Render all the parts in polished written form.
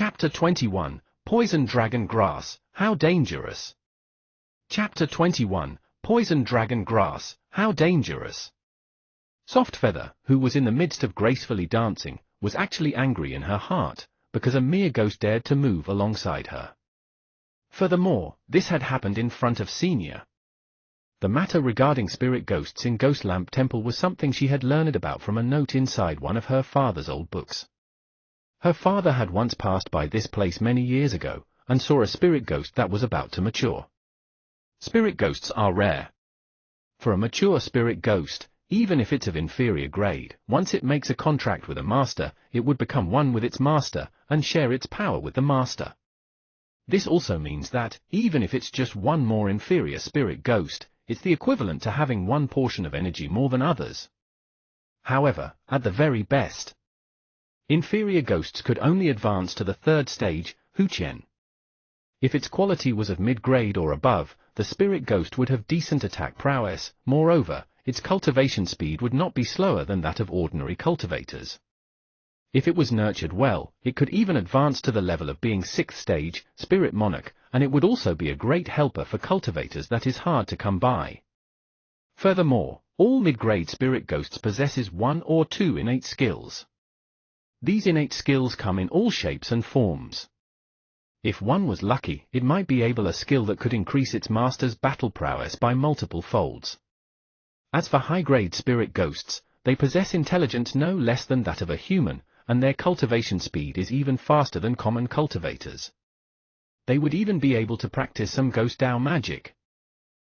Chapter 21, Poison Dragon Grass, How Dangerous. Chapter 21, Poison Dragon Grass, How Dangerous. Softfeather, who was in the midst of gracefully dancing, was actually angry in her heart, because a mere ghost dared to move alongside her. Furthermore, this had happened in front of Senior. The matter regarding spirit ghosts in Ghost Lamp Temple was something she had learned about from a note inside one of her father's old books. Her father had once passed by this place many years ago, and saw a spirit ghost that was about to mature. Spirit ghosts are rare. For a mature spirit ghost, even if it's of inferior grade, once it makes a contract with a master, it would become one with its master, and share its power with the master. This also means that, even if it's just one more inferior spirit ghost, it's the equivalent to having one portion of energy more than others. However, at the very best, inferior ghosts could only advance to the third stage, Huqian. If its quality was of mid-grade or above, the spirit ghost would have decent attack prowess. Moreover, its cultivation speed would not be slower than that of ordinary cultivators. If it was nurtured well, it could even advance to the level of being 6th stage, Spirit Monarch, and it would also be a great helper for cultivators that is hard to come by. Furthermore, all mid-grade spirit ghosts possesses 1 or 2 innate skills. These innate skills come in all shapes and forms. If one was lucky, it might be able a skill that could increase its master's battle prowess by multiple folds. As for high-grade spirit ghosts, they possess intelligence no less than that of a human, and their cultivation speed is even faster than common cultivators. They would even be able to practice some Ghost Dao magic.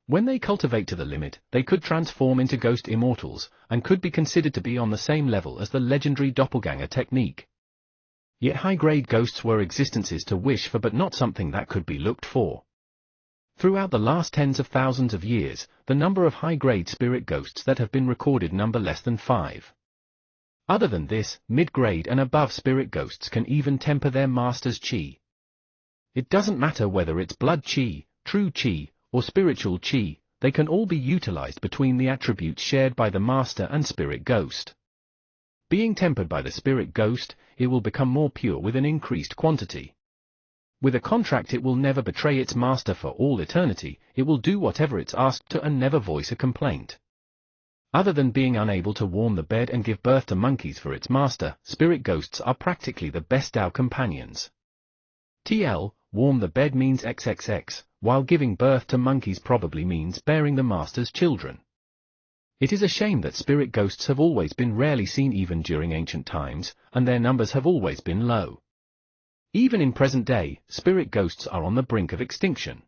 When they cultivate to the limit, they could transform into ghost immortals, and could be considered to be on the same level as the legendary doppelganger technique. Yet high-grade ghosts were existences to wish for, but not something that could be looked for. Throughout the last tens of thousands of years, the number of high-grade spirit ghosts that have been recorded number less than 5. Other than this, mid-grade and above spirit ghosts can even temper their master's qi. It doesn't matter whether it's blood qi, true qi, or spiritual qi, they can all be utilized between the attributes shared by the master and spirit ghost. Being tempered by the spirit ghost, it will become more pure with an increased quantity. With a contract, it will never betray its master for all eternity, it will do whatever it's asked to and never voice a complaint. Other than being unable to warm the bed and give birth to monkeys for its master, spirit ghosts are practically the best Dao companions. TL, warm the bed means XXX, while giving birth to monkeys probably means bearing the master's children. It is a shame that spirit ghosts have always been rarely seen even during ancient times, and their numbers have always been low. Even in present day, spirit ghosts are on the brink of extinction.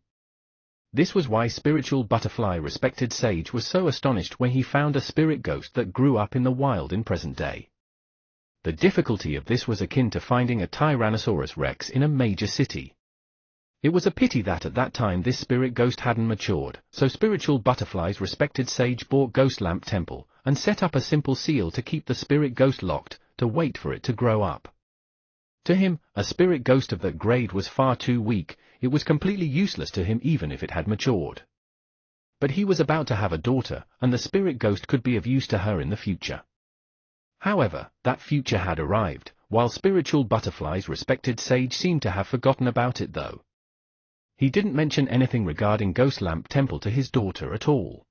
This was why Spiritual Butterfly Respected Sage was so astonished when he found a spirit ghost that grew up in the wild in present day. The difficulty of this was akin to finding a Tyrannosaurus Rex in a major city. It was a pity that at that time this spirit ghost hadn't matured, so Spiritual Butterfly's Respected Sage bought Ghost Lamp Temple, and set up a simple seal to keep the spirit ghost locked, to wait for it to grow up. To him, a spirit ghost of that grade was far too weak, it was completely useless to him even if it had matured. But he was about to have a daughter, and the spirit ghost could be of use to her in the future. However, that future had arrived, while Spiritual Butterfly's Respected Sage seemed to have forgotten about it though. He didn't mention anything regarding Ghost Lamp Temple to his daughter at all.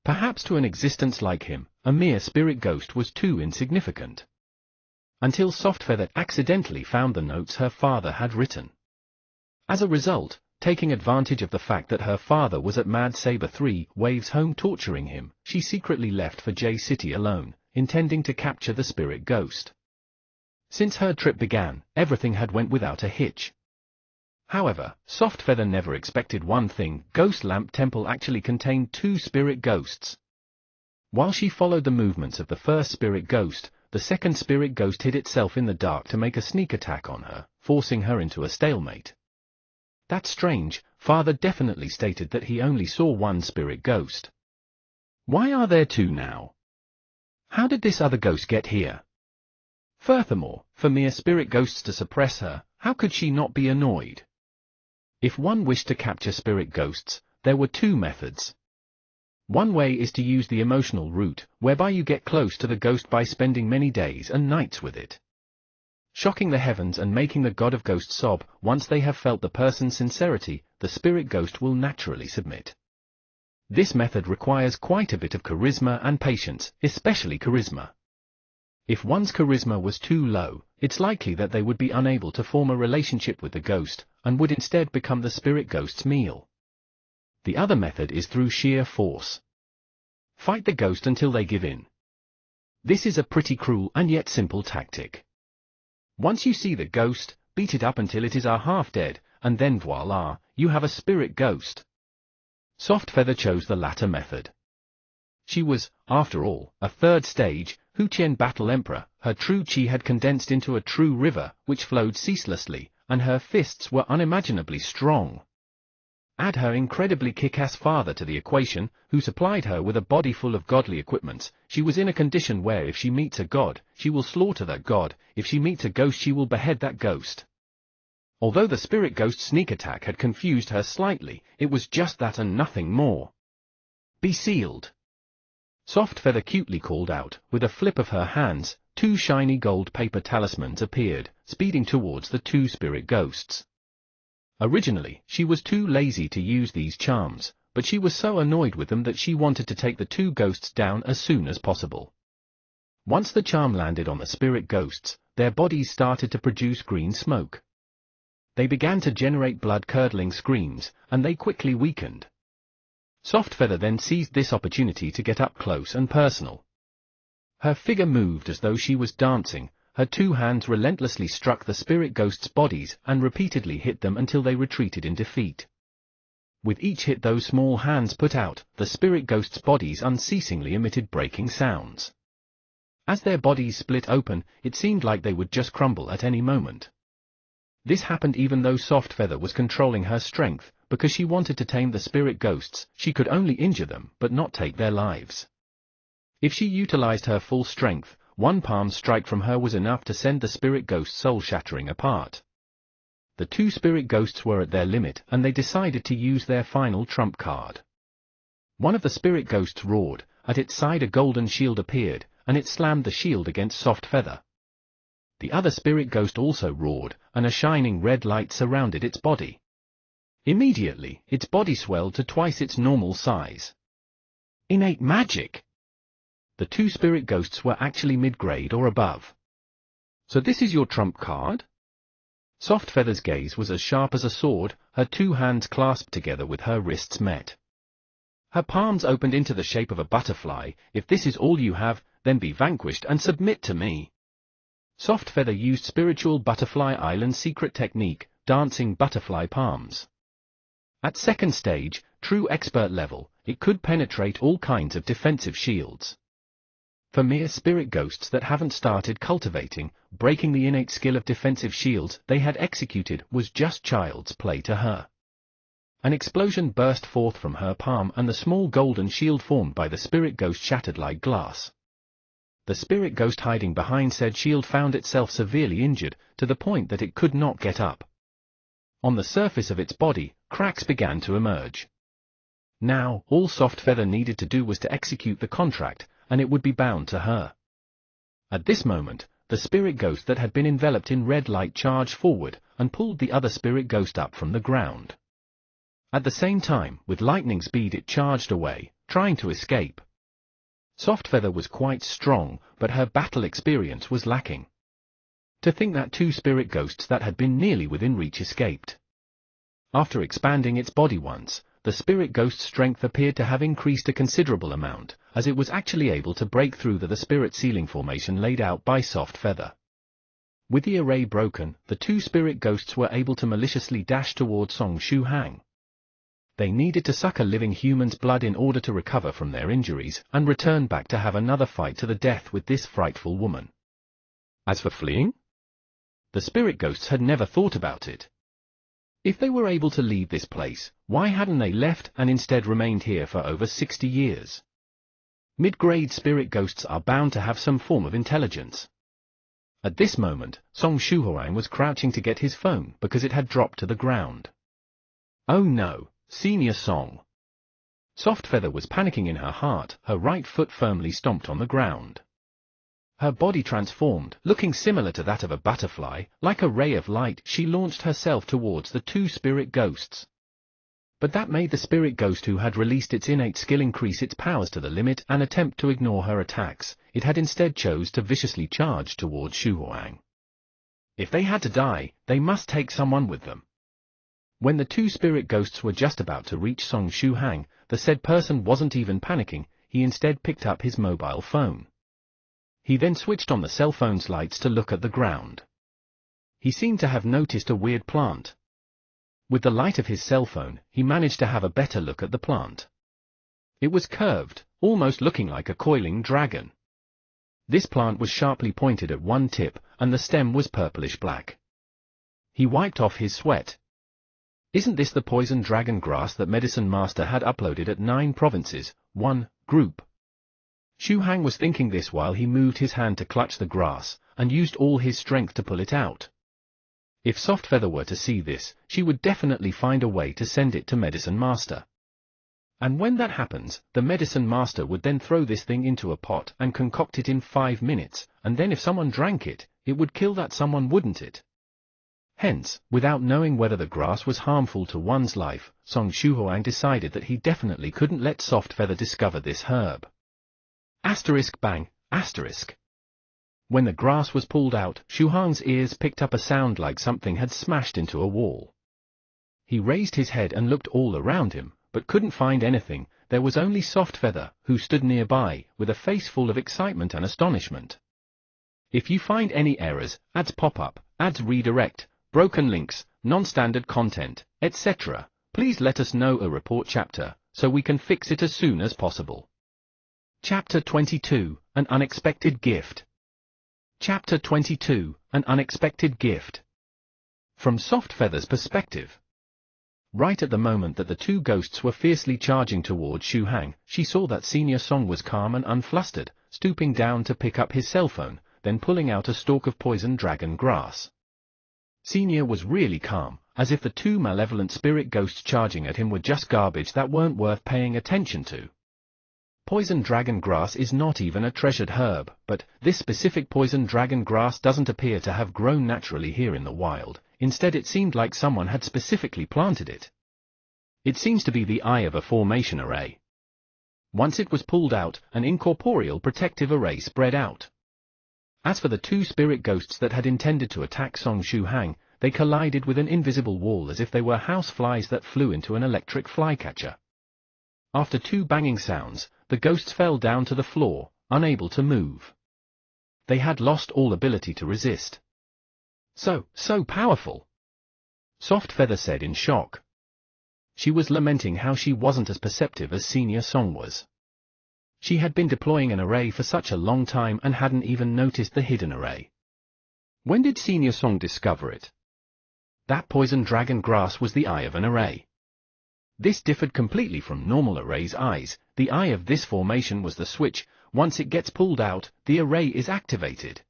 Perhaps to an existence like him, a mere spirit ghost was too insignificant. Until Softfeather accidentally found the notes her father had written. As a result, taking advantage of the fact that her father was at Mad Saber 3 Waves home torturing him, she secretly left for J City alone, intending to capture the spirit ghost. Since her trip began, everything had went without a hitch. However, Softfeather never expected one thing: Ghost Lamp Temple actually contained 2 spirit ghosts. While she followed the movements of the first spirit ghost, the second spirit ghost hid itself in the dark to make a sneak attack on her, forcing her into a stalemate. That's strange, Father definitely stated that he only saw 1 spirit ghost. Why are there 2 now? How did this other ghost get here? Furthermore, for mere spirit ghosts to suppress her, how could she not be annoyed? If one wished to capture spirit ghosts, there were 2 methods. One way is to use the emotional route, whereby you get close to the ghost by spending many days and nights with it. shocking the heavens and making the god of ghosts sob. Once they have felt the person's sincerity, the spirit ghost will naturally submit. This method requires quite a bit of charisma and patience, especially charisma. If one's charisma was too low, it's likely that they would be unable to form a relationship with the ghost, and would instead become the spirit ghost's meal. The other method is through sheer force. Fight the ghost until they give in. This is a pretty cruel and yet simple tactic. Once you see the ghost, beat it up until it is half dead, and then voila, you have a spirit ghost. Softfeather chose the latter method. She was, after all, a third stage, Huqian Battle Emperor. Her true qi had condensed into a true river, which flowed ceaselessly, and her fists were unimaginably strong. Add her incredibly kick-ass father to the equation, who supplied her with a body full of godly equipments. She was in a condition where if she meets a god, she will slaughter that god. If she meets a ghost, she will behead that ghost. Although the spirit ghost sneak attack had confused her slightly, it was just that and nothing more. Be sealed. Softfeather cutely called out. With a flip of her hands, 2 shiny gold paper talismans appeared, speeding towards the 2 spirit ghosts. Originally, she was too lazy to use these charms, but she was so annoyed with them that she wanted to take the 2 ghosts down as soon as possible. Once the charm landed on the spirit ghosts, their bodies started to produce green smoke. They began to generate blood-curdling screams, and they quickly weakened. Softfeather then seized this opportunity to get up close and personal. Her figure moved as though she was dancing. Her 2 hands relentlessly struck the spirit ghosts' bodies and repeatedly hit them until they retreated in defeat. With each hit those small hands put out, the spirit ghosts' bodies unceasingly emitted breaking sounds. As their bodies split open, it seemed like they would just crumble at any moment. This happened even though Softfeather was controlling her strength, because she wanted to tame the spirit ghosts. She could only injure them, but not take their lives. If she utilized her full strength, 1 palm strike from her was enough to send the spirit ghost soul shattering apart. The 2 spirit ghosts were at their limit, and they decided to use their final trump card. One of the spirit ghosts roared. At its side a golden shield appeared, and it slammed the shield against Softfeather. The other spirit ghost also roared, and a shining red light surrounded its body. Immediately, its body swelled to twice its normal size. Innate magic! The 2 spirit ghosts were actually mid-grade or above. So this is your trump card? Softfeather's gaze was as sharp as a sword, her 2 hands clasped together with her wrists met. Her palms opened into the shape of a butterfly. If this is all you have, then be vanquished and submit to me. Softfeather used Spiritual Butterfly Island's secret technique, dancing butterfly palms. At second stage, true expert level, it could penetrate all kinds of defensive shields. For mere spirit ghosts that haven't started cultivating, breaking the innate skill of defensive shields they had executed was just child's play to her. An explosion burst forth from her palm and the small golden shield formed by the spirit ghost shattered like glass. The spirit ghost hiding behind said shield found itself severely injured, to the point that it could not get up. On the surface of its body, cracks began to emerge. Now, all Softfeather needed to do was to execute the contract, and it would be bound to her. At this moment, the spirit ghost that had been enveloped in red light charged forward, and pulled the other spirit ghost up from the ground. At the same time, with lightning speed it charged away, trying to escape. Softfeather was quite strong, but her battle experience was lacking. To think that 2 spirit ghosts that had been nearly within reach escaped. After expanding its body once, the spirit ghost's strength appeared to have increased a considerable amount, as it was actually able to break through the spirit ceiling formation laid out by Softfeather. With the array broken, the 2 spirit ghosts were able to maliciously dash toward Song Shuhang. They needed to suck a living human's blood in order to recover from their injuries, and return back to have another fight to the death with this frightful woman. As for fleeing? The spirit ghosts had never thought about it. If they were able to leave this place, why hadn't they left and instead remained here for over 60 years? Mid-grade spirit ghosts are bound to have some form of intelligence. At this moment, Song Shuhoang was crouching to get his phone because it had dropped to the ground. Oh no, Senior Song! Softfeather was panicking in her heart, her right foot firmly stomped on the ground. Her body transformed, looking similar to that of a butterfly. Like a ray of light, she launched herself towards the two spirit ghosts. But that made the spirit ghost who had released its innate skill increase its powers to the limit and attempt to ignore her attacks. It had instead chose to viciously charge towards Xu Huang. If they had to die, they must take someone with them. When the two spirit ghosts were just about to reach Song Shuhang, the said person wasn't even panicking. He instead picked up his mobile phone. He then switched on the cell phone's lights to look at the ground. He seemed to have noticed a weird plant. With the light of his cell phone, he managed to have a better look at the plant. It was curved, almost looking like a coiling dragon. This plant was sharply pointed at one tip, and the stem was purplish-black. He wiped off his sweat. Isn't this the poison dragon grass that Medicine Master had uploaded at 9 provinces, 1 group? Xu Hang was thinking this while he moved his hand to clutch the grass, and used all his strength to pull it out. If Soft Feather were to see this, she would definitely find a way to send it to Medicine Master. And when that happens, the Medicine Master would then throw this thing into a pot and concoct it in 5 minutes, and then if someone drank it, it would kill that someone, wouldn't it? Hence, without knowing whether the grass was harmful to one's life, Song Shuhuang decided that he definitely couldn't let Soft Feather discover this herb. Asterisk bang, asterisk. When the grass was pulled out, Shuhang's ears picked up a sound like something had smashed into a wall. He raised his head and looked all around him, but couldn't find anything. There was only Soft Feather, who stood nearby, with a face full of excitement and astonishment. If you find any errors, ads pop up, ads redirect, broken links, non-standard content, etc., please let us know a report chapter, so we can fix it as soon as possible. Chapter 22, An Unexpected Gift. Chapter 22, An Unexpected Gift. From Soft Feather's perspective. Right at the moment that the two ghosts were fiercely charging towards Xu Hang, she saw that Senior Song was calm and unflustered, stooping down to pick up his cell phone, then pulling out a stalk of poison dragon grass. Senior was really calm, as if the two malevolent spirit ghosts charging at him were just garbage that weren't worth paying attention to. Poison dragon grass is not even a treasured herb, but this specific poison dragon grass doesn't appear to have grown naturally here in the wild. Instead, it seemed like someone had specifically planted it. It seems to be the eye of a formation array. Once it was pulled out, an incorporeal protective array spread out. As for the two spirit ghosts that had intended to attack Song Shuhang, they collided with an invisible wall as if they were house flies that flew into an electric flycatcher. After 2 banging sounds, the ghosts fell down to the floor, unable to move. They had lost all ability to resist. So powerful! Soft Feather said in shock. She was lamenting how she wasn't as perceptive as Senior Song was. She had been deploying an array for such a long time and hadn't even noticed the hidden array. When did Senior Song discover it? That poison dragon grass was the eye of an array. This differed completely from normal array's eyes. The eye of this formation was the switch. Once it gets pulled out, the array is activated.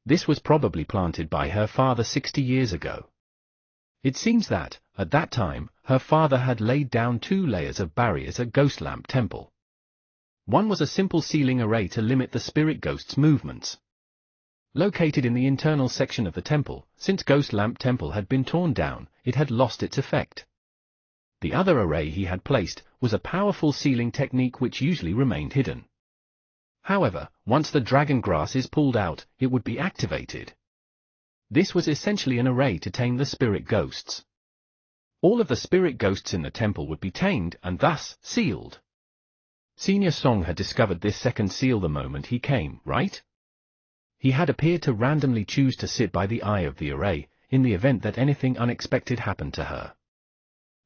This was probably planted by her father 60 years ago. It seems that, at that time, her father had laid down 2 layers of barriers at Ghost Lamp Temple. One was a simple sealing array to limit the spirit ghost's movements. Located in the internal section of the temple, since Ghost Lamp Temple had been torn down, it had lost its effect. The other array he had placed was a powerful sealing technique which usually remained hidden. However, once the dragon grass is pulled out, it would be activated. This was essentially an array to tame the spirit ghosts. All of the spirit ghosts in the temple would be tamed and thus sealed. Senior Song had discovered this second seal the moment he came, right? He had appeared to randomly choose to sit by the eye of the array, in the event that anything unexpected happened to her.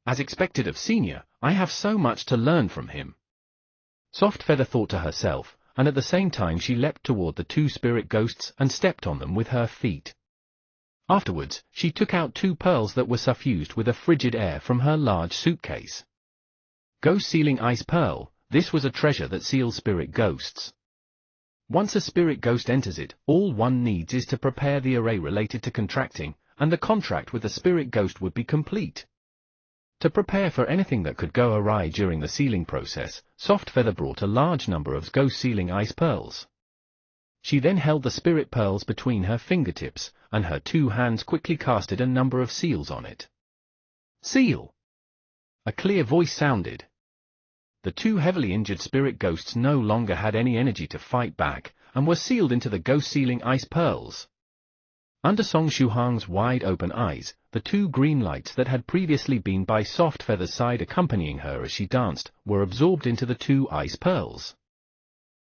As expected of Senior, I have so much to learn from him. Soft Feather thought to herself, and at the same time she leapt toward the 2 spirit ghosts and stepped on them with her feet. Afterwards, she took out 2 pearls that were suffused with a frigid air from her large suitcase. Ghost Sealing Ice Pearl, this was a treasure that seals spirit ghosts. Once a spirit ghost enters it, all one needs is to prepare the array related to contracting, and the contract with the spirit ghost would be complete. To prepare for anything that could go awry during the sealing process, Soft Feather brought a large number of Ghost Sealing Ice Pearls. She then held the spirit pearls between her fingertips, and her two hands quickly casted a number of seals on it. Seal! A clear voice sounded. The two heavily injured spirit ghosts no longer had any energy to fight back, and were sealed into the ghost sealing ice pearls. Under Song Shuhang's wide-open eyes, the two green lights that had previously been by Soft Feather's side accompanying her as she danced, were absorbed into the two ice pearls.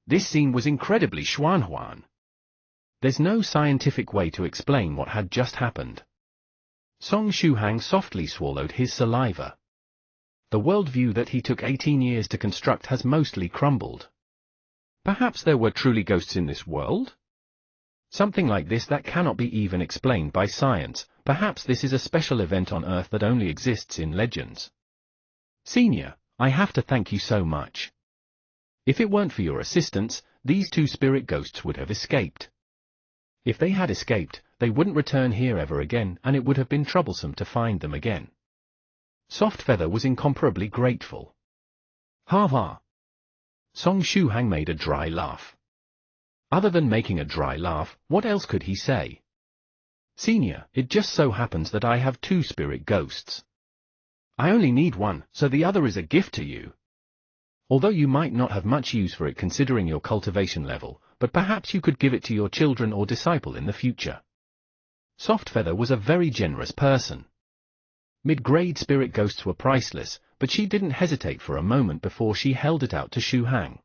This scene was incredibly Xuanhuan. There's no scientific way to explain what had just happened. Song Shuhang softly swallowed his saliva. The worldview that he took 18 years to construct has mostly crumbled. Perhaps there were truly ghosts in this world? Something like this that cannot be even explained by science. Perhaps this is a special event on Earth that only exists in legends. Senior, I have to thank you so much. If it weren't for your assistance, these two spirit ghosts would have escaped. If they had escaped, they wouldn't return here ever again, and it would have been troublesome to find them again. Soft Feather was incomparably grateful. Ha ha! Song Shuhang made a dry laugh. Other than making a dry laugh, what else could he say? Senior, it just so happens that I have two spirit ghosts. I only need one, so the other is a gift to you. Although you might not have much use for it considering your cultivation level, but perhaps you could give it to your children or disciple in the future. Soft Feather was a very generous person. Mid-grade spirit ghosts were priceless, but she didn't hesitate for a moment before she held it out to Shuhang.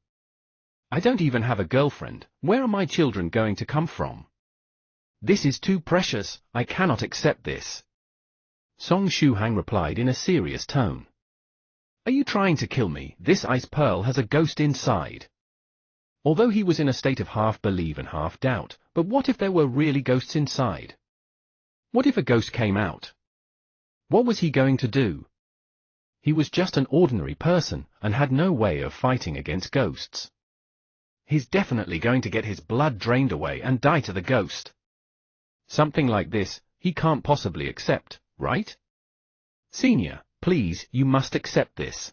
I don't even have a girlfriend, where are my children going to come from? This is too precious, I cannot accept this. Song Shuhang replied in a serious tone. Are you trying to kill me? This ice pearl has a ghost inside. Although he was in a state of half-believe and half-doubt, but what if there were really ghosts inside? What if a ghost came out? What was he going to do? He was just an ordinary person, and had no way of fighting against ghosts. He's definitely going to get his blood drained away and die to the ghost. Something like this, he can't possibly accept, right? Senior, please, you must accept this.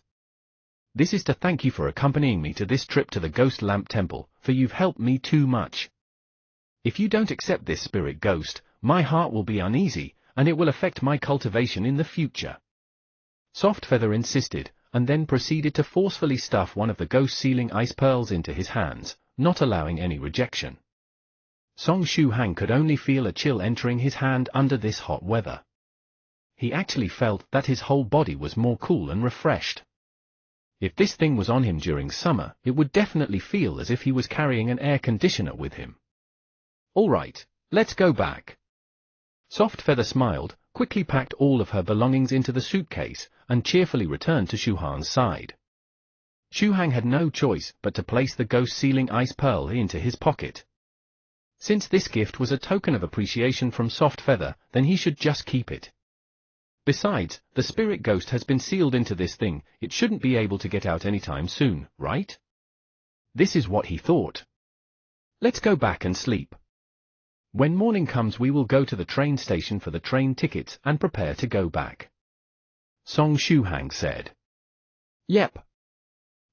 This is to thank you for accompanying me to this trip to the Ghost Lamp Temple, for you've helped me too much. If you don't accept this spirit ghost, my heart will be uneasy, and it will affect my cultivation in the future. Soft Feather insisted, and then proceeded to forcefully stuff one of the ghost-sealing ice pearls into his hands, not allowing any rejection. Song Shuhang could only feel a chill entering his hand under this hot weather. He actually felt that his whole body was more cool and refreshed. If this thing was on him during summer, it would definitely feel as if he was carrying an air conditioner with him. All right, let's go back. Soft Feather smiled, quickly packed all of her belongings into the suitcase, and cheerfully returned to Shuhang's side. Shuhang had no choice but to place the ghost-sealing ice pearl into his pocket. Since this gift was a token of appreciation from Soft Feather, then he should just keep it. Besides, the spirit ghost has been sealed into this thing, it shouldn't be able to get out anytime soon, right? This is what he thought. Let's go back and sleep. When morning comes we will go to the train station for the train tickets and prepare to go back. Song Shuhang said. Yep.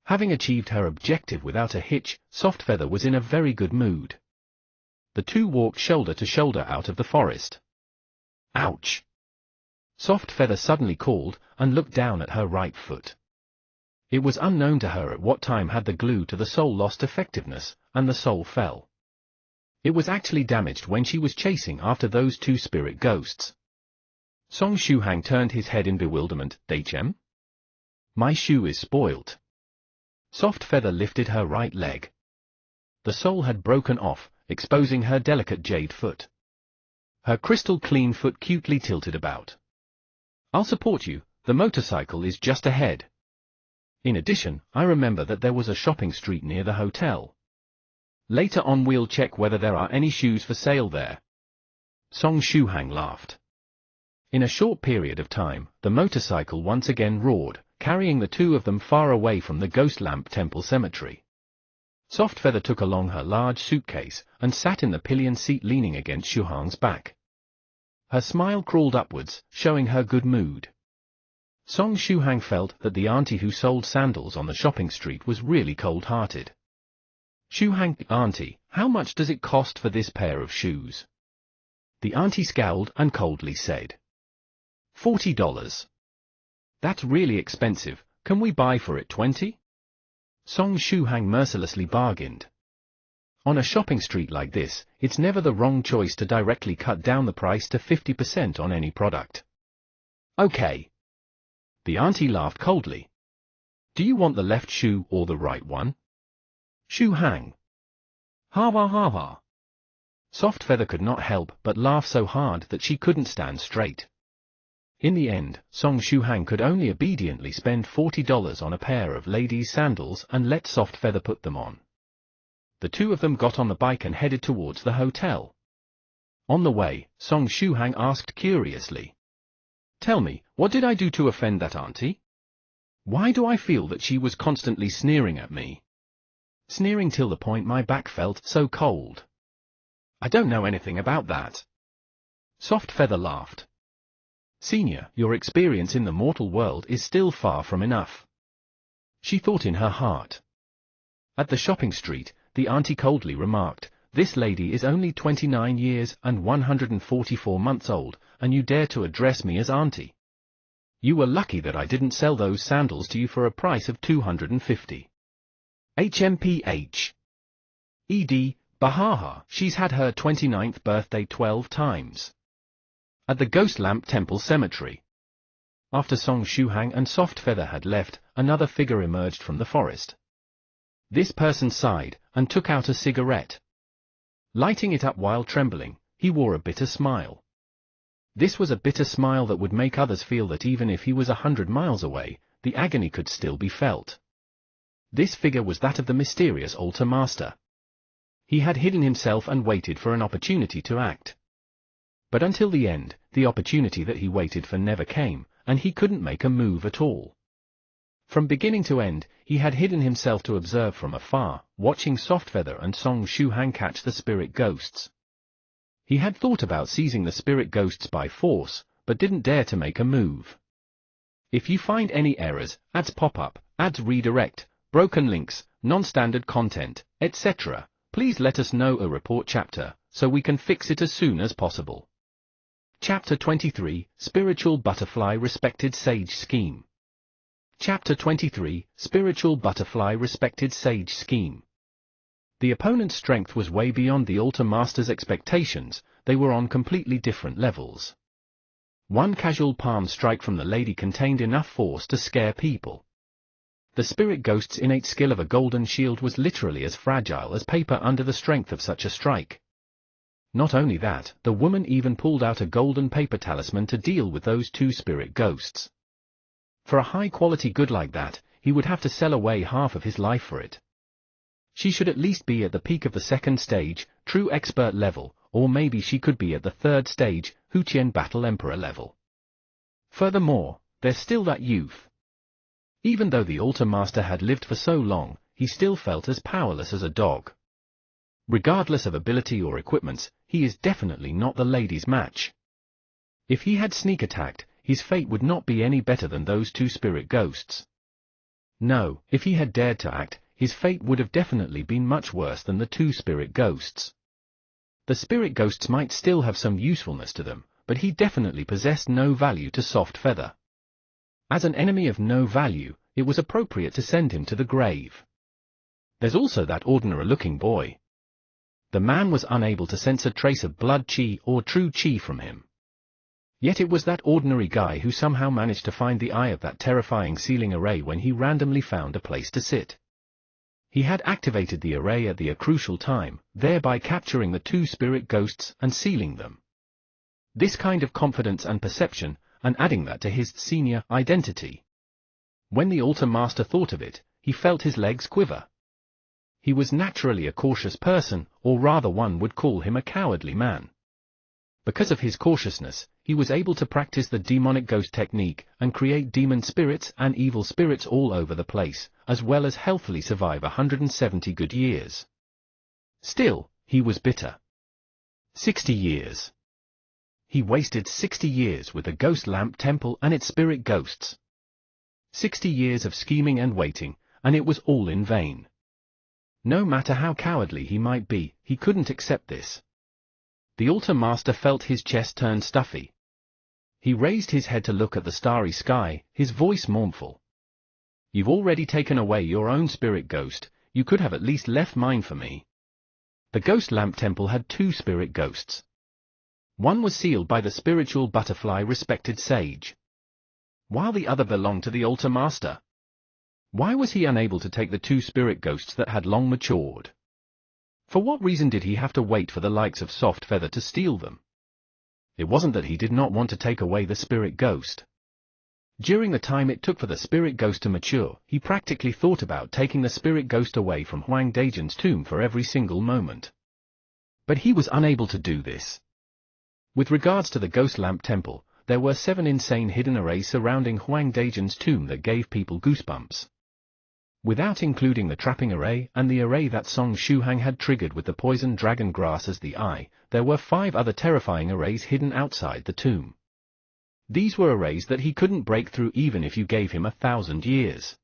Having achieved her objective without a hitch, Soft Feather was in a very good mood. The two walked shoulder to shoulder out of the forest. Ouch! Soft Feather suddenly called, and looked down at her right foot. It was unknown to her at what time had the glue to the sole lost effectiveness, and the sole fell. It was actually damaged when she was chasing after those two spirit ghosts. Song Shuhang turned his head in bewilderment. Dachem? My shoe is spoilt. Soft Feather lifted her right leg. The sole had broken off, exposing her delicate jade foot. Her crystal-clean foot cutely tilted about. I'll support you, the motorcycle is just ahead. In addition, I remember that there was a shopping street near the hotel. Later on we'll check whether there are any shoes for sale there. Song Shuhang laughed. In a short period of time, the motorcycle once again roared, carrying the two of them far away from the Ghost Lamp Temple cemetery. Soft Feather took along her large suitcase, and sat in the pillion seat leaning against Shuhang's back. Her smile crawled upwards, showing her good mood. Song Shuhang felt that the auntie who sold sandals on the shopping street was really cold-hearted. Shu Hang, Auntie, how much does it cost for this pair of shoes? The auntie scowled and coldly said, $40. That's really expensive, can we buy for it 20? Song Shu Hang mercilessly bargained. On a shopping street like this, it's never the wrong choice to directly cut down the price to 50% on any product. Okay. The auntie laughed coldly. Do you want the left shoe or the right one? Shu Hang. Ha ha ha ha. Soft Feather could not help but laugh so hard that she couldn't stand straight. In the end, Song Shu Hang could only obediently spend $40 on a pair of ladies' sandals and let Soft Feather put them on. The two of them got on the bike and headed towards the hotel. On the way, Song Shu Hang asked curiously, "Tell me, what did I do to offend that auntie? Why do I feel that she was constantly sneering at me? Sneering till the point my back felt so cold." "I don't know anything about that." Soft Feather laughed. "Senior, your experience in the mortal world is still far from enough," she thought in her heart. At the shopping street, the auntie coldly remarked, "This lady is only 29 years and 144 months old, and you dare to address me as auntie. You were lucky that I didn't sell those sandals to you for a price of $250. HMPH. ED, Bahaha, she's had her 29th birthday 12 times. At the Ghost Lamp Temple Cemetery. After Song Shu Hang and Soft Feather had left, another figure emerged from the forest. This person sighed and took out a cigarette. Lighting it up while trembling, he wore a bitter smile. This was a bitter smile that would make others feel that even if he was 100 miles away, the agony could still be felt. This figure was that of the mysterious Altar Master. He had hidden himself and waited for an opportunity to act. But until the end, the opportunity that he waited for never came, and he couldn't make a move at all. From beginning to end, he had hidden himself to observe from afar, watching Soft Feather and Song Shu Hang catch the spirit ghosts. He had thought about seizing the spirit ghosts by force, but didn't dare to make a move. If you find any errors, ads pop up, ads redirect, broken links, non-standard content, etc., please let us know a report chapter, so we can fix it as soon as possible. Chapter 23, Spiritual Butterfly Respected Sage Scheme. Chapter 23, Spiritual Butterfly Respected Sage Scheme. The opponent's strength was way beyond the Altar Master's expectations, they were on completely different levels. One casual palm strike from the lady contained enough force to scare people. The spirit ghost's innate skill of a golden shield was literally as fragile as paper under the strength of such a strike. Not only that, the woman even pulled out a golden paper talisman to deal with those two spirit ghosts. For a high-quality good like that, he would have to sell away half of his life for it. She should at least be at the peak of the second stage, true expert level, or maybe she could be at the third stage, Huqian Battle Emperor level. Furthermore, there's still that youth. Even though the Altar Master had lived for so long, he still felt as powerless as a dog. Regardless of ability or equipments, he is definitely not the lady's match. If he had sneak attacked, his fate would not be any better than those two spirit ghosts. No, if he had dared to act, his fate would have definitely been much worse than the two spirit ghosts. The spirit ghosts might still have some usefulness to them, but he definitely possessed no value to Soft Feather. As an enemy of no value, it was appropriate to send him to the grave. There's also that ordinary-looking boy. The man was unable to sense a trace of blood chi or true chi from him. Yet it was that ordinary guy who somehow managed to find the eye of that terrifying ceiling array when he randomly found a place to sit. He had activated the array at the crucial time, thereby capturing the two spirit ghosts and sealing them. This kind of confidence and perception, and adding that to his senior identity. When the Altar Master thought of it, he felt his legs quiver. He was naturally a cautious person, or rather one would call him a cowardly man. Because of his cautiousness, he was able to practice the demonic ghost technique and create demon spirits and evil spirits all over the place, as well as healthily survive 170 good years. Still, he was bitter. 60 years. He wasted 60 years with the Ghost Lamp Temple and its spirit ghosts. 60 years of scheming and waiting, and it was all in vain. No matter how cowardly he might be, he couldn't accept this. The altar master felt his chest turn stuffy. He raised his head to look at the starry sky, his voice mournful. "You've already taken away your own spirit ghost, you could have at least left mine for me." The Ghost Lamp Temple had 2 spirit ghosts. One was sealed by the spiritual butterfly respected sage, while the other belonged to the altar master. Why was he unable to take the 2 spirit ghosts that had long matured? For what reason did he have to wait for the likes of Soft Feather to steal them? It wasn't that he did not want to take away the spirit ghost. During the time it took for the spirit ghost to mature, he practically thought about taking the spirit ghost away from Huang Dajian's tomb for every single moment. But he was unable to do this. With regards to the Ghost Lamp Temple, there were 7 insane hidden arrays surrounding Huang Dajian's tomb that gave people goosebumps. Without including the trapping array and the array that Song Shuhang had triggered with the poison dragon grass as the eye, there were 5 other terrifying arrays hidden outside the tomb. These were arrays that he couldn't break through even if you gave him 1,000 years.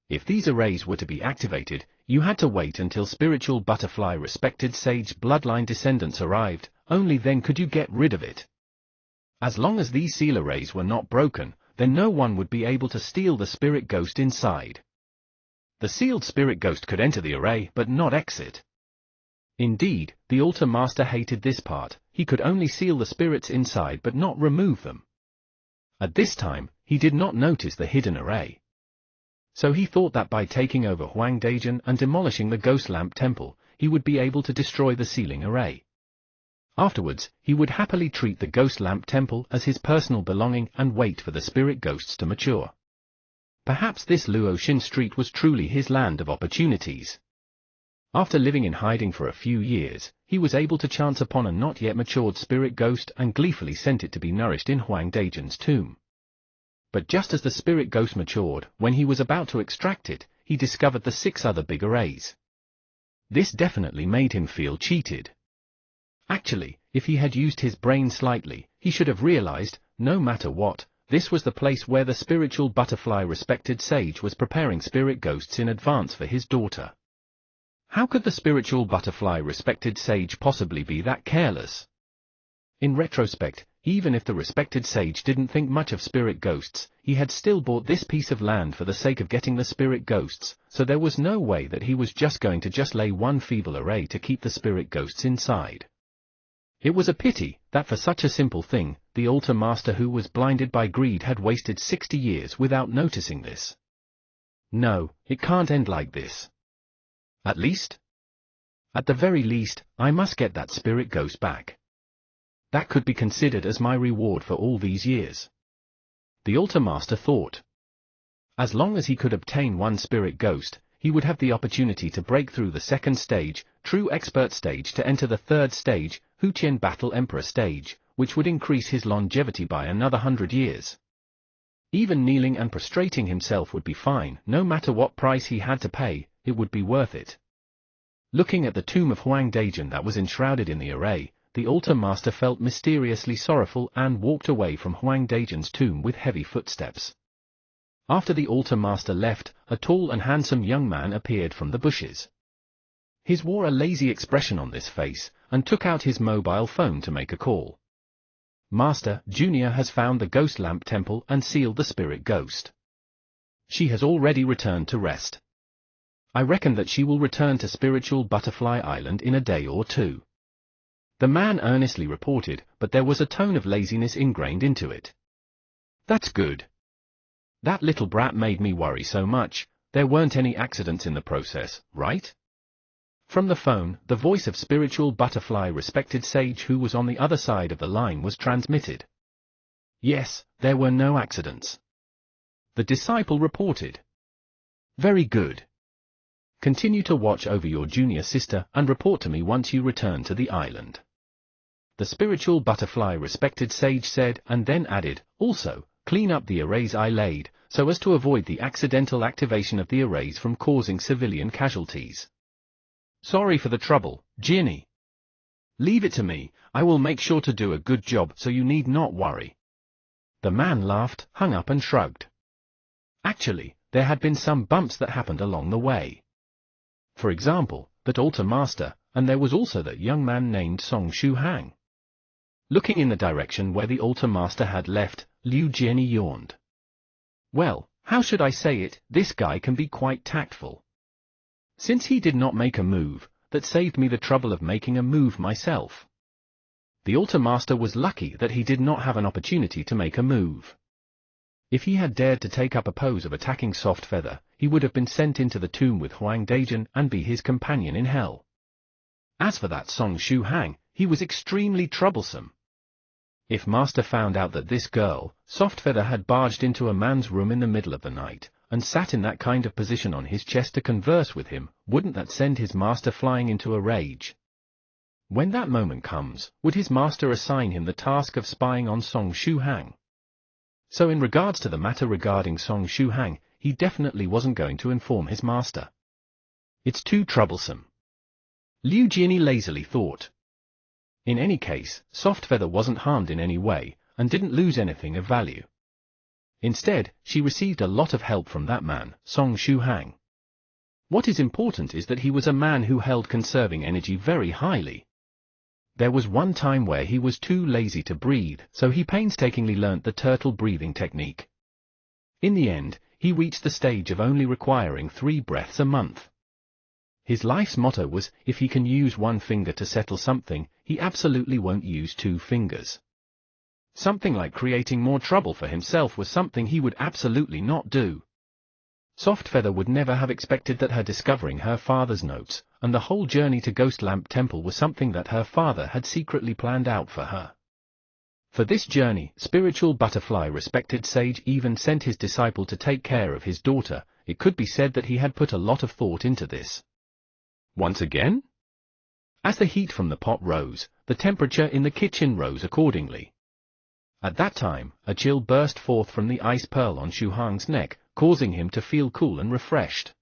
If these arrays were to be activated, you had to wait until spiritual butterfly respected sage bloodline descendants arrived, only then could you get rid of it. As long as these seal arrays were not broken, then no one would be able to steal the spirit ghost inside. The sealed spirit ghost could enter the array but not exit. Indeed, the altar master hated this part, he could only seal the spirits inside but not remove them. At this time, he did not notice the hidden array. So he thought that by taking over Huang Dajian and demolishing the Ghost Lamp Temple, he would be able to destroy the sealing array. Afterwards, he would happily treat the Ghost Lamp Temple as his personal belonging and wait for the spirit ghosts to mature. Perhaps this Luoxin Street was truly his land of opportunities. After living in hiding for a few years, he was able to chance upon a not yet matured spirit ghost and gleefully sent it to be nourished in Huang Dajian's tomb. But just as the spirit ghost matured, when he was about to extract it, he discovered the 6 other big arrays. This definitely made him feel cheated. Actually, if he had used his brain slightly, he should have realized, no matter what, this was the place where the spiritual butterfly respected sage was preparing spirit ghosts in advance for his daughter. How could the spiritual butterfly respected sage possibly be that careless? In retrospect, even if the respected sage didn't think much of spirit ghosts, he had still bought this piece of land for the sake of getting the spirit ghosts, so there was no way that he was just going to lay one feeble array to keep the spirit ghosts inside. It was a pity that for such a simple thing, the altar master who was blinded by greed had wasted 60 years without noticing this. No, it can't end like this. At the very least, I must get that spirit ghost back. That could be considered as my reward for all these years. The altar master thought. As long as he could obtain one spirit ghost, he would have the opportunity to break through the 2nd stage, true expert stage, to enter the 3rd stage, Huqian Battle Emperor stage, which would increase his longevity by another 100 years. Even kneeling and prostrating himself would be fine, no matter what price he had to pay, it would be worth it. Looking at the tomb of Huang Dajian that was enshrouded in the array, the altar master felt mysteriously sorrowful and walked away from Huang Dajian's tomb with heavy footsteps. After the altar master left, a tall and handsome young man appeared from the bushes. He wore a lazy expression on his face, and took out his mobile phone to make a call. Master, Junior has found the Ghost Lamp Temple and sealed the spirit ghost. She has already returned to rest. I reckon that she will return to Spiritual Butterfly Island in a day or 2. The man earnestly reported, but there was a tone of laziness ingrained into it. That's good. That little brat made me worry so much. There weren't any accidents in the process, right? From the phone, the voice of Spiritual Butterfly respected sage who was on the other side of the line was transmitted. Yes, there were no accidents. The disciple reported. Very good. Continue to watch over your junior sister and report to me once you return to the island. The Spiritual Butterfly respected sage said, and then added, also, clean up the arrays I laid, so as to avoid the accidental activation of the arrays from causing civilian casualties. Sorry for the trouble, Ginny. Leave it to me, I will make sure to do a good job so you need not worry. The man laughed, hung up and shrugged. Actually, there had been some bumps that happened along the way. for example, that altar master, and there was also that young man named Song Shu-hang. Looking in the direction where the altar master had left, Liu Jianyi yawned. Well, how should I say it, this guy can be quite tactful. Since he did not make a move, that saved me the trouble of making a move myself. The altar master was lucky that he did not have an opportunity to make a move. If he had dared to take up a pose of attacking Soft Feather, he would have been sent into the tomb with Huang Dajun and be his companion in hell. As for that Song Shu-hang, he was extremely troublesome. If Master found out that this girl, Soft Feather, had barged into a man's room in the middle of the night, and sat in that kind of position on his chest to converse with him, wouldn't that send his master flying into a rage? When that moment comes, would his master assign him the task of spying on Song Shu-hang? So in regards to the matter regarding Song Shu-hang, he definitely wasn't going to inform his master. It's too troublesome. Liu Jianyi lazily thought. In any case, Soft Feather wasn't harmed in any way, and didn't lose anything of value. Instead, she received a lot of help from that man, Song Shu-hang. What is important is that he was a man who held conserving energy very highly. There was one time where he was too lazy to breathe, so he painstakingly learnt the turtle breathing technique. In the end, he reached the stage of only requiring 3 breaths a month. His life's motto was, if he can use 1 finger to settle something, he absolutely won't use 2 fingers. Something like creating more trouble for himself was something he would absolutely not do. Soft Feather would never have expected that her discovering her father's notes, and the whole journey to Ghost Lamp Temple was something that her father had secretly planned out for her. For this journey, Spiritual Butterfly Respected Sage even sent his disciple to take care of his daughter. It could be said that he had put a lot of thought into this. Once again? As the heat from the pot rose, the temperature in the kitchen rose accordingly. At that time, a chill burst forth from the ice pearl on Shu-hang's neck, causing him to feel cool and refreshed.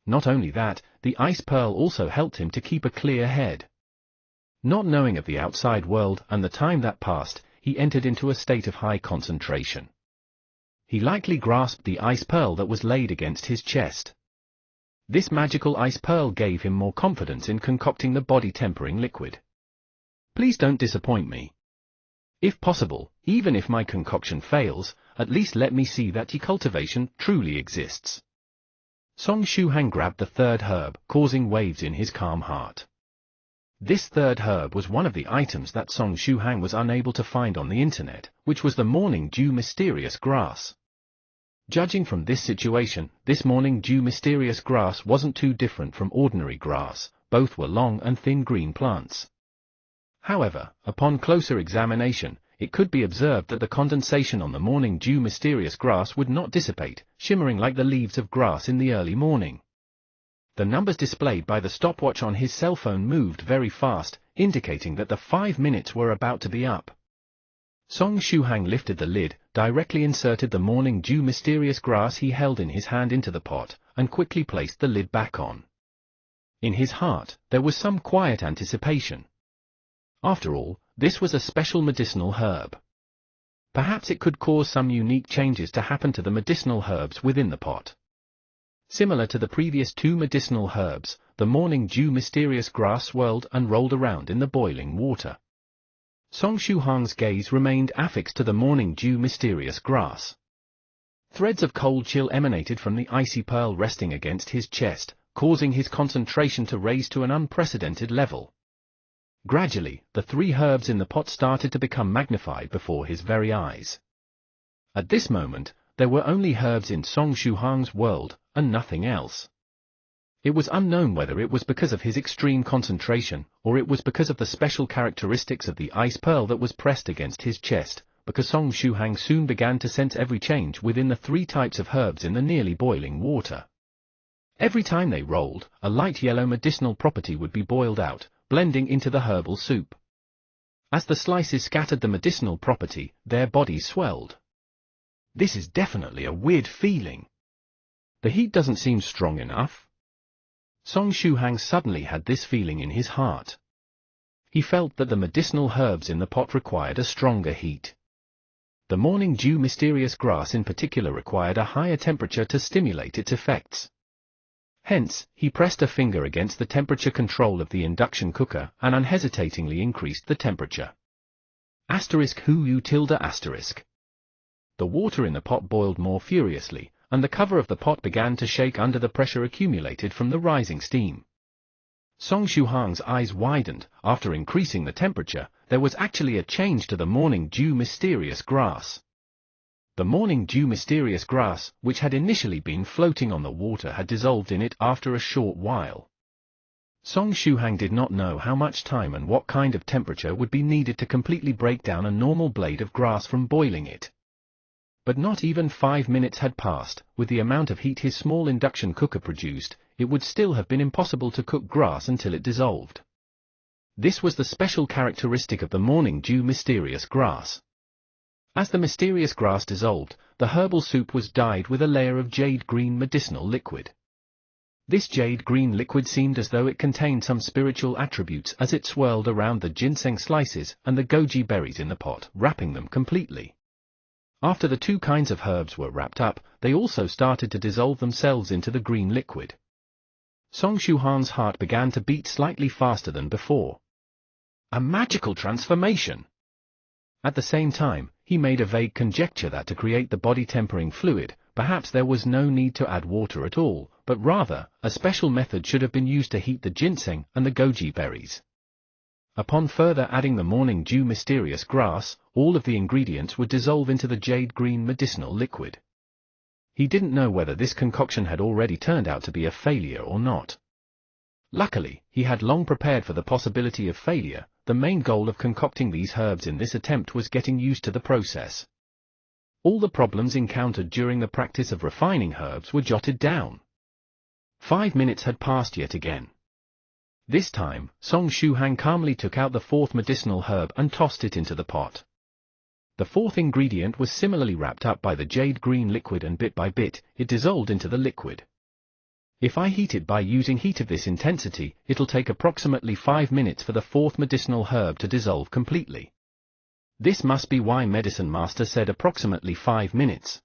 Not only that, the ice pearl also helped him to keep a clear head. Not knowing of the outside world and the time that passed, he entered into a state of high concentration. He lightly grasped the ice pearl that was laid against his chest. This magical ice pearl gave him more confidence in concocting the body-tempering liquid. Please don't disappoint me. If possible, even if my concoction fails, at least let me see that your cultivation truly exists. Song Shu-hang grabbed the 3rd herb, causing waves in his calm heart. This 3rd herb was one of the items that Song Shu-hang was unable to find on the internet, which was the Morning Dew Mysterious Grass. Judging from this situation, this Morning Dew Mysterious Grass wasn't too different from ordinary grass, both were long and thin green plants. However, upon closer examination, it could be observed that the condensation on the Morning Dew Mysterious Grass would not dissipate, shimmering like the leaves of grass in the early morning. The numbers displayed by the stopwatch on his cell phone moved very fast, indicating that the 5 minutes were about to be up. Song Shu-hang lifted the lid, directly inserted the Morning Dew Mysterious Grass he held in his hand into the pot, and quickly placed the lid back on. In his heart, there was some quiet anticipation. After all, this was a special medicinal herb. Perhaps it could cause some unique changes to happen to the medicinal herbs within the pot. Similar to the previous 2 medicinal herbs, the Morning Dew Mysterious Grass swirled and rolled around in the boiling water. Song Shu-hang's gaze remained affixed to the Morning Dew Mysterious Grass. Threads of cold chill emanated from the icy pearl resting against his chest, causing his concentration to raise to an unprecedented level. Gradually, the 3 herbs in the pot started to become magnified before his very eyes. At this moment, there were only herbs in Song Shu-hang's world, and nothing else. It was unknown whether it was because of his extreme concentration, or it was because of the special characteristics of the ice pearl that was pressed against his chest, because Song Shu-hang soon began to sense every change within the 3 types of herbs in the nearly boiling water. Every time they rolled, a light yellow medicinal property would be boiled out, blending into the herbal soup. As the slices scattered the medicinal property, their bodies swelled. This is definitely a weird feeling. The heat doesn't seem strong enough. Song Shu-hang suddenly had this feeling in his heart. He felt that the medicinal herbs in the pot required a stronger heat. The Morning Dew Mysterious Grass in particular required a higher temperature to stimulate its effects. Hence, he pressed a finger against the temperature control of the induction cooker and unhesitatingly increased the temperature. ****. The water in the pot boiled more furiously, and the cover of the pot began to shake under the pressure accumulated from the rising steam. Song Shuhang's eyes widened. After increasing the temperature, there was actually a change to the morning dew mysterious grass. The morning dew mysterious grass, which had initially been floating on the water, had dissolved in it after a short while. Song Shuhang did not know how much time and what kind of temperature would be needed to completely break down a normal blade of grass from boiling it. But not even 5 minutes had passed. With the amount of heat his small induction cooker produced, it would still have been impossible to cook grass until it dissolved. This was the special characteristic of the morning dew mysterious grass. As the mysterious grass dissolved, the herbal soup was dyed with a layer of jade green medicinal liquid. This jade green liquid seemed as though it contained some spiritual attributes as it swirled around the ginseng slices and the goji berries in the pot, wrapping them completely. After the two kinds of herbs were wrapped up, they also started to dissolve themselves into the green liquid. Song Shuhang's heart began to beat slightly faster than before. A magical transformation! At the same time, he made a vague conjecture that to create the body-tempering fluid, perhaps there was no need to add water at all, but rather, a special method should have been used to heat the ginseng and the goji berries. Upon further adding the morning dew mysterious grass, all of the ingredients would dissolve into the jade green medicinal liquid. He didn't know whether this concoction had already turned out to be a failure or not. Luckily, he had long prepared for the possibility of failure. The main goal of concocting these herbs in this attempt was getting used to the process. All the problems encountered during the practice of refining herbs were jotted down. 5 minutes had passed yet again. This time, Song Shuhang calmly took out the fourth medicinal herb and tossed it into the pot. The fourth ingredient was similarly wrapped up by the jade green liquid, and bit by bit, it dissolved into the liquid. If I heat it by using heat of this intensity, it'll take approximately 5 minutes for the fourth medicinal herb to dissolve completely. This must be why Medicine Master said approximately 5 minutes.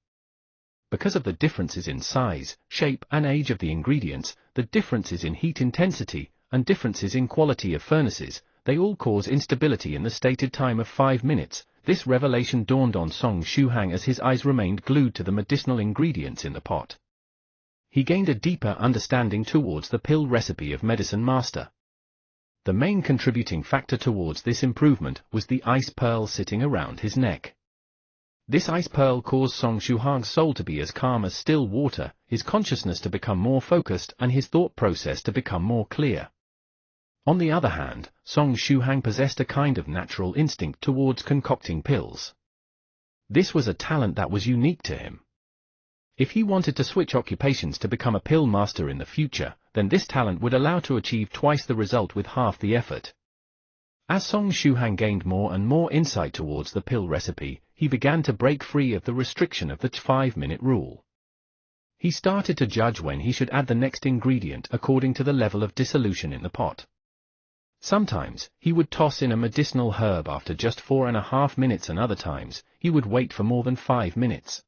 Because of the differences in size, shape and age of the ingredients, the differences in heat intensity, and differences in quality of furnaces, they all cause instability in the stated time of 5 minutes. This revelation dawned on Song Shuhang as his eyes remained glued to the medicinal ingredients in the pot. He gained a deeper understanding towards the pill recipe of Medicine Master. The main contributing factor towards this improvement was the ice pearl sitting around his neck. This ice pearl caused Song Shuhang's soul to be as calm as still water, his consciousness to become more focused and his thought process to become more clear. On the other hand, Song Shuhang possessed a kind of natural instinct towards concocting pills. This was a talent that was unique to him. If he wanted to switch occupations to become a pill master in the future, then this talent would allow to achieve twice the result with half the effort. As Song Shuhang gained more and more insight towards the pill recipe, he began to break free of the restriction of the 5-minute rule. He started to judge when he should add the next ingredient according to the level of dissolution in the pot. Sometimes, he would toss in a medicinal herb after just 4.5 minutes, and other times, he would wait for more than 5 minutes.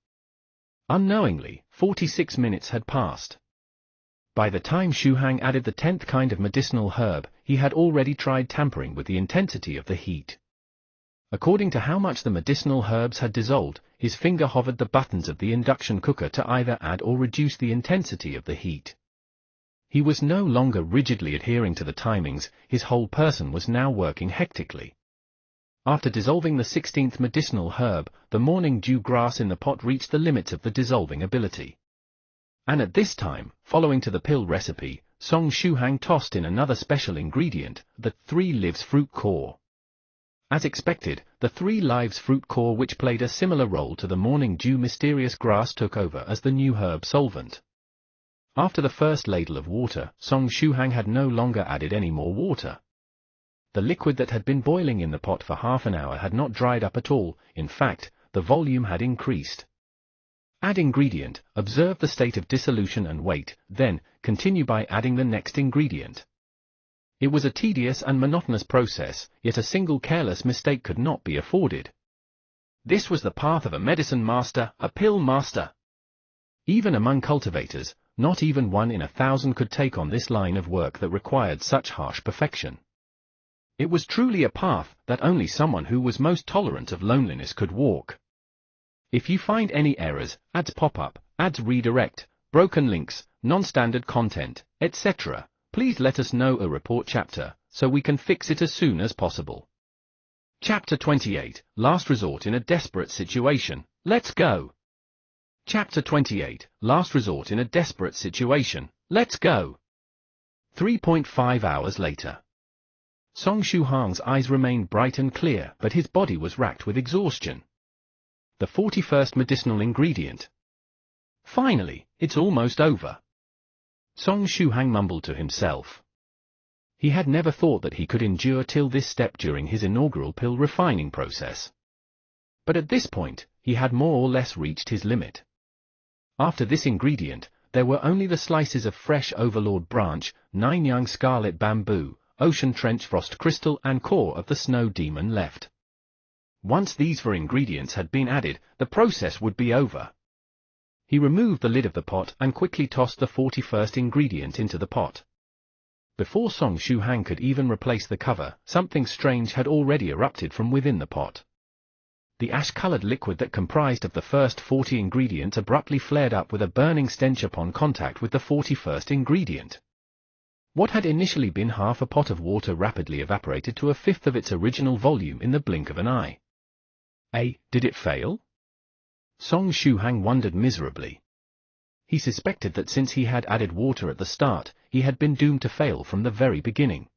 Unknowingly, 46 minutes had passed. By the time Shuhang added the 10th kind of medicinal herb, he had already tried tampering with the intensity of the heat. According to how much the medicinal herbs had dissolved, his finger hovered the buttons of the induction cooker to either add or reduce the intensity of the heat. He was no longer rigidly adhering to the timings, his whole person was now working hectically. After dissolving the 16th medicinal herb, the morning dew grass in the pot reached the limits of the dissolving ability. And at this time, following to the pill recipe, Song Shuhang tossed in another special ingredient, the 3 Lives fruit core. As expected, the 3 Lives fruit core, which played a similar role to the morning dew mysterious grass, took over as the new herb solvent. After the first ladle of water, Song Shuhang had no longer added any more water. The liquid that had been boiling in the pot for half an hour had not dried up at all. In fact, the volume had increased. Add ingredient, observe the state of dissolution and wait, then, continue by adding the next ingredient. It was a tedious and monotonous process, yet a single careless mistake could not be afforded. This was the path of a medicine master, a pill master. Even among cultivators, not even 1 in 1,000 could take on this line of work that required such harsh perfection. It was truly a path that only someone who was most tolerant of loneliness could walk. If you find any errors, ads pop up, ads redirect, broken links, non-standard content, etc., please let us know a report chapter, so we can fix it as soon as possible. Chapter 28, Last Resort in a Desperate Situation. Let's go! Chapter 28, Last Resort in a Desperate Situation. Let's go! 3.5 hours later. Song Shuhang's eyes remained bright and clear, but his body was racked with exhaustion. The 41st medicinal ingredient. Finally, it's almost over. Song Shuhang mumbled to himself. He had never thought that he could endure till this step during his inaugural pill refining process. But at this point, he had more or less reached his limit. After this ingredient, there were only the slices of fresh Overlord Branch, Nine-Yang Scarlet Bamboo, Ocean Trench Frost Crystal and core of the Snow Demon left. Once these 4 ingredients had been added, the process would be over. He removed the lid of the pot and quickly tossed the 41st ingredient into the pot. Before Song Shuhang could even replace the cover, something strange had already erupted from within the pot. The ash-colored liquid that comprised of the first 40 ingredients abruptly flared up with a burning stench upon contact with the 41st ingredient. What had initially been half a pot of water rapidly evaporated to 1/5 of its original volume in the blink of an eye. Did it fail? Song Shuhang wondered miserably. He suspected that since he had added water at the start, he had been doomed to fail from the very beginning.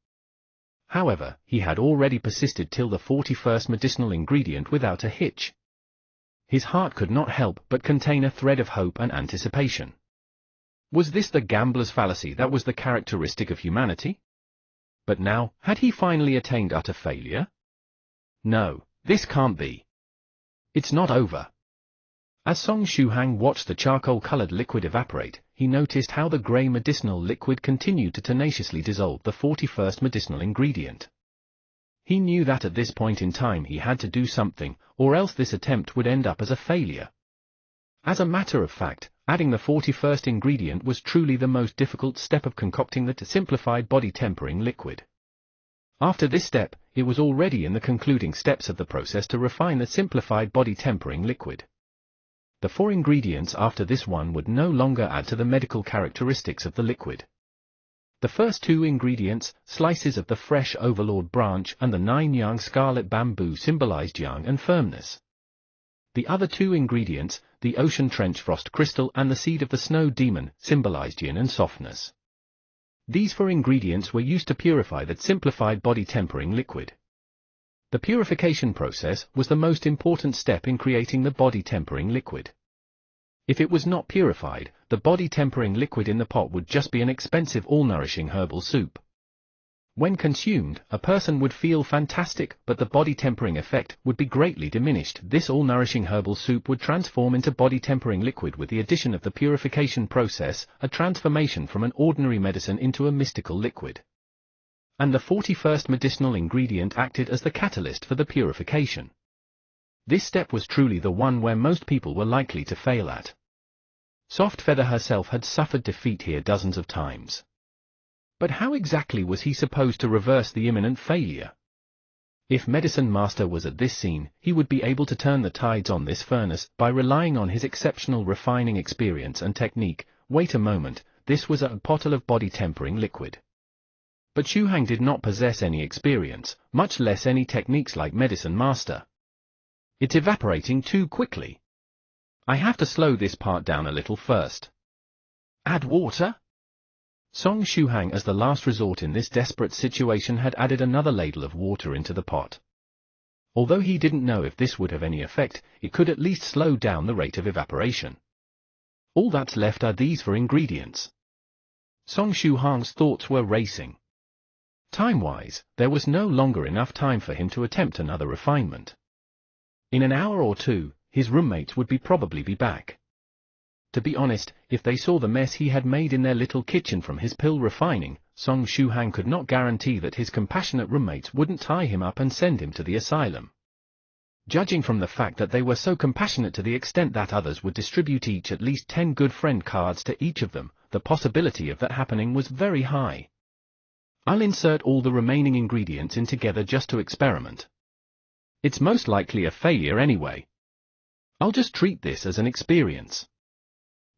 However, he had already persisted till the 41st medicinal ingredient without a hitch. His heart could not help but contain a thread of hope and anticipation. Was this the gambler's fallacy that was the characteristic of humanity? But now, had he finally attained utter failure? No, this can't be. It's not over. As Song Shuhang watched the charcoal-colored liquid evaporate, he noticed how the grey medicinal liquid continued to tenaciously dissolve the 41st medicinal ingredient. He knew that at this point in time he had to do something, or else this attempt would end up as a failure. As a matter of fact, adding the 41st ingredient was truly the most difficult step of concocting the simplified body-tempering liquid. After this step, it was already in the concluding steps of the process to refine the simplified body-tempering liquid. The 4 ingredients after this one would no longer add to the medical characteristics of the liquid. The first 2 ingredients, slices of the fresh Overlord Branch and the Nine-Yang Scarlet Bamboo, symbolized yang and firmness. The other 2 ingredients, the Ocean Trench Frost Crystal and the Seed of the Snow Demon, symbolized yin and softness. These 4 ingredients were used to purify that simplified body-tempering liquid. The purification process was the most important step in creating the body-tempering liquid. If it was not purified, the body-tempering liquid in the pot would just be an expensive all-nourishing herbal soup. When consumed, a person would feel fantastic, but the body-tempering effect would be greatly diminished. This all-nourishing herbal soup would transform into body-tempering liquid with the addition of the purification process, a transformation from an ordinary medicine into a mystical liquid. And the 41st medicinal ingredient acted as the catalyst for the purification. This step was truly the one where most people were likely to fail at. Soft Feather herself had suffered defeat here dozens of times. But how exactly was he supposed to reverse the imminent failure? If Medicine Master was at this scene, he would be able to turn the tides on this furnace by relying on his exceptional refining experience and technique. Wait a moment, this was a bottle of body-tempering liquid. But Shuhang did not possess any experience, much less any techniques like Medicine Master. It's evaporating too quickly. I have to slow this part down a little first. Add water? Song Shuhang, as the last resort in this desperate situation, had added another ladle of water into the pot. Although he didn't know if this would have any effect, it could at least slow down the rate of evaporation. All that's left are these 4 ingredients. Song Shuhang's thoughts were racing. Time-wise, there was no longer enough time for him to attempt another refinement. In an hour or 2, his roommates would probably be back. To be honest, if they saw the mess he had made in their little kitchen from his pill refining, Song Shuhang could not guarantee that his compassionate roommates wouldn't tie him up and send him to the asylum. Judging from the fact that they were so compassionate to the extent that others would distribute each at least 10 good friend cards to each of them, the possibility of that happening was very high. I'll insert all the remaining ingredients in together just to experiment. It's most likely a failure anyway. I'll just treat this as an experience.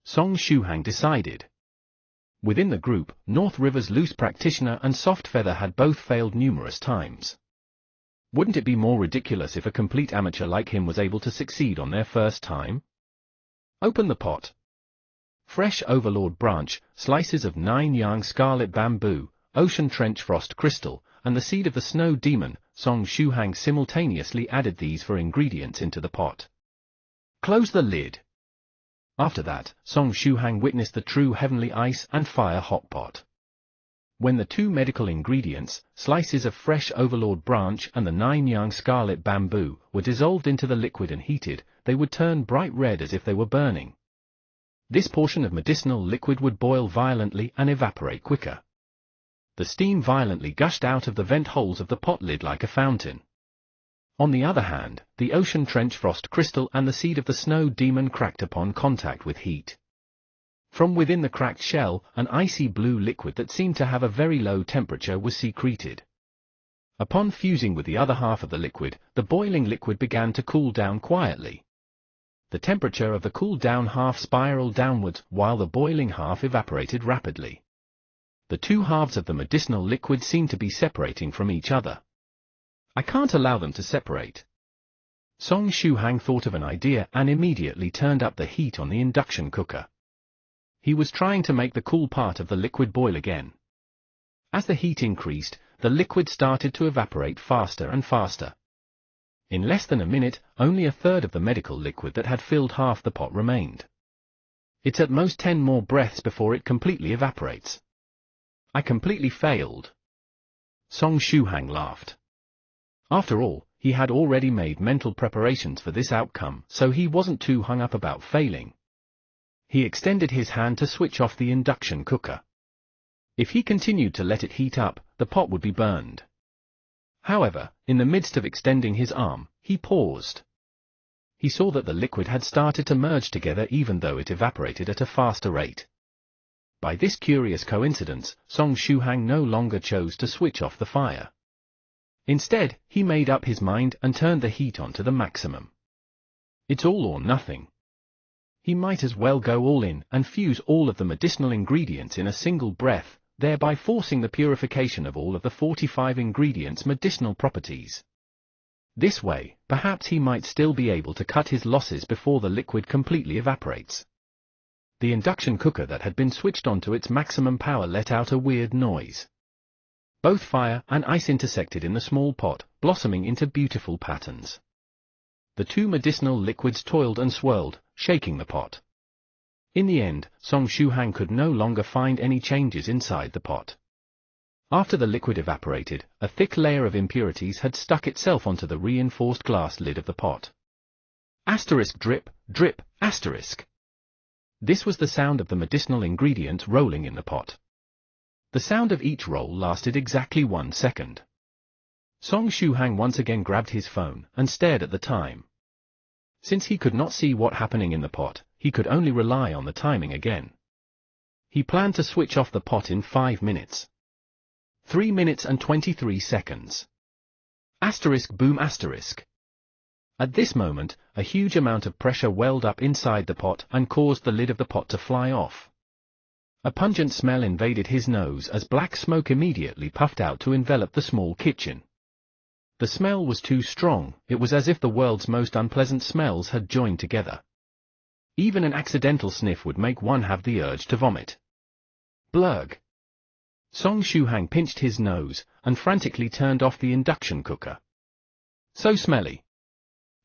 Song Shuhang decided. Within the group, North River's loose practitioner and Soft Feather had both failed numerous times. Wouldn't it be more ridiculous if a complete amateur like him was able to succeed on their first time? Open the pot. Fresh Overlord branch, slices of 9-yang scarlet bamboo, ocean trench frost crystal, and the seed of the snow demon. Song Shuhang simultaneously added these four ingredients into the pot. Close the lid. After that, Song Shuhang witnessed the true heavenly ice and fire hot pot. When the two medical ingredients, slices of fresh Overlord branch and the 9-yang scarlet bamboo, were dissolved into the liquid and heated, they would turn bright red as if they were burning. This portion of medicinal liquid would boil violently and evaporate quicker. The steam violently gushed out of the vent holes of the pot lid like a fountain. On the other hand, the ocean trench frost crystal and the seed of the snow demon cracked upon contact with heat. From within the cracked shell, an icy blue liquid that seemed to have a very low temperature was secreted. Upon fusing with the other half of the liquid, the boiling liquid began to cool down quietly. The temperature of the cooled down half spiraled downwards, while the boiling half evaporated rapidly. The two halves of the medicinal liquid seemed to be separating from each other. I can't allow them to separate. Song Shuhang thought of an idea and immediately turned up the heat on the induction cooker. He was trying to make the cool part of the liquid boil again. As the heat increased, the liquid started to evaporate faster and faster. In less than a minute, only a third of the medical liquid that had filled half the pot remained. It's at most 10 more breaths before it completely evaporates. I completely failed. Song Shuhang laughed. After all, he had already made mental preparations for this outcome, so he wasn't too hung up about failing. He extended his hand to switch off the induction cooker. If he continued to let it heat up, the pot would be burned. However, in the midst of extending his arm, he paused. He saw that the liquid had started to merge together even though it evaporated at a faster rate. By this curious coincidence, Song Shuhang no longer chose to switch off the fire. Instead, he made up his mind and turned the heat on to the maximum. It's all or nothing. He might as well go all in and fuse all of the medicinal ingredients in a single breath, thereby forcing the purification of all of the 45 ingredients' medicinal properties. This way, perhaps he might still be able to cut his losses before the liquid completely evaporates. The induction cooker that had been switched on to its maximum power let out a weird noise. Both fire and ice intersected in the small pot, blossoming into beautiful patterns. The two medicinal liquids toiled and swirled, shaking the pot. In the end, Song Shuhang could no longer find any changes inside the pot. After the liquid evaporated, a thick layer of impurities had stuck itself onto the reinforced glass lid of the pot. Asterisk drip, drip, asterisk. This was the sound of the medicinal ingredients rolling in the pot. The sound of each roll lasted exactly 1 second. Song Shuhang once again grabbed his phone and stared at the time. Since he could not see what happening in the pot, he could only rely on the timing again. He planned to switch off the pot in 5 minutes. 3 minutes and 23 seconds. Asterisk boom asterisk. At this moment, a huge amount of pressure welled up inside the pot and caused the lid of the pot to fly off. A pungent smell invaded his nose as black smoke immediately puffed out to envelop the small kitchen. The smell was too strong, it was as if the world's most unpleasant smells had joined together. Even an accidental sniff would make one have the urge to vomit. Blurg. Song Shuhang pinched his nose and frantically turned off the induction cooker. So smelly.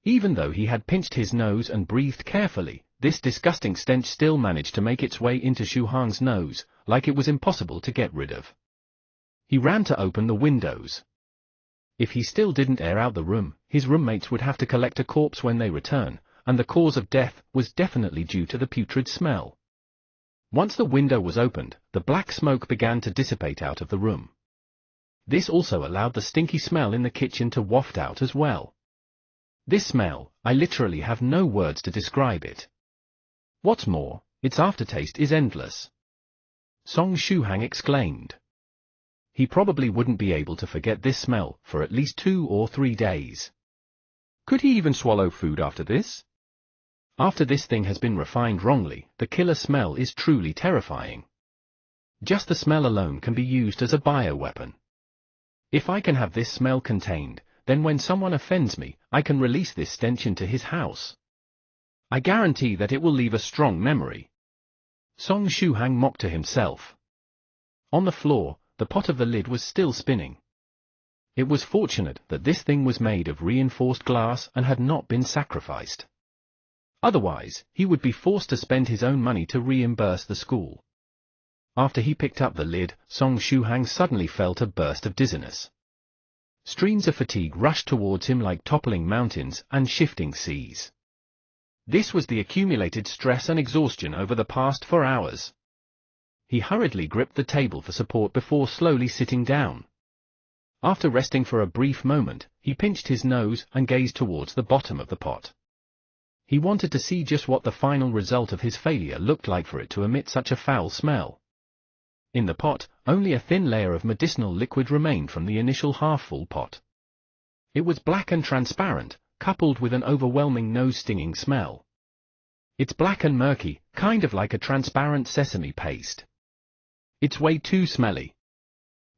Even though he had pinched his nose and breathed carefully, this disgusting stench still managed to make its way into Shuhang's nose, like it was impossible to get rid of. He ran to open the windows. If he still didn't air out the room, his roommates would have to collect a corpse when they return, and the cause of death was definitely due to the putrid smell. Once the window was opened, the black smoke began to dissipate out of the room. This also allowed the stinky smell in the kitchen to waft out as well. This smell, I literally have no words to describe it. What's more, its aftertaste is endless. Song Shuhang exclaimed. He probably wouldn't be able to forget this smell for at least 2 or 3 days. Could he even swallow food after this? After this thing has been refined wrongly, the killer smell is truly terrifying. Just the smell alone can be used as a bioweapon. If I can have this smell contained, then when someone offends me, I can release this stench into his house. I guarantee that it will leave a strong memory. Song Shuhang mocked to himself. On the floor, the pot of the lid was still spinning. It was fortunate that this thing was made of reinforced glass and had not been sacrificed. Otherwise, he would be forced to spend his own money to reimburse the school. After he picked up the lid, Song Shuhang suddenly felt a burst of dizziness. Streams of fatigue rushed towards him like toppling mountains and shifting seas. This was the accumulated stress and exhaustion over the past 4 hours. He hurriedly gripped the table for support before slowly sitting down. After resting for a brief moment, he pinched his nose and gazed towards the bottom of the pot. He wanted to see just what the final result of his failure looked like for it to emit such a foul smell. In the pot, only a thin layer of medicinal liquid remained from the initial half-full pot. It was black and transparent, coupled with an overwhelming nose-stinging smell. It's black and murky, kind of like a transparent sesame paste. It's way too smelly.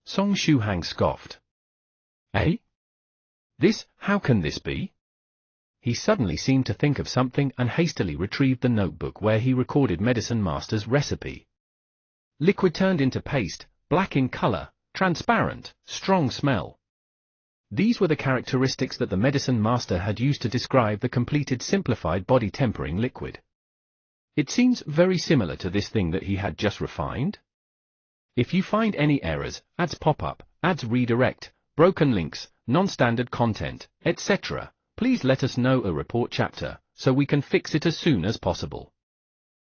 Song Shuhang scoffed. Eh? How can this be? He suddenly seemed to think of something and hastily retrieved the notebook where he recorded Medicine Master's recipe. Liquid turned into paste, black in color, transparent, strong smell. These were the characteristics that the Medicine Master had used to describe the completed simplified body tempering liquid. It seems very similar to this thing that he had just refined. If you find any errors, ads pop up, ads redirect, broken links, non-standard content, etc., please let us know a report chapter, so we can fix it as soon as possible.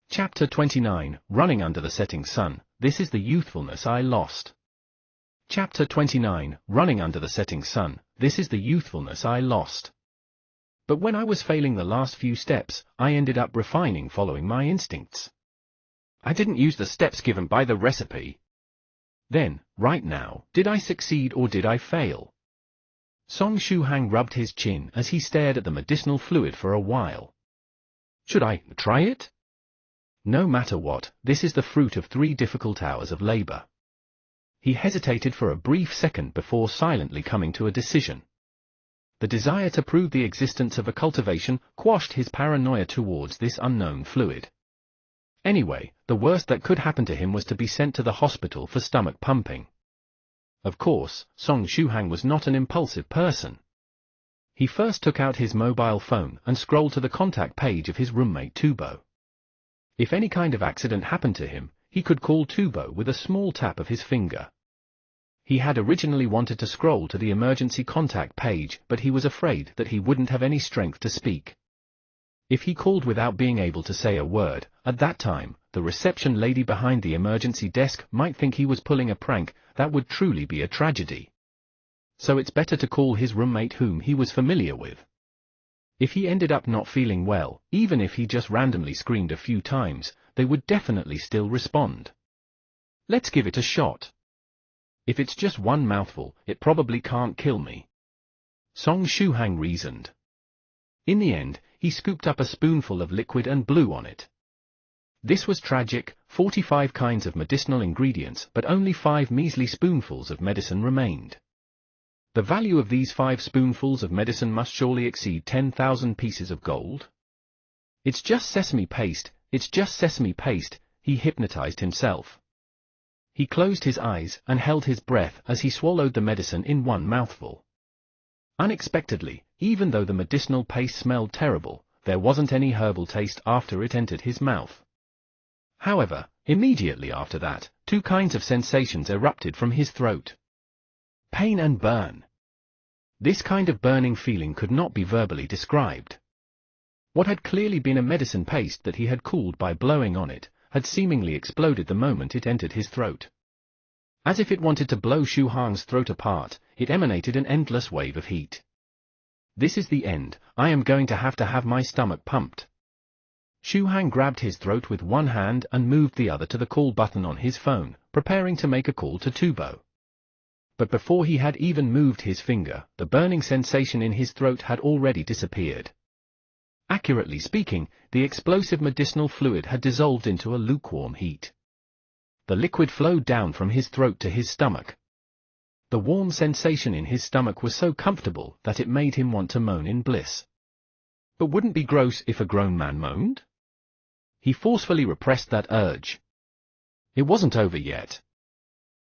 Chapter 29, Running Under the Setting Sun, This is the Youthfulness I Lost. Chapter 29, Running Under the Setting Sun, This is the Youthfulness I Lost. But when I was failing the last few steps, I ended up refining following my instincts. I didn't use the steps given by the recipe. Then, right now, did I succeed or did I fail? Song Shuhang rubbed his chin as he stared at the medicinal fluid for a while. Should I try it? No matter what, this is the fruit of 3 difficult hours of labor. He hesitated for a brief second before silently coming to a decision. The desire to prove the existence of a cultivation quashed his paranoia towards this unknown fluid. Anyway, the worst that could happen to him was to be sent to the hospital for stomach pumping. Of course, Song Shuhang was not an impulsive person. He first took out his mobile phone and scrolled to the contact page of his roommate Tubo. If any kind of accident happened to him, he could call Tubo with a small tap of his finger. He had originally wanted to scroll to the emergency contact page, but he was afraid that he wouldn't have any strength to speak. If he called without being able to say a word, at that time, the reception lady behind the emergency desk might think he was pulling a prank. That would truly be a tragedy. So it's better to call his roommate whom he was familiar with. If he ended up not feeling well, even if he just randomly screamed a few times, they would definitely still respond. Let's give it a shot. If it's just one mouthful, it probably can't kill me. Song Shuhang reasoned. In the end, he scooped up a spoonful of liquid and blew on it. This was tragic, 45 kinds of medicinal ingredients, but only 5 measly spoonfuls of medicine remained. The value of these 5 spoonfuls of medicine must surely exceed 10,000 pieces of gold. It's just sesame paste, it's just sesame paste, he hypnotized himself. He closed his eyes and held his breath as he swallowed the medicine in one mouthful. Unexpectedly, even though the medicinal paste smelled terrible, there wasn't any herbal taste after it entered his mouth. However, immediately after that, 2 kinds of sensations erupted from his throat. Pain and burn. This kind of burning feeling could not be verbally described. What had clearly been a medicine paste that he had cooled by blowing on it, had seemingly exploded the moment it entered his throat. As if it wanted to blow Shuhang's throat apart, it emanated an endless wave of heat. This is the end, I am going to have my stomach pumped. Shu Han grabbed his throat with one hand and moved the other to the call button on his phone, preparing to make a call to Tubo. But before he had even moved his finger, the burning sensation in his throat had already disappeared. Accurately speaking, the explosive medicinal fluid had dissolved into a lukewarm heat. The liquid flowed down from his throat to his stomach. The warm sensation in his stomach was so comfortable that it made him want to moan in bliss. But wouldn't it be gross if a grown man moaned? He forcefully repressed that urge. It wasn't over yet.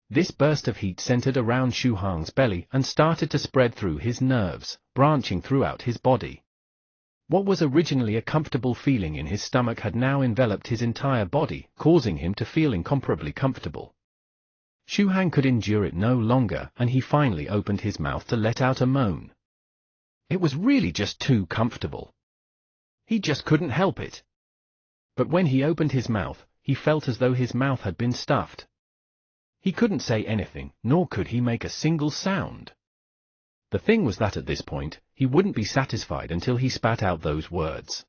This burst of heat centered around Shu Hang's belly and started to spread through his nerves, branching throughout his body. What was originally a comfortable feeling in his stomach had now enveloped his entire body, causing him to feel incomparably comfortable. Shu Han could endure it no longer, and he finally opened his mouth to let out a moan. It was really just too comfortable. He just couldn't help it. But when he opened his mouth, he felt as though his mouth had been stuffed. He couldn't say anything, nor could he make a single sound. The thing was that at this point, he wouldn't be satisfied until he spat out those words.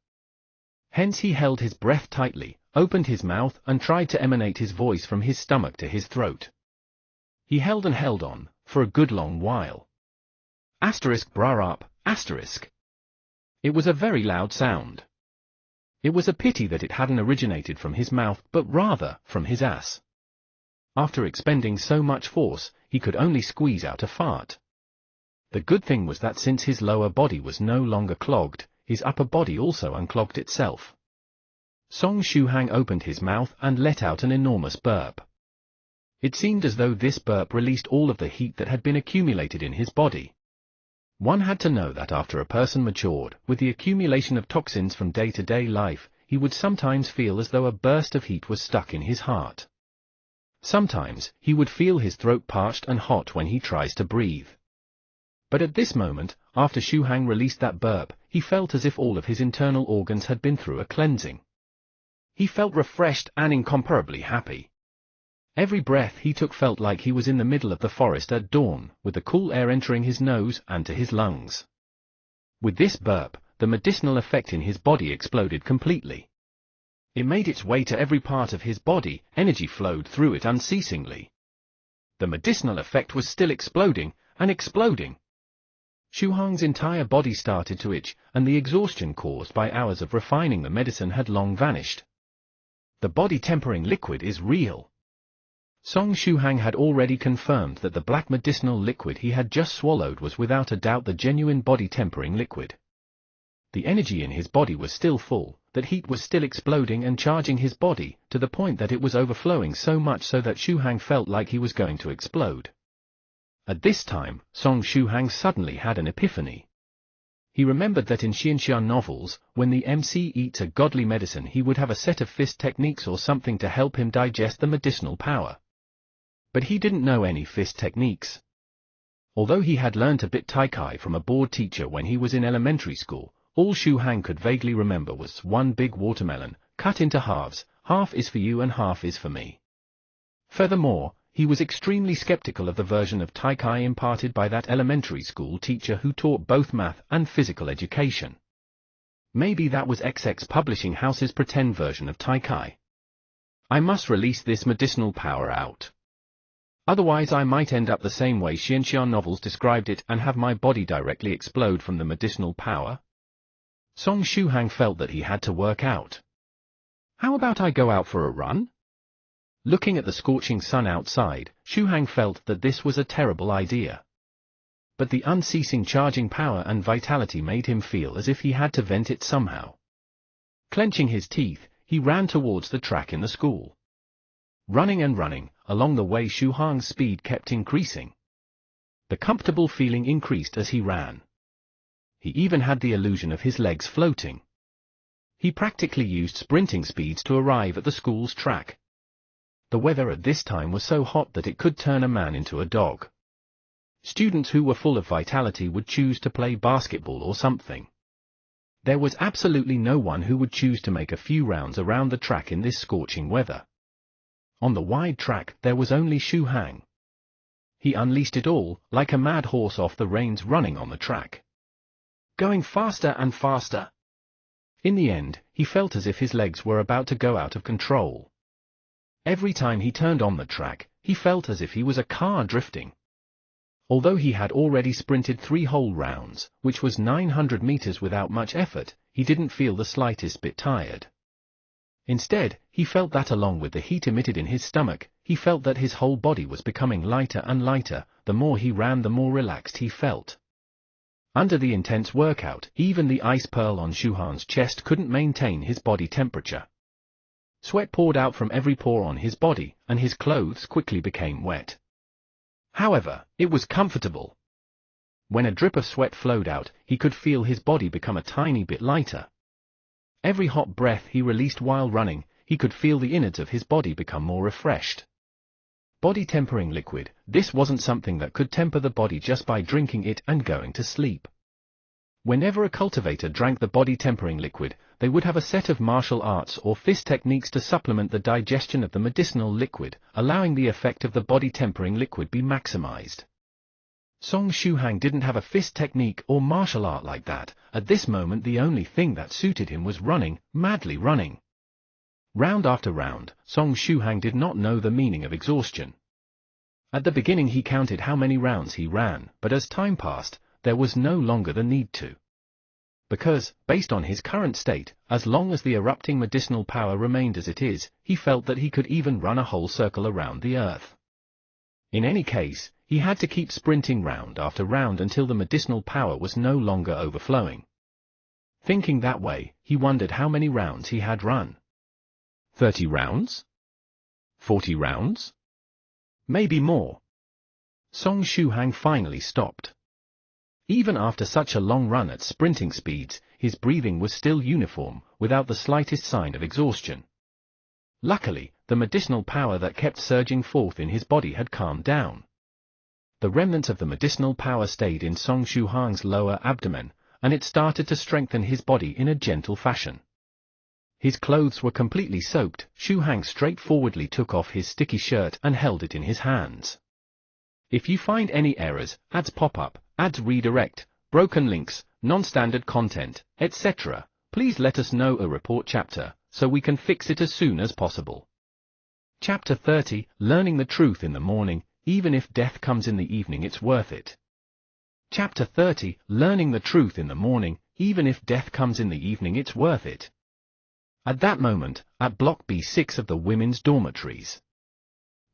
Hence he held his breath tightly, opened his mouth and tried to emanate his voice from his stomach to his throat. He held and held on, for a good long while. Asterisk brah up, asterisk. It was a very loud sound. It was a pity that it hadn't originated from his mouth, but rather from his ass. After expending so much force, he could only squeeze out a fart. The good thing was that since his lower body was no longer clogged, his upper body also unclogged itself. Song Shu Han opened his mouth and let out an enormous burp. It seemed as though this burp released all of the heat that had been accumulated in his body. One had to know that after a person matured, with the accumulation of toxins from day-to-day life, he would sometimes feel as though a burst of heat was stuck in his heart. Sometimes, he would feel his throat parched and hot when he tries to breathe. But at this moment, after Shu Han released that burp, he felt as if all of his internal organs had been through a cleansing. He felt refreshed and incomparably happy. Every breath he took felt like he was in the middle of the forest at dawn, with the cool air entering his nose and to his lungs. With this burp, the medicinal effect in his body exploded completely. It made its way to every part of his body, energy flowed through it unceasingly. The medicinal effect was still exploding, and exploding. Shu Hang's entire body started to itch, and the exhaustion caused by hours of refining the medicine had long vanished. The body-tempering liquid is real. Song Shu Han had already confirmed that the black medicinal liquid he had just swallowed was without a doubt the genuine body-tempering liquid. The energy in his body was still full, that heat was still exploding and charging his body, to the point that it was overflowing so much so that Shu Han felt like he was going to explode. At this time, Song Shu Han suddenly had an epiphany. He remembered that in Xianxia novels, when the MC eats a godly medicine he would have a set of fist techniques or something to help him digest the medicinal power. But he didn't know any fist techniques. Although he had learnt a bit Taikai from a board teacher when he was in elementary school, all Shu Han could vaguely remember was one big watermelon, cut into halves, half is for you and half is for me. Furthermore, he was extremely skeptical of the version of Taikai imparted by that elementary school teacher who taught both math and physical education. Maybe that was XX Publishing House's pretend version of Taikai. I must release this medicinal power out. Otherwise I might end up the same way Xianxia novels described it and have my body directly explode from the medicinal power. Song Shu Han felt that he had to work out. How about I go out for a run? Looking at the scorching sun outside, Shu Han felt that this was a terrible idea. But the unceasing charging power and vitality made him feel as if he had to vent it somehow. Clenching his teeth, he ran towards the track in the school. Running and running, along the way Shu Han's speed kept increasing. The comfortable feeling increased as he ran. He even had the illusion of his legs floating. He practically used sprinting speeds to arrive at the school's track. The weather at this time was so hot that it could turn a man into a dog. Students who were full of vitality would choose to play basketball or something. There was absolutely no one who would choose to make a few rounds around the track in this scorching weather. On the wide track there was only Shu Han. He unleashed it all, like a mad horse off the reins running on the track. Going faster and faster. In the end, he felt as if his legs were about to go out of control. Every time he turned on the track, he felt as if he was a car drifting. Although he had already sprinted 3 whole rounds, which was 900 meters without much effort, he didn't feel the slightest bit tired. Instead, he felt that along with the heat emitted in his stomach, he felt that his whole body was becoming lighter and lighter. The more he ran, the more relaxed he felt. Under the intense workout, even the ice pearl on Shu Han's chest couldn't maintain his body temperature. Sweat poured out from every pore on his body, and his clothes quickly became wet. However, it was comfortable. When a drip of sweat flowed out, he could feel his body become a tiny bit lighter. Every hot breath he released while running, he could feel the innards of his body become more refreshed. Body tempering liquid. This wasn't something that could temper the body just by drinking it and going to sleep. Whenever a cultivator drank the body tempering liquid, they would have a set of martial arts or fist techniques to supplement the digestion of the medicinal liquid, allowing the effect of the body tempering liquid be maximized. Song Shuhang didn't have a fist technique or martial art like that. At this moment the only thing that suited him was running, madly running. Round after round, Song Shuhang did not know the meaning of exhaustion. At the beginning he counted how many rounds he ran, but as time passed, there was no longer the need to. Because, based on his current state, as long as the erupting medicinal power remained as it is, he felt that he could even run a whole circle around the earth. In any case, he had to keep sprinting round after round until the medicinal power was no longer overflowing. Thinking that way, he wondered how many rounds he had run. 30 rounds? 40 rounds? Maybe more. Song Shuhang finally stopped. Even after such a long run at sprinting speeds, his breathing was still uniform, without the slightest sign of exhaustion. Luckily, the medicinal power that kept surging forth in his body had calmed down. The remnants of the medicinal power stayed in Song Shuhang's lower abdomen, and it started to strengthen his body in a gentle fashion. His clothes were completely soaked. Shuhang straightforwardly took off his sticky shirt and held it in his hands. If you find any errors, ads pop up, ads redirect, broken links, non-standard content, etc., please let us know. A report chapter, so we can fix it as soon as possible. Chapter 30, Learning the Truth in the Morning, Even if Death Comes in the Evening It's Worth It. Chapter 30, Learning the Truth in the Morning, Even if Death Comes in the Evening It's Worth It. At that moment, at Block B6 of the women's dormitories.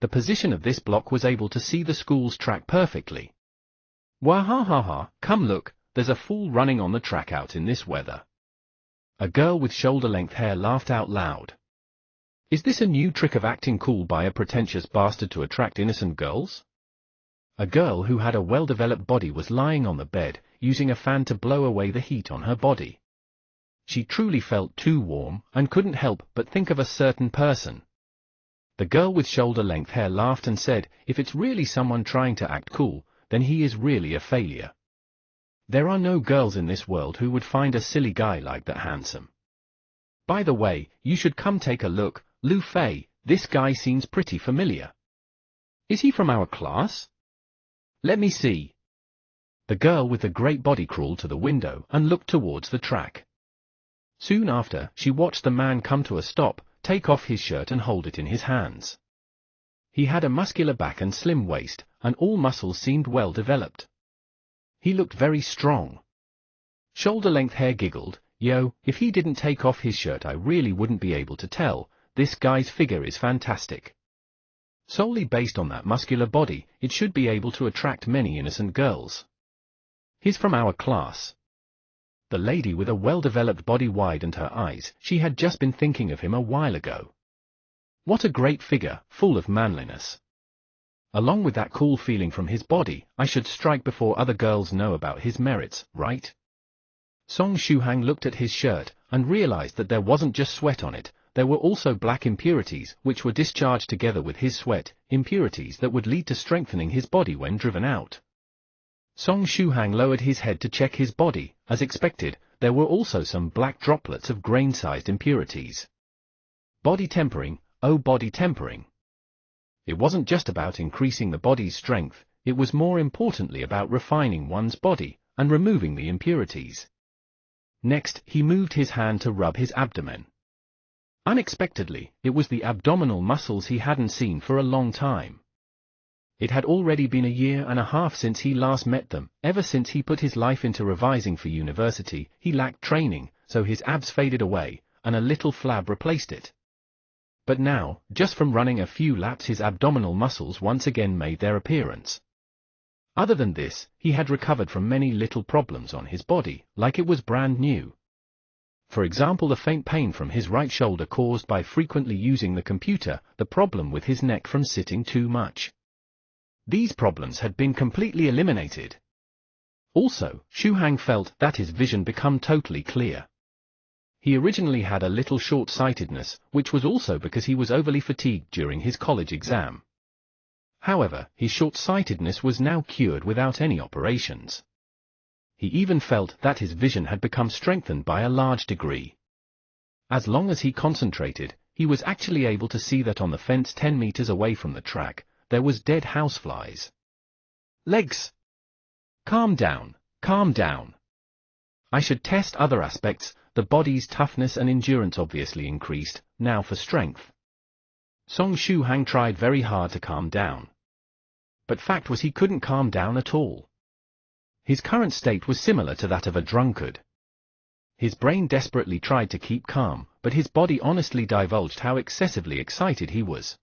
The position of this block was able to see the school's track perfectly. Wahahaha, come look, there's a fool running on the track out in this weather. A girl with shoulder-length hair laughed out loud. Is this a new trick of acting cool by a pretentious bastard to attract innocent girls? A girl who had a well-developed body was lying on the bed, using a fan to blow away the heat on her body. She truly felt too warm, and couldn't help but think of a certain person. The girl with shoulder-length hair laughed and said, if it's really someone trying to act cool, then he is really a failure. There are no girls in this world who would find a silly guy like that handsome. By the way, you should come take a look, Lu Fei, this guy seems pretty familiar. Is he from our class? Let me see. The girl with the great body crawled to the window and looked towards the track. Soon after, she watched the man come to a stop, take off his shirt and hold it in his hands. He had a muscular back and slim waist, and all muscles seemed well developed. He looked very strong. Shoulder-length hair giggled, yo, if he didn't take off his shirt I really wouldn't be able to tell, this guy's figure is fantastic. Solely based on that muscular body, it should be able to attract many innocent girls. He's from our class. The lady with a well-developed body widened her eyes. She had just been thinking of him a while ago. What a great figure, full of manliness. Along with that cool feeling from his body, I should strike before other girls know about his merits, right? Song Shuhang looked at his shirt, and realized that there wasn't just sweat on it, there were also black impurities, which were discharged together with his sweat, impurities that would lead to strengthening his body when driven out. Song Shuhang lowered his head to check his body. As expected, there were also some black droplets of grain-sized impurities. Body tempering, oh body tempering. It wasn't just about increasing the body's strength, it was more importantly about refining one's body, and removing the impurities. Next, he moved his hand to rub his abdomen. Unexpectedly, it was the abdominal muscles he hadn't seen for a long time. It had already been a year and a half since he last met them. Ever since he put his life into revising for university, he lacked training, so his abs faded away, and a little flab replaced it. But now, just from running a few laps, his abdominal muscles once again made their appearance. Other than this, he had recovered from many little problems on his body, like it was brand new. For example, the faint pain from his right shoulder caused by frequently using the computer, the problem with his neck from sitting too much. These problems had been completely eliminated. Also, Xu Hang felt that his vision become totally clear. He originally had a little short-sightedness, which was also because he was overly fatigued during his college exam. However, his short-sightedness was now cured without any operations. He even felt that his vision had become strengthened by a large degree. As long as he concentrated, he was actually able to see that on the fence 10 meters away from the track, there was dead houseflies. Legs! Calm down, calm down. I should test other aspects. The body's toughness and endurance obviously increased, now for strength. Song Xu Hang tried very hard to calm down. But fact was he couldn't calm down at all. His current state was similar to that of a drunkard. His brain desperately tried to keep calm, but his body honestly divulged how excessively excited he was.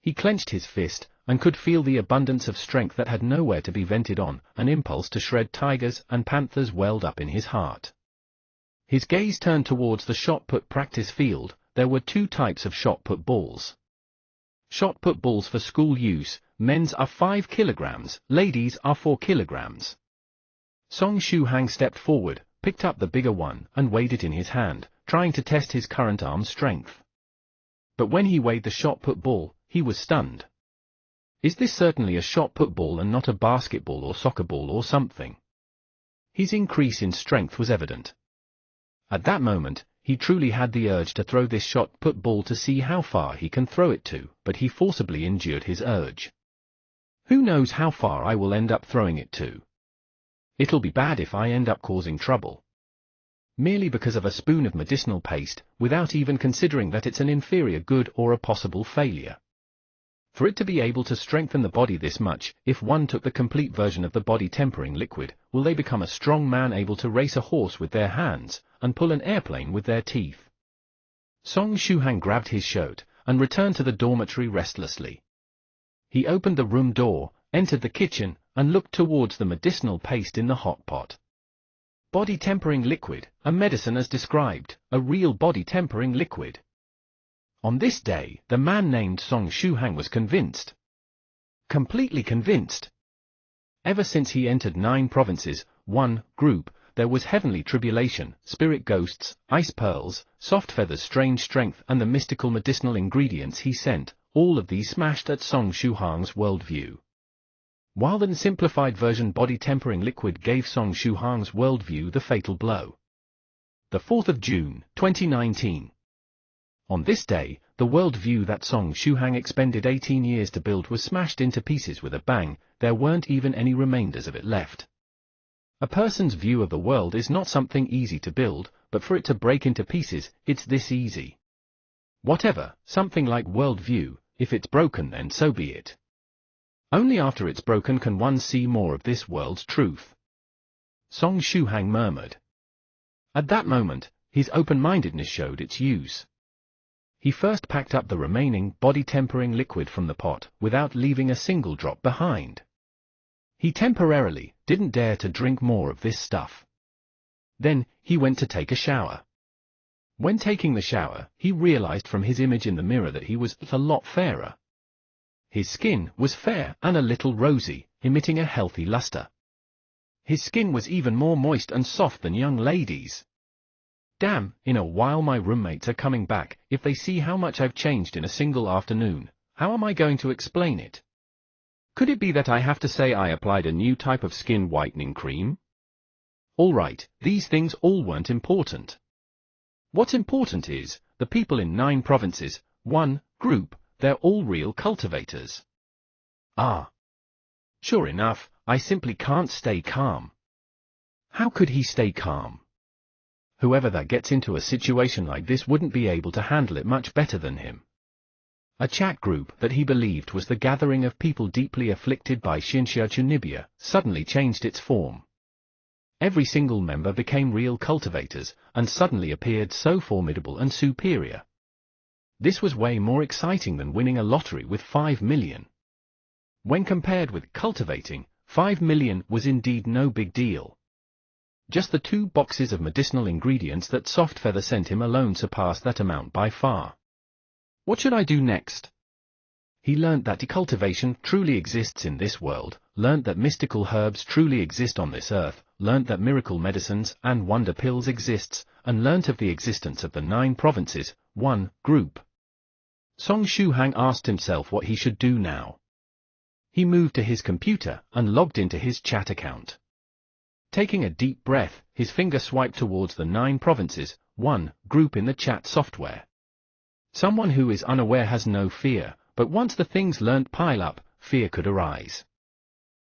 He clenched his fist, and could feel the abundance of strength that had nowhere to be vented on. An impulse to shred tigers and panthers welled up in his heart. His gaze turned towards the shot put practice field. There were two types of shot put balls. Shot put balls for school use, men's are 5 kilograms, ladies are 4 kilograms. Song Xu Hang stepped forward, picked up the bigger one, and weighed it in his hand, trying to test his current arm strength. But when he weighed the shot put ball, he was stunned. Is this certainly a shot put ball and not a basketball or soccer ball or something? His increase in strength was evident. At that moment, he truly had the urge to throw this shot put ball to see how far he can throw it to, but he forcibly endured his urge. Who knows how far I will end up throwing it to? It'll be bad if I end up causing trouble. Merely because of a spoon of medicinal paste, without even considering that it's an inferior good or a possible failure. For it to be able to strengthen the body this much, if one took the complete version of the body tempering liquid, will they become a strong man able to race a horse with their hands, and pull an airplane with their teeth? Song Xu Hang grabbed his shirt, and returned to the dormitory restlessly. He opened the room door, entered the kitchen, and looked towards the medicinal paste in the hot pot. Body tempering liquid, a medicine as described, a real body tempering liquid. On this day, the man named Song Xu Hang was convinced. Completely convinced. Ever since he entered 9 provinces, 1 group, there was heavenly tribulation, spirit ghosts, ice pearls, soft feathers, strange strength, and the mystical medicinal ingredients he sent, all of these smashed at Song Xu Hang's worldview. While the simplified version body tempering liquid gave Song Xu Hang's worldview the fatal blow. The 4th of June, 2019. On this day, the worldview that Song Xu Hang expended 18 years to build was smashed into pieces with a bang. There weren't even any remainders of it left. A person's view of the world is not something easy to build, but for it to break into pieces, it's this easy. Whatever, something like worldview, if it's broken then so be it. Only after it's broken can one see more of this world's truth. Song Xu Hang murmured. At that moment, his open-mindedness showed its use. He first packed up the remaining body-tempering liquid from the pot, without leaving a single drop behind. He temporarily didn't dare to drink more of this stuff. Then, he went to take a shower. When taking the shower, he realized from his image in the mirror that he was a lot fairer. His skin was fair and a little rosy, emitting a healthy luster. His skin was even more moist and soft than young ladies'. Damn, in a while my roommates are coming back. If they see how much I've changed in a single afternoon, how am I going to explain it? Could it be that I have to say I applied a new type of skin whitening cream? Alright, these things all weren't important. What's important is, the people in 9 provinces, 1 group, they're all real cultivators. Ah. Sure enough, I simply can't stay calm. How could he stay calm? Whoever that gets into a situation like this wouldn't be able to handle it much better than him. A chat group that he believed was the gathering of people deeply afflicted by Shinsha Chunibya suddenly changed its form. Every single member became real cultivators, and suddenly appeared so formidable and superior. This was way more exciting than winning a lottery with 5 million. When compared with cultivating, 5 million was indeed no big deal. Just the 2 boxes of medicinal ingredients that Softfeather sent him alone surpassed that amount by far. What should I do next? He learnt that decultivation truly exists in this world, learnt that mystical herbs truly exist on this earth, learnt that miracle medicines and wonder pills exists, and learnt of the existence of the 9 provinces, 1 group. Song Shuhang asked himself what he should do now. He moved to his computer and logged into his chat account. Taking a deep breath, his finger swiped towards the 9 provinces, 1 group in the chat software. Someone who is unaware has no fear, but once the things learnt pile up, fear could arise.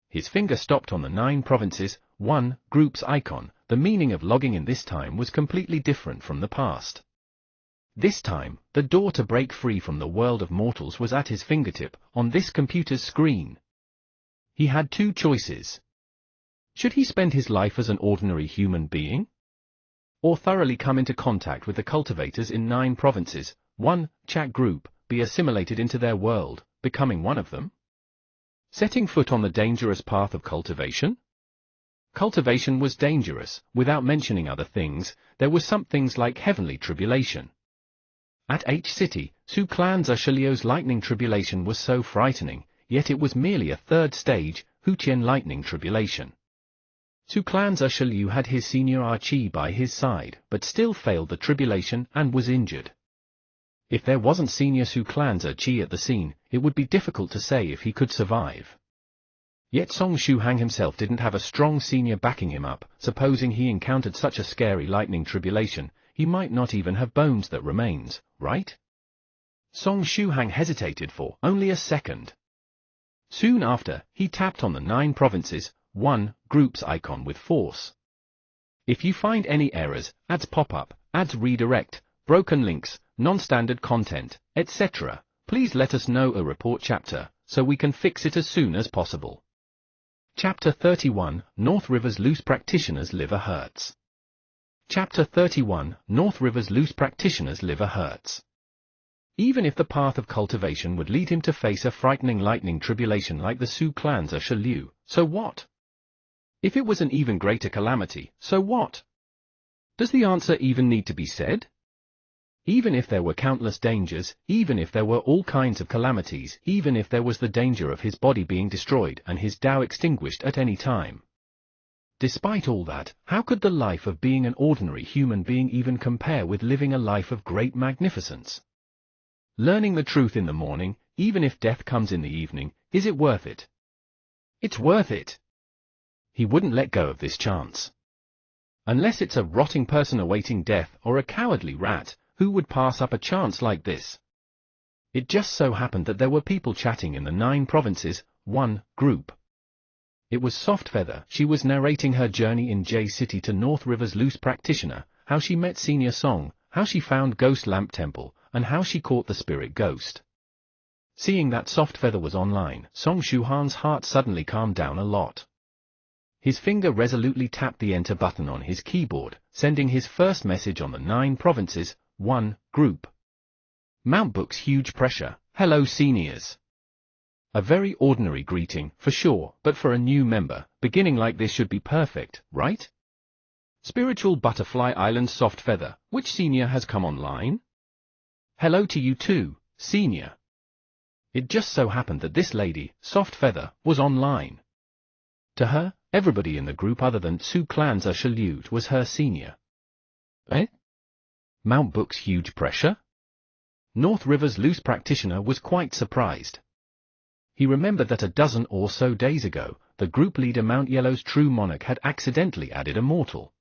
His finger stopped on the 9 provinces, 1 group's icon. The meaning of logging in this time was completely different from the past. This time, the door to break free from the world of mortals was at his fingertip, on this computer's screen. He had 2 choices. Should he spend his life as an ordinary human being? Or thoroughly come into contact with the cultivators in 9 provinces, 1 chat group, be assimilated into their world, becoming one of them? Setting foot on the dangerous path of cultivation? Cultivation was dangerous. Without mentioning other things, there were some things like heavenly tribulation. At H City, Su Clan's Shiliu's lightning tribulation was so frightening, yet it was merely a 3rd stage, Huqian lightning tribulation. Su Clan's Shiliu had his senior Archie by his side, but still failed the tribulation and was injured. If there wasn't senior Su Clan's Archie at the scene, it would be difficult to say if he could survive. Yet Song Shuhang himself didn't have a strong senior backing him up. Supposing he encountered such a scary lightning tribulation, he might not even have bones that remains, right? Song Shuhang hesitated for only a second. Soon after, he tapped on the 9 provinces, 1 group's icon with force. If you find any errors, ads pop up, ads redirect, broken links, non-standard content, etc., please let us know a report chapter, so we can fix it as soon as possible. Chapter 31, North River's Loose Practitioner's Liver Hurts. Chapter 31, North River's Loose Practitioner's Liver Hurts. Even if the path of cultivation would lead him to face a frightening lightning tribulation like the Su Clan's Shiliu, so what? If it was an even greater calamity, so what? Does the answer even need to be said? Even if there were countless dangers, even if there were all kinds of calamities, even if there was the danger of his body being destroyed and his Tao extinguished at any time. Despite all that, how could the life of being an ordinary human being even compare with living a life of great magnificence? Learning the truth in the morning, even if death comes in the evening, is it worth it? It's worth it. He wouldn't let go of this chance. Unless it's a rotting person awaiting death or a cowardly rat, who would pass up a chance like this? It just so happened that there were people chatting in the 9 provinces, 1 group. It was Softfeather. She was narrating her journey in J City to North River's Loose Practitioner, how she met Senior Song, how she found Ghost Lamp Temple, and how she caught the spirit ghost. Seeing that Softfeather was online, Song Shuhan's heart suddenly calmed down a lot. His finger resolutely tapped the enter button on his keyboard, sending his first message on the 9 provinces, 1 group. Mount Book's huge pressure. Hello seniors. A very ordinary greeting, for sure, but for a new member, beginning like this should be perfect, right? Spiritual Butterfly Island Softfeather, which senior has come online? Hello to you too, senior. It just so happened that this lady, Softfeather, was online. To her, everybody in the group other than Su Clan's Shiliu was her senior. Eh? Mount Book's huge pressure? North River's Loose Practitioner was quite surprised. He remembered that a dozen or so days ago, the group leader Mount Yellow's true monarch had accidentally added a mortal.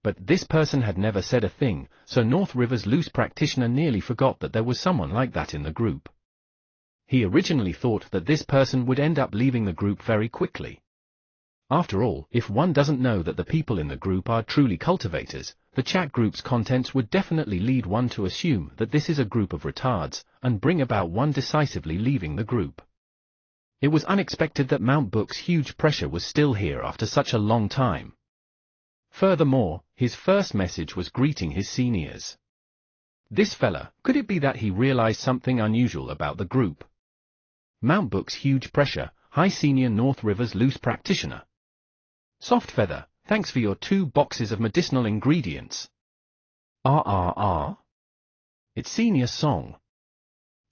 But this person had never said a thing, so North River's Loose Practitioner nearly forgot that there was someone like that in the group. He originally thought that this person would end up leaving the group very quickly. After all, if one doesn't know that the people in the group are truly cultivators, the chat group's contents would definitely lead one to assume that this is a group of retards, and bring about one decisively leaving the group. It was unexpected that Mount Book's huge pressure was still here after such a long time. Furthermore, his first message was greeting his seniors. This fella, could it be that he realized something unusual about the group? Mount Book's huge pressure, Hi Senior North River's loose practitioner. Soft Feather, thanks for your 2 boxes of medicinal ingredients. It's Senior Song.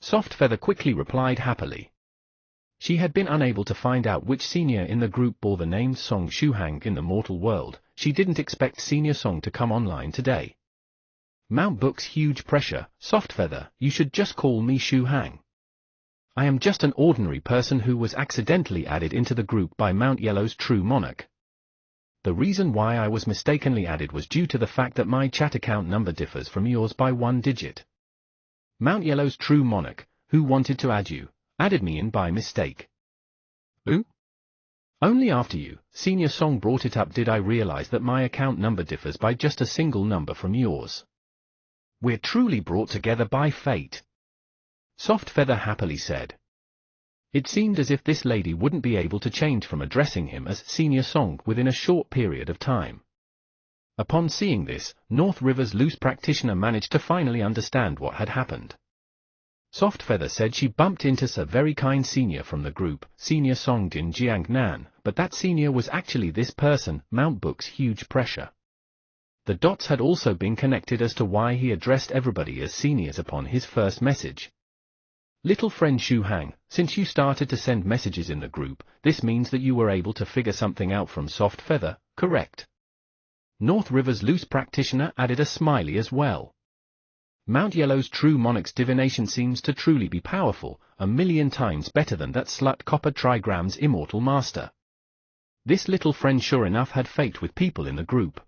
Soft Feather quickly replied happily. She had been unable to find out which senior in the group bore the name Song Shuhang in the mortal world. She didn't expect Senior Song to come online today. Mount Book's huge pressure, Soft Feather, you should just call me Shuhang. I am just an ordinary person who was accidentally added into the group by Mount Yellow's true monarch. The reason why I was mistakenly added was due to the fact that my chat account number differs from yours by 1 digit. Mount Yellow's true monarch, who wanted to add you, added me in by mistake. Who? Only after you, Senior Song, brought it up did I realize that my account number differs by just a single number from yours. We're truly brought together by fate. Soft Feather happily said. It seemed as if this lady wouldn't be able to change from addressing him as Senior Song within a short period of time. Upon seeing this, North River's loose practitioner managed to finally understand what had happened. Soft Feather said she bumped into a very kind senior from the group, Senior Song Din Jiang Nan, but that senior was actually this person, Mount Book's huge pressure. The dots had also been connected as to why he addressed everybody as seniors upon his first message. Little friend Shuhang, since you started to send messages in the group, this means that you were able to figure something out from Soft Feather, correct? North River's loose practitioner added a smiley as well. Mount Yellow's true monarch's divination seems to truly be powerful, 1,000,000 times better than that slut Copper Trigram's immortal master. This little friend sure enough had fate with people in the group.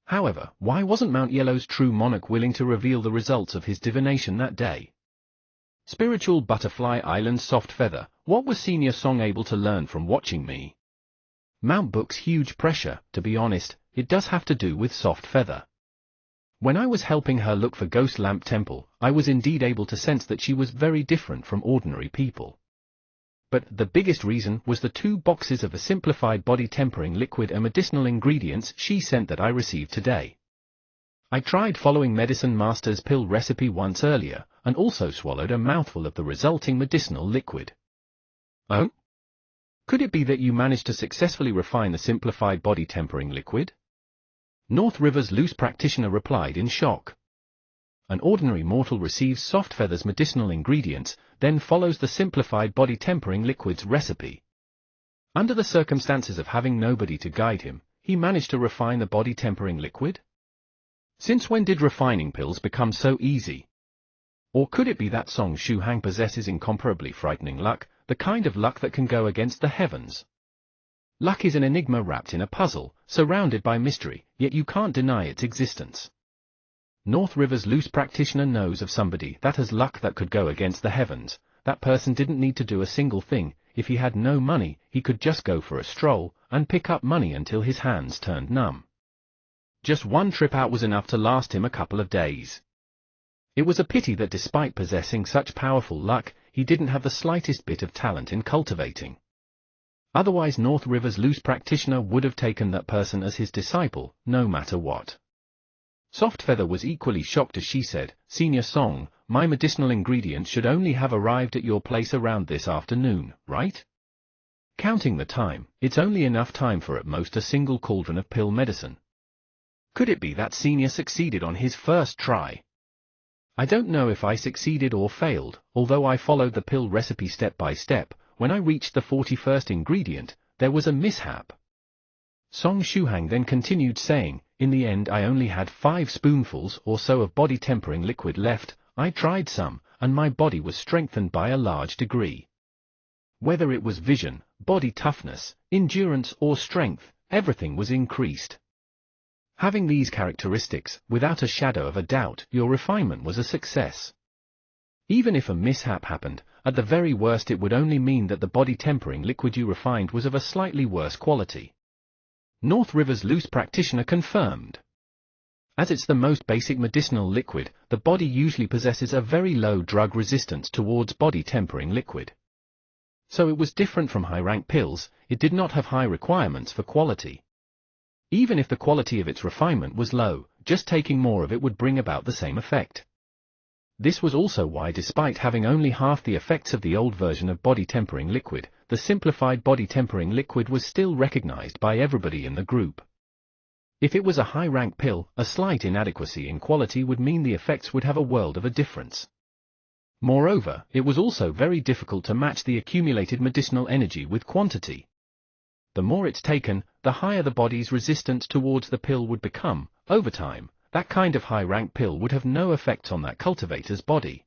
However, why wasn't Mount Yellow's true monarch willing to reveal the results of his divination that day? Spiritual Butterfly Island Soft Feather, what was Senior Song able to learn from watching me? Mount Book's huge pressure, to be honest, it does have to do with Soft Feather. When I was helping her look for Ghost Lamp Temple, I was indeed able to sense that she was very different from ordinary people. But the biggest reason was the 2 boxes of a simplified body tempering liquid and medicinal ingredients she sent that I received today. I tried following Medicine Master's pill recipe once earlier, and also swallowed a mouthful of the resulting medicinal liquid. Oh? Could it be that you managed to successfully refine the simplified body tempering liquid? North River's loose practitioner replied in shock. An ordinary mortal receives Soft Feather's medicinal ingredients, then follows the simplified body tempering liquid's recipe. Under the circumstances of having nobody to guide him, he managed to refine the body tempering liquid? Since when did refining pills become so easy? Or could it be that Song Shuhang possesses incomparably frightening luck, the kind of luck that can go against the heavens? Luck is an enigma wrapped in a puzzle, surrounded by mystery, yet you can't deny its existence. North River's loose practitioner knows of somebody that has luck that could go against the heavens. That person didn't need to do a single thing. If he had no money, he could just go for a stroll, and pick up money until his hands turned numb. Just one trip out was enough to last him a couple of days. It was a pity that despite possessing such powerful luck, he didn't have the slightest bit of talent in cultivating. Otherwise North River's loose practitioner would have taken that person as his disciple, no matter what. Soft Feather was equally shocked as she said, Senior Song, my medicinal ingredients should only have arrived at your place around this afternoon, right? Counting the time, it's only enough time for at most a single cauldron of pill medicine. Could it be that Senior succeeded on his first try? I don't know if I succeeded or failed, although I followed the pill recipe step by step. When I reached the 41st ingredient, there was a mishap. Song Shuhang then continued saying, in the end I only had 5 spoonfuls or so of body tempering liquid left. I tried some, and my body was strengthened by a large degree. Whether it was vision, body toughness, endurance or strength, everything was increased. Having these characteristics, without a shadow of a doubt, your refinement was a success. Even if a mishap happened, At the very worst it would only mean that the body tempering liquid you refined was of a slightly worse quality. North River's loose practitioner confirmed. As it's the most basic medicinal liquid, the body usually possesses a very low drug resistance towards body tempering liquid. So it was different from high-rank pills, it did not have high requirements for quality. Even if the quality of its refinement was low, just taking more of it would bring about the same effect. This was also why, despite having only half the effects of the old version of body tempering liquid, the simplified body tempering liquid was still recognized by everybody in the group. If it was a high-rank pill, a slight inadequacy in quality would mean the effects would have a world of a difference. Moreover, it was also very difficult to match the accumulated medicinal energy with quantity. The more it's taken, the higher the body's resistance towards the pill would become. Over time, that kind of high-rank pill would have no effect on that cultivator's body.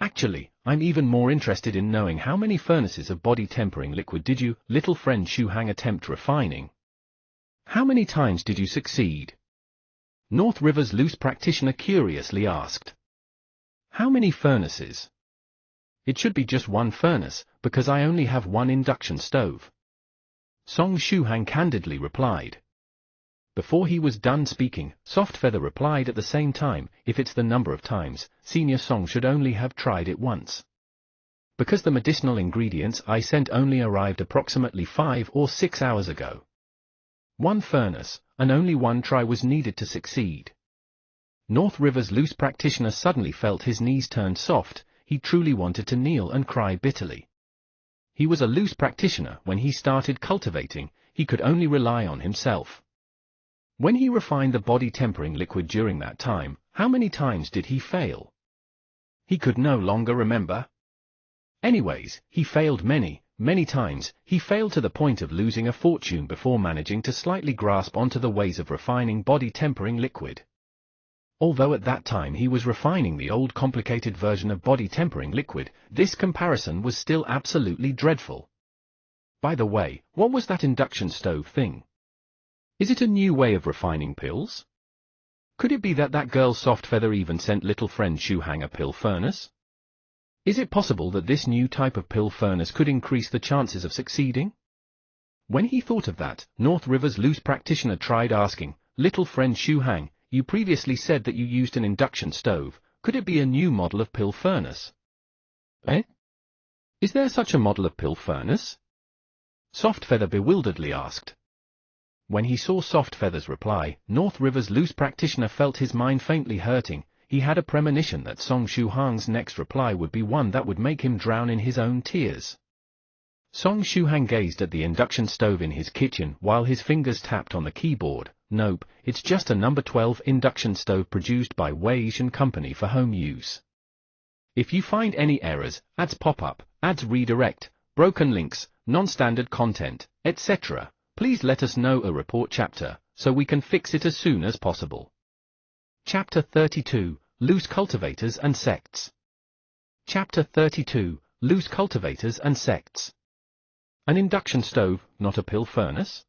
Actually, I'm even more interested in knowing how many furnaces of body tempering liquid did you, little friend Shu Hang, attempt refining? How many times did you succeed? North River's loose practitioner curiously asked. How many furnaces? It should be just one furnace, because I only have one induction stove. Song Shu Hang candidly replied. Before he was done speaking, Soft Feather replied at the same time, if it's the number of times, Senior Song should only have tried it once. Because the medicinal ingredients I sent only arrived approximately 5 or 6 hours ago. One furnace, and only one try was needed to succeed. North River's loose practitioner suddenly felt his knees turned soft, he truly wanted to kneel and cry bitterly. He was a loose practitioner when he started cultivating, he could only rely on himself. When he refined the body tempering liquid during that time, how many times did he fail? He could no longer remember. Anyways, he failed many times. He failed to the point of losing a fortune before managing to slightly grasp onto the ways of refining body tempering liquid. Although at that time he was refining the old complicated version of body tempering liquid, this comparison was still absolutely dreadful. By the way, what was that induction stove thing? Is it a new way of refining pills? Could it be that that girl Soft Feather even sent little friend Shu Hang a pill furnace? Is it possible that this new type of pill furnace could increase the chances of succeeding? When he thought of that, North River's loose practitioner tried asking, little friend Shu Hang, you previously said that you used an induction stove, could it be a new model of pill furnace? Eh? Is there such a model of pill furnace? Soft Feather bewilderedly asked. When he saw Soft Feather's reply, North River's loose practitioner felt his mind faintly hurting. He had a premonition that Song Shu Hang's next reply would be one that would make him drown in his own tears. Song Shu Hang gazed at the induction stove in his kitchen while his fingers tapped on the keyboard. Nope, it's just a number 12 induction stove produced by Wei-Shan Company for home use. If you find any errors, ads pop up, ads redirect, broken links, non-standard content, etc., please let us know a report chapter, so we can fix it as soon as possible. Chapter 32, Loose Cultivators and Sects. Chapter 32, Loose Cultivators and Sects. An induction stove, not a pill furnace?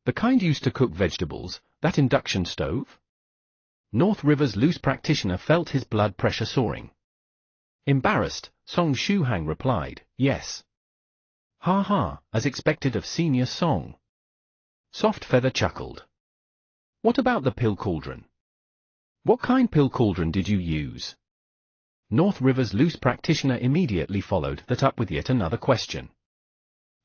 The kind used to cook vegetables, that induction stove? North River's loose practitioner felt his blood pressure soaring. Embarrassed, Song Shu Hang replied, yes. Ha ha, as expected of Senior Song. Soft Feather chuckled. What about the pill cauldron? What kind pill cauldron did you use? North River's loose practitioner immediately followed that up with yet another question.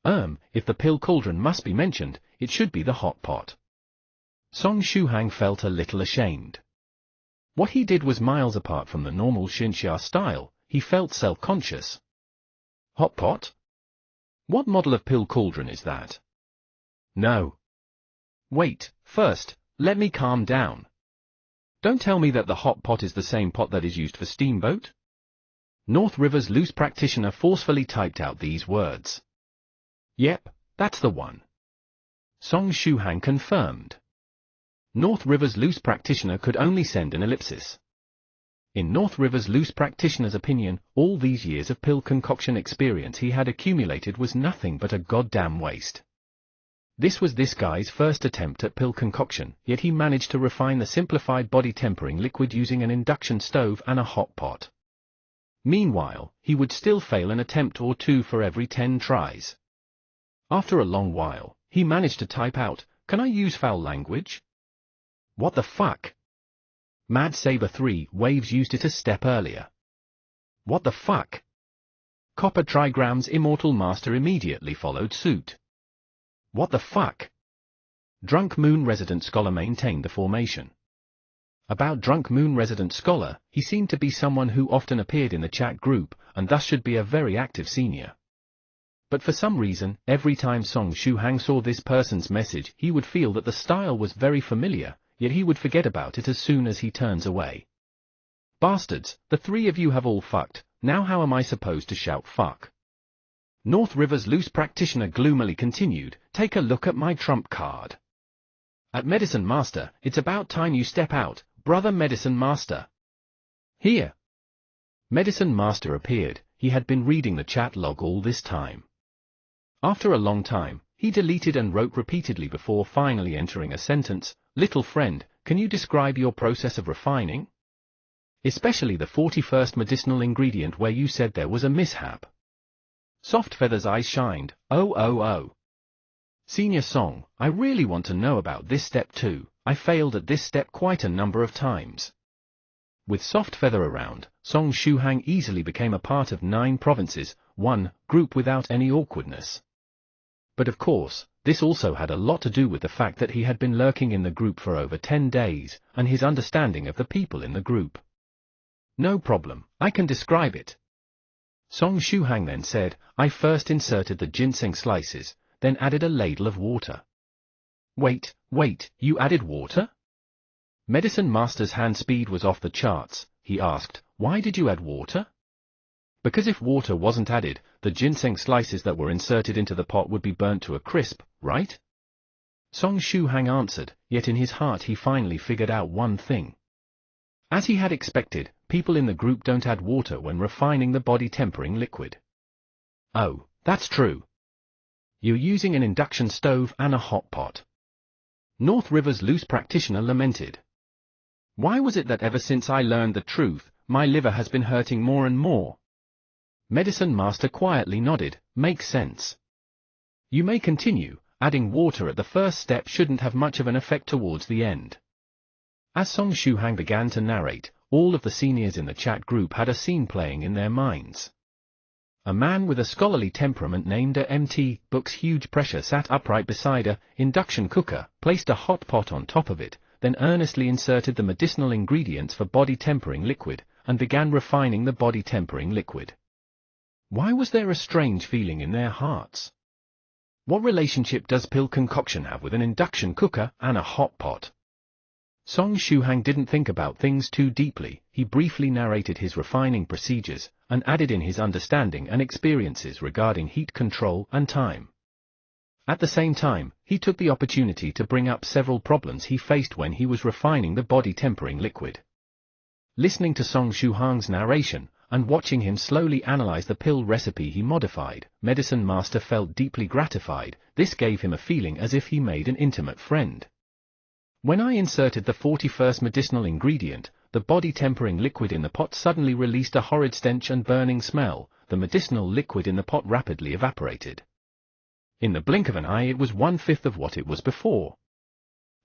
If the pill cauldron must be mentioned, it should be the hot pot. Song Shu Hang felt a little ashamed. What he did was miles apart from the normal Xinxia style, he felt self-conscious. Hot pot? What model of pill cauldron is that? No. Wait, first, let me calm down. Don't tell me that the hot pot is the same pot that is used for steamboat? North River's loose practitioner forcefully typed out these words. Yep, that's the one. Song Shu Hang confirmed. North River's loose practitioner could only send an ellipsis. In North River's loose practitioner's opinion, all these years of pill concoction experience he had accumulated was nothing but a goddamn waste. This was this guy's first attempt at pill concoction, yet he managed to refine the simplified body tempering liquid using an induction stove and a hot pot. Meanwhile, he would still fail an attempt or two for every 10 tries. After a long while, he managed to type out, "Can I use foul language?" "What the fuck?" Mad Saber 3 Waves used it a step earlier. "What the fuck?" Copper Trigram's Immortal Master immediately followed suit. "What the fuck?" Drunk Moon Resident Scholar maintained the formation. About Drunk Moon Resident Scholar, he seemed to be someone who often appeared in the chat group, and thus should be a very active senior. But for some reason, every time Song Shuhang saw this person's message, he would feel that the style was very familiar, yet he would forget about it as soon as he turns away. "Bastards, the three of you have all fucked, now how am I supposed to shout fuck?" North River's loose practitioner gloomily continued, "Take a look at my trump card. At Medicine Master, it's about time you step out, brother Medicine Master. Here." Medicine Master appeared. He had been reading the chat log all this time. After a long time, he deleted and wrote repeatedly before finally entering a sentence, "Little friend, can you describe your process of refining? Especially the 41st medicinal ingredient where you said there was a mishap." Soft Feather's eyes shined, "Oh. Senior Song, I really want to know about this step too. I failed at this step quite a number of times." With Soft Feather around, Song Shuhang easily became a part of 9 provinces, 1 group without any awkwardness. But of course, this also had a lot to do with the fact that he had been lurking in the group for over 10 days, and his understanding of the people in the group. "No problem, I can describe it." Song Shuhang then said, "I first inserted the ginseng slices, then added a ladle of water." Wait, you added water?" Medicine Master's hand speed was off the charts. He asked, "Why did you add water?" "Because if water wasn't added, the ginseng slices that were inserted into the pot would be burnt to a crisp, right?" Song Shuhang answered, yet in his heart he finally figured out one thing. As he had expected, people in the group don't add water when refining the body tempering liquid. "Oh, that's true. You're using an induction stove and a hot pot." North River's loose practitioner lamented. "Why was it that ever since I learned the truth, my liver has been hurting more and more?" Medicine Master quietly nodded, "Makes sense. You may continue. Adding water at the first step shouldn't have much of an effect towards the end." As Song Shuhang began to narrate, all of the seniors in the chat group had a scene playing in their minds. A man with a scholarly temperament named A.M.T. Book's huge pressure sat upright beside a induction cooker, placed a hot pot on top of it, then earnestly inserted the medicinal ingredients for body tempering liquid, and began refining the body tempering liquid. Why was there a strange feeling in their hearts? What relationship does pill concoction have with an induction cooker and a hot pot? Song Shuhang didn't think about things too deeply. He briefly narrated his refining procedures, and added in his understanding and experiences regarding heat control and time. At the same time, he took the opportunity to bring up several problems he faced when he was refining the body tempering liquid. Listening to Song Shuhang's narration, and watching him slowly analyze the pill recipe he modified, Medicine Master felt deeply gratified. This gave him a feeling as if he made an intimate friend. "When I inserted the 41st medicinal ingredient, the body tempering liquid in the pot suddenly released a horrid stench and burning smell. The medicinal liquid in the pot rapidly evaporated. In the blink of an eye it was 1/5 of what it was before."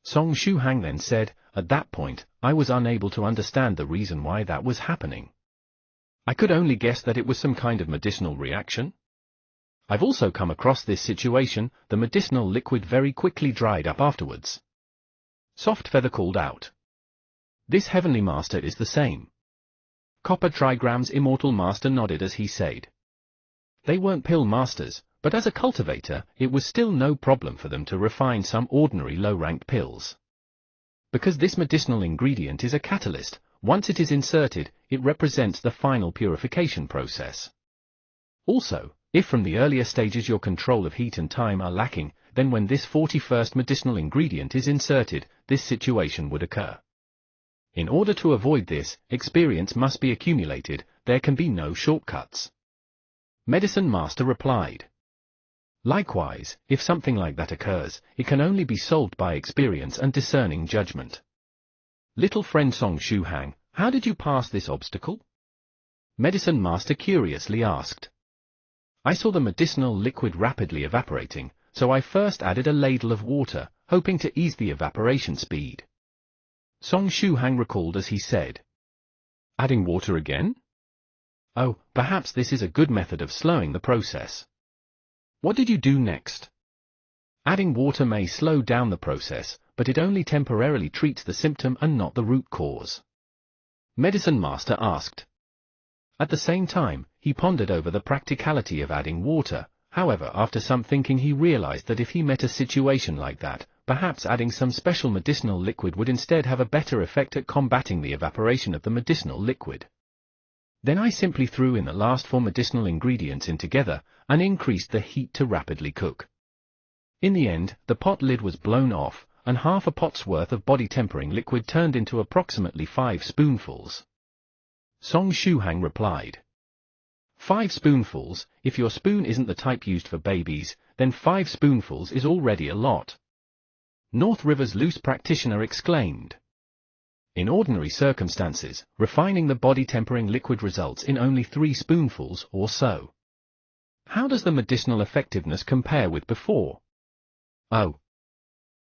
Song Shuhang then said, "At that point, I was unable to understand the reason why that was happening. I could only guess that it was some kind of medicinal reaction. I've also come across this situation. The medicinal liquid very quickly dried up afterwards." Soft Feather called out, "This Heavenly Master is the same." Copper Trigram's Immortal Master nodded as he said, "They weren't pill masters, but as a cultivator, it was still no problem for them to refine some ordinary low-ranked pills. Because this medicinal ingredient is a catalyst, once it is inserted, it represents the final purification process. Also, if from the earlier stages your control of heat and time are lacking, then when this 41st medicinal ingredient is inserted, this situation would occur. In order to avoid this, experience must be accumulated. There can be no shortcuts." Medicine Master replied, "Likewise, if something like that occurs, it can only be solved by experience and discerning judgment. Little friend Song Shuhang, how did you pass this obstacle?" Medicine Master curiously asked. I saw the medicinal liquid rapidly evaporating, so I first added a ladle of water, hoping to ease the evaporation speed. Song Shuhang recalled as he said. Adding water again? Oh, perhaps this is a good method of slowing the process. What did you do next? Adding water may slow down the process, but it only temporarily treats the symptom and not the root cause. Medicine Master asked. At the same time, he pondered over the practicality of adding water. However, after some thinking he realized that if he met a situation like that, perhaps adding some special medicinal liquid would instead have a better effect at combating the evaporation of the medicinal liquid. Then I simply threw in the last 4 medicinal ingredients in together, and increased the heat to rapidly cook. In the end, the pot lid was blown off, and half a pot's worth of body tempering liquid turned into approximately 5 spoonfuls. Song Shuhang replied. 5 spoonfuls, if your spoon isn't the type used for babies, then 5 spoonfuls is already a lot. North River's loose practitioner exclaimed. In ordinary circumstances, refining the body tempering liquid results in only 3 spoonfuls or so. How does the medicinal effectiveness compare with before? Oh.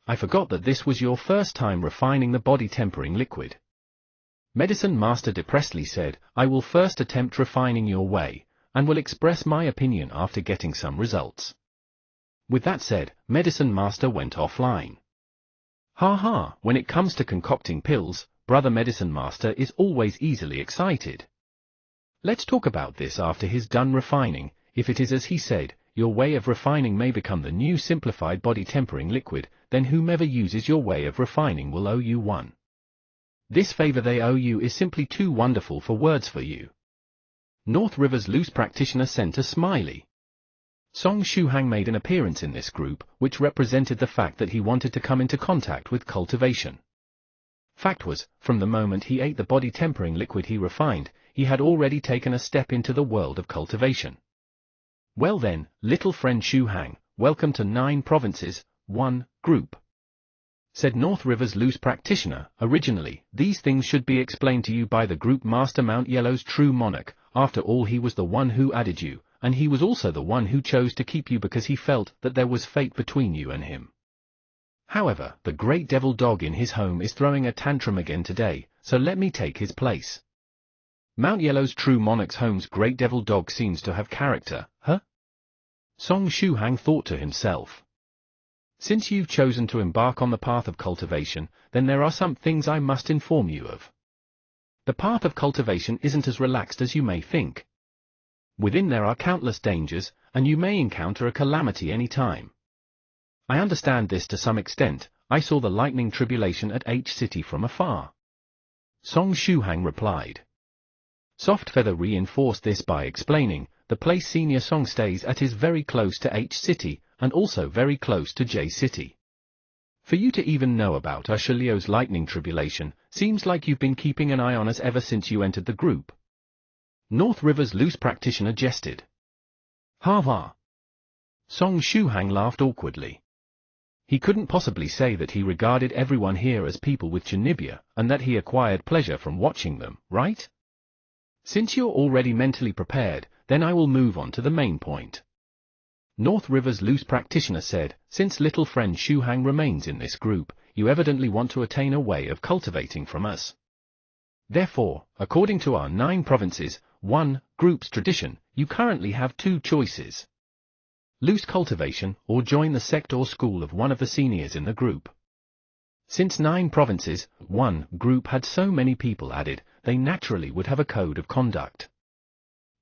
I forgot that this was your first time refining the body tempering liquid. Medicine Master depressedly said, I will first attempt refining your way, and will express my opinion after getting some results. With that said, Medicine Master went offline. When it comes to concocting pills, Brother Medicine Master is always easily excited. Let's talk about this after he's done refining. If it is as he said, your way of refining may become the new simplified body tempering liquid, then whomever uses your way of refining will owe you one. This favor they owe you is simply too wonderful for words for you. North River's loose practitioner sent a smiley. Song Shuhang made an appearance in this group, which represented the fact that he wanted to come into contact with cultivation. Fact was, from the moment he ate the body tempering liquid he refined, he had already taken a step into the world of cultivation. Well then, little friend Shuhang, welcome to 9 provinces, 1 group. Said North River's loose practitioner. Originally, these things should be explained to you by the group master Mount Yellow's true monarch. After all, he was the one who added you, and he was also the one who chose to keep you because he felt that there was fate between you and him. However, the great devil dog in his home is throwing a tantrum again today, so let me take his place. Mount Yellow's true monarch's home's great devil dog seems to have character, huh? Song Shuhang thought to himself. Since you've chosen to embark on the path of cultivation, then there are some things I must inform you of. The path of cultivation isn't as relaxed as you may think. Within there are countless dangers, and you may encounter a calamity any time. I understand this to some extent. I saw the lightning tribulation at H City from afar. Song Shuhang replied. Softfeather reinforced this by explaining, the place Senior Song stays at is very close to H City, and also very close to J City. For you to even know about Ushaliu's lightning tribulation, seems like you've been keeping an eye on us ever since you entered the group. North River's loose practitioner jested. Ha. Song Shuhang laughed awkwardly. He couldn't possibly say that he regarded everyone here as people with Janibia, and that he acquired pleasure from watching them, right? Since you're already mentally prepared, then I will move on to the main point. North River's loose practitioner said, since little friend Shuhang remains in this group, you evidently want to attain a way of cultivating from us. Therefore, according to our 9 provinces, 1 group's tradition, you currently have 2 choices. Loose cultivation, or join the sect or school of one of the seniors in the group. Since 9 provinces, 1 group had so many people added, they naturally would have a code of conduct.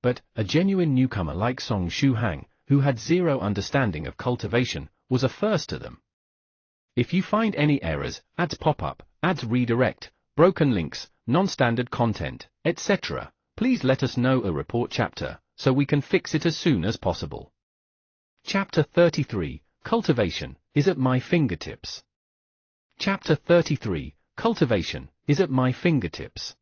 But, a genuine newcomer like Song Shuhang, who had zero understanding of cultivation, was a first to them. If you find any errors, ads pop up, ads redirect, broken links, non-standard content, etc., please let us know a report chapter, so we can fix it as soon as possible. Chapter 33, Cultivation, is at my fingertips. Chapter 33, Cultivation, is at my fingertips.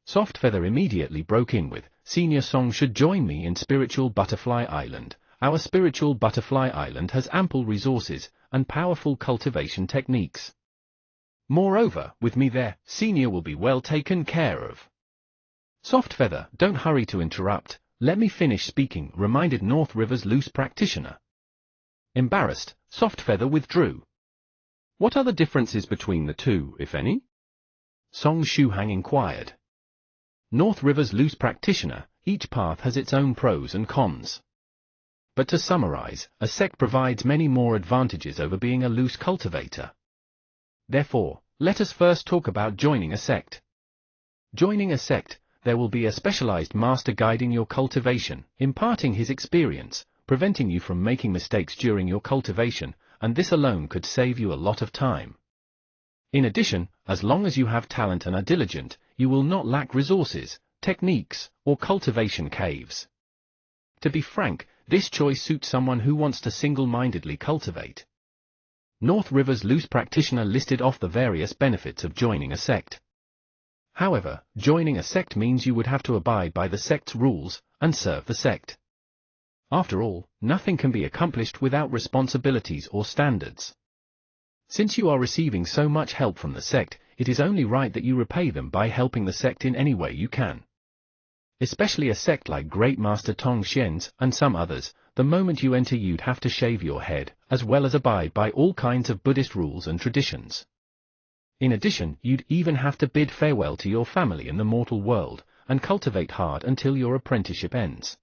Softfeather immediately broke in with, Senior Song should join me in Spiritual Butterfly Island. Our Spiritual Butterfly Island has ample resources, and powerful cultivation techniques. Moreover, with me there, Senior will be well taken care of. Soft Feather, don't hurry to interrupt, let me finish speaking, reminded North River's loose practitioner. Embarrassed, Soft Feather withdrew. What are the differences between the two, if any? Song Shuhang inquired. North River's loose practitioner, each path has its own pros and cons. But to summarize, a sect provides many more advantages over being a loose cultivator. Therefore, let us first talk about joining a sect. Joining a sect, there will be a specialized master guiding your cultivation, imparting his experience, preventing you from making mistakes during your cultivation, and this alone could save you a lot of time. In addition, as long as you have talent and are diligent, you will not lack resources, techniques, or cultivation caves. To be frank, this choice suits someone who wants to single-mindedly cultivate. North River's loose practitioner listed off the various benefits of joining a sect. However, joining a sect means you would have to abide by the sect's rules, and serve the sect. After all, nothing can be accomplished without responsibilities or standards. Since you are receiving so much help from the sect, it is only right that you repay them by helping the sect in any way you can. Especially a sect like Great Master Tong Xian's, and some others, the moment you enter you'd have to shave your head, as well as abide by all kinds of Buddhist rules and traditions. In addition, you'd even have to bid farewell to your family in the mortal world, and cultivate hard until your apprenticeship ends.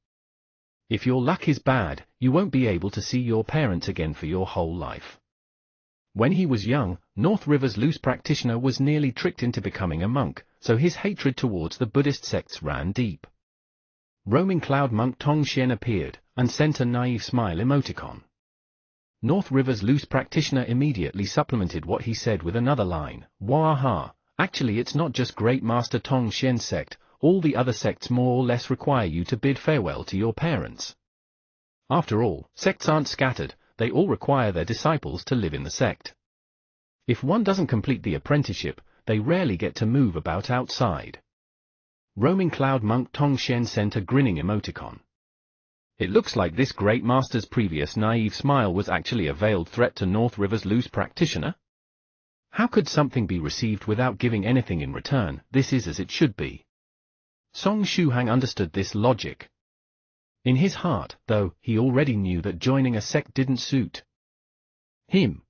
If your luck is bad, you won't be able to see your parents again for your whole life. When he was young, North River's loose practitioner was nearly tricked into becoming a monk, so his hatred towards the Buddhist sects ran deep. Roaming Cloud Monk Tong Xian appeared, and sent a naive smile emoticon. North River's loose practitioner immediately supplemented what he said with another line, "Waha, actually it's not just Great Master Tong Xian's sect, all the other sects more or less require you to bid farewell to your parents. After all, sects aren't scattered, they all require their disciples to live in the sect. If one doesn't complete the apprenticeship, they rarely get to move about outside." Roaming Cloud Monk Tong Xian sent a grinning emoticon. It looks like this great master's previous naive smile was actually a veiled threat to North River's loose practitioner. How could something be received without giving anything in return? This is as it should be. Song Shuhang understood this logic. In his heart, though, he already knew that joining a sect didn't suit him.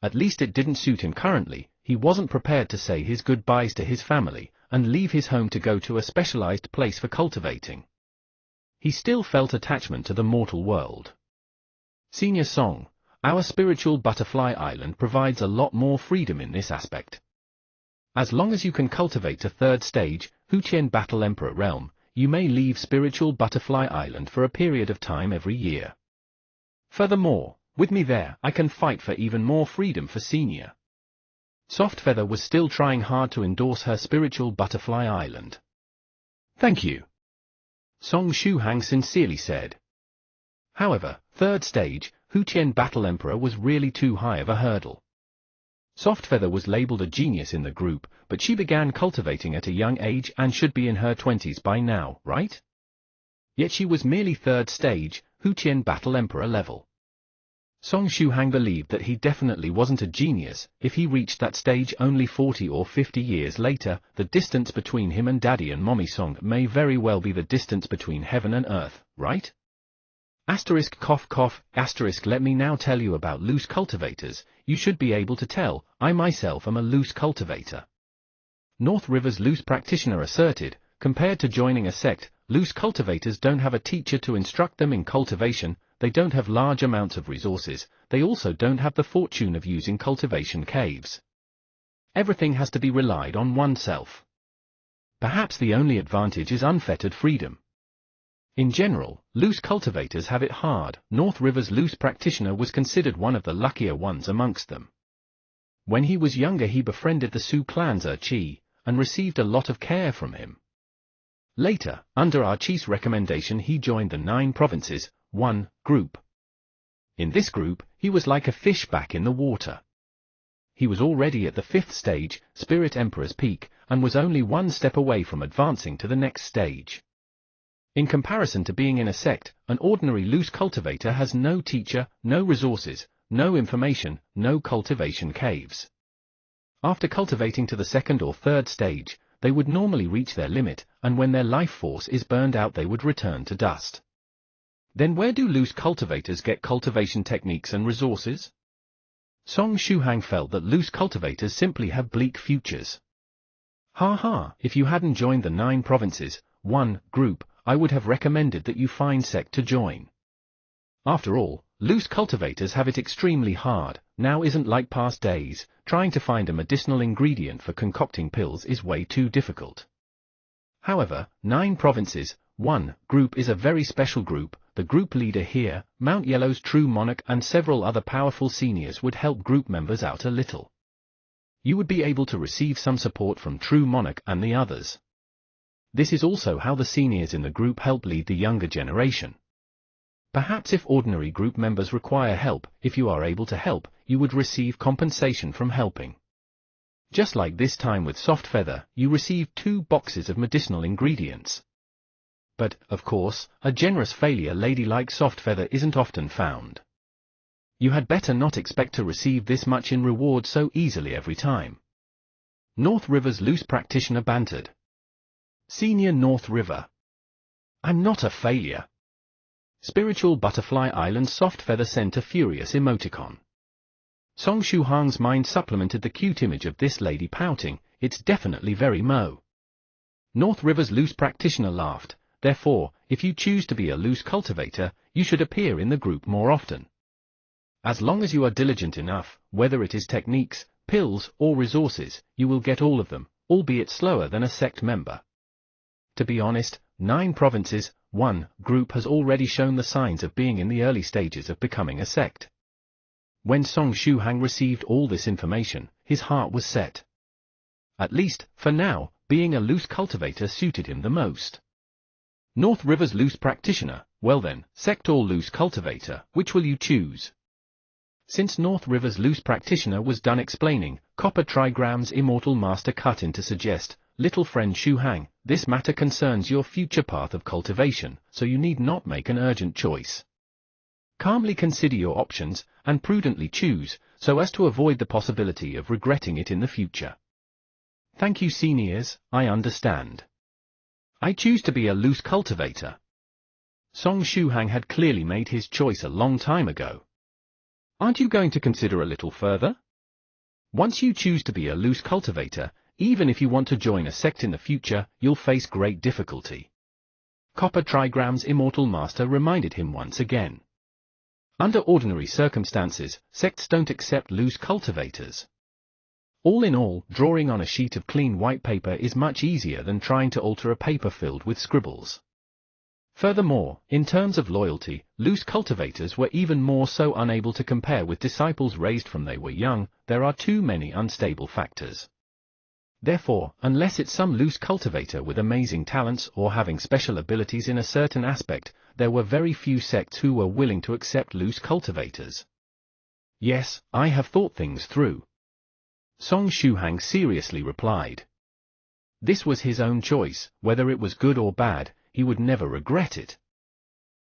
At least it didn't suit him currently. He wasn't prepared to say his goodbyes to his family, and leave his home to go to a specialized place for cultivating. He still felt attachment to the mortal world. Senior Song, our spiritual butterfly island provides a lot more freedom in this aspect. As long as you can cultivate to 3rd stage, Huqian Battle Emperor Realm, you may leave spiritual butterfly island for a period of time every year. Furthermore, with me there, I can fight for even more freedom for Senior. Soft Feather was still trying hard to endorse her spiritual butterfly island. Thank you, Song Shuhang sincerely said. However, 3rd stage, Huqian Battle Emperor was really too high of a hurdle. Soft Feather was labeled a genius in the group, but she began cultivating at a young age and should be in her 20s by now, right? Yet she was merely 3rd stage, Huqian Battle Emperor level. Song Shuhang believed that he definitely wasn't a genius. If he reached that stage only 40 or 50 years later, the distance between him and Daddy and Mommy Song may very well be the distance between heaven and earth, right? Asterisk cough cough, asterisk let me now tell you about loose cultivators. You should be able to tell, I myself am a loose cultivator. North River's loose practitioner asserted, compared to joining a sect, loose cultivators don't have a teacher to instruct them in cultivation, they don't have large amounts of resources, they also don't have the fortune of using cultivation caves. Everything has to be relied on oneself. Perhaps the only advantage is unfettered freedom. In general, loose cultivators have it hard. North River's loose practitioner was considered one of the luckier ones amongst them. When he was younger he befriended the Su clan's Chi, and received a lot of care from him. Later, under Chi's recommendation he joined the 9 Provinces, 1 group. In this group, he was like a fish back in the water. He was already at the 5th stage, Spirit Emperor's peak, and was only one step away from advancing to the next stage. In comparison to being in a sect, an ordinary loose cultivator has no teacher, no resources, no information, no cultivation caves. After cultivating to the 2nd or 3rd stage, they would normally reach their limit, and when their life force is burned out they would return to dust. Then where do loose cultivators get cultivation techniques and resources? Song Shuhang felt that loose cultivators simply have bleak futures. If you hadn't joined the 9 Provinces, 1 group, I would have recommended that you find sect to join. After all, loose cultivators have it extremely hard, now isn't like past days, trying to find a medicinal ingredient for concocting pills is way too difficult. However, 9 Provinces, 1 group is a very special group. The group leader here, Mount Yellow's true monarch, and several other powerful seniors would help group members out a little. You would be able to receive some support from true monarch and the others. This is also how the seniors in the group help lead the younger generation. Perhaps if ordinary group members require help, if you are able to help, you would receive compensation from helping. Just like this time with Soft Feather, you received 2 boxes of medicinal ingredients. But, of course, a generous failure lady like Soft Feather isn't often found. You had better not expect to receive this much in reward so easily every time. North River's loose practitioner bantered. Senior North River. I'm not a failure. Spiritual Butterfly Island Soft Feather sent a furious emoticon. Song Shuhang's mind supplemented the cute image of this lady pouting, it's definitely very Mo. North River's loose practitioner laughed. Therefore, if you choose to be a loose cultivator, you should appear in the group more often. As long as you are diligent enough, whether it is techniques, pills, or resources, you will get all of them, albeit slower than a sect member. To be honest, 9 Provinces, 1 group has already shown the signs of being in the early stages of becoming a sect. When Song Shuhang received all this information, his heart was set. At least, for now, being a loose cultivator suited him the most. North River's loose practitioner, well then, sect or loose cultivator, which will you choose? Since North River's loose practitioner was done explaining, Copper Trigram's immortal master cut in to suggest, little friend Shuhang, this matter concerns your future path of cultivation, so you need not make an urgent choice. Calmly consider your options, and prudently choose, so as to avoid the possibility of regretting it in the future. Thank you seniors, I understand. I choose to be a loose cultivator. Song Shuhang had clearly made his choice a long time ago. Aren't you going to consider a little further? Once you choose to be a loose cultivator, even if you want to join a sect in the future, you'll face great difficulty. Copper Trigram's immortal master reminded him once again. Under ordinary circumstances, sects don't accept loose cultivators. All in all, drawing on a sheet of clean white paper is much easier than trying to alter a paper filled with scribbles. Furthermore, in terms of loyalty, loose cultivators were even more so unable to compare with disciples raised from they were young. There are too many unstable factors. Therefore, unless it's some loose cultivator with amazing talents or having special abilities in a certain aspect, there were very few sects who were willing to accept loose cultivators. Yes, I have thought things through. Song Shuhang seriously replied. This was his own choice, whether it was good or bad, he would never regret it.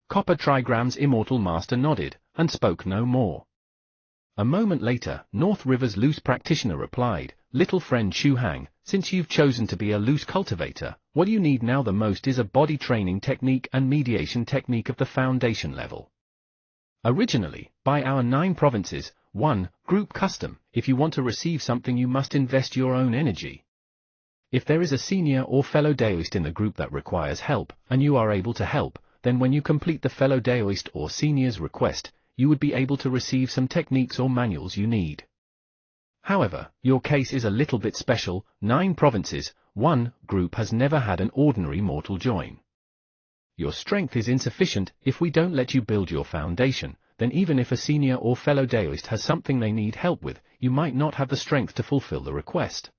Copper Trigram's immortal master nodded, and spoke no more. A moment later, North River's loose practitioner replied, little friend Shuhang, since you've chosen to be a loose cultivator, what you need now the most is a body training technique and mediation technique of the foundation level. Originally, by our 9 Provinces, 1 group custom, if you want to receive something you must invest your own energy. If there is a senior or fellow Daoist in the group that requires help, and you are able to help, then when you complete the fellow Daoist or senior's request, you would be able to receive some techniques or manuals you need. However, your case is a little bit special. 9 Provinces, 1 group has never had an ordinary mortal join. Your strength is insufficient. If we don't let you build your foundation, then even if a senior or fellow Daoist has something they need help with, you might not have the strength to fulfill the request.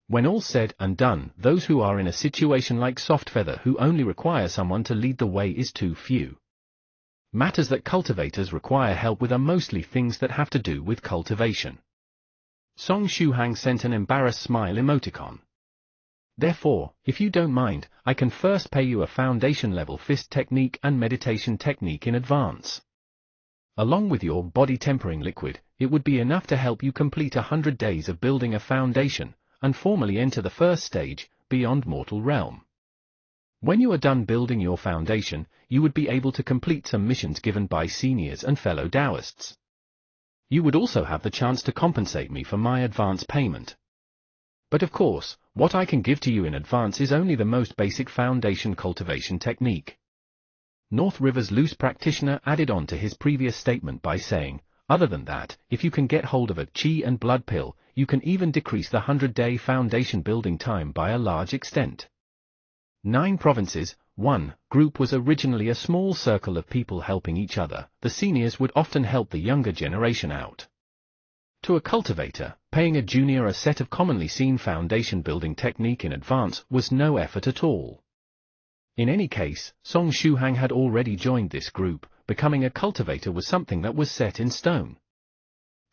When all's said and done, those who are in a situation like Soft Feather who only require someone to lead the way is too few. Matters that cultivators require help with are mostly things that have to do with cultivation. Song Shuhang sent an embarrassed smile emoticon. Therefore, if you don't mind, I can first pay you a foundation-level fist technique and meditation technique in advance. Along with your body tempering liquid, it would be enough to help you complete 100 days of building a foundation, and formally enter the first stage, beyond mortal realm. When you are done building your foundation, you would be able to complete some missions given by seniors and fellow Taoists. You would also have the chance to compensate me for my advance payment. But of course, what I can give to you in advance is only the most basic foundation cultivation technique. North River's loose practitioner added on to his previous statement by saying, other than that, if you can get hold of a chi and blood pill, you can even decrease the 100-day foundation building time by a large extent. 9 provinces, 1 group was originally a small circle of people helping each other. The seniors would often help the younger generation out. To a cultivator, paying a junior a set of commonly seen foundation building technique in advance was no effort at all. In any case, Song Shuhang had already joined this group. Becoming a cultivator was something that was set in stone.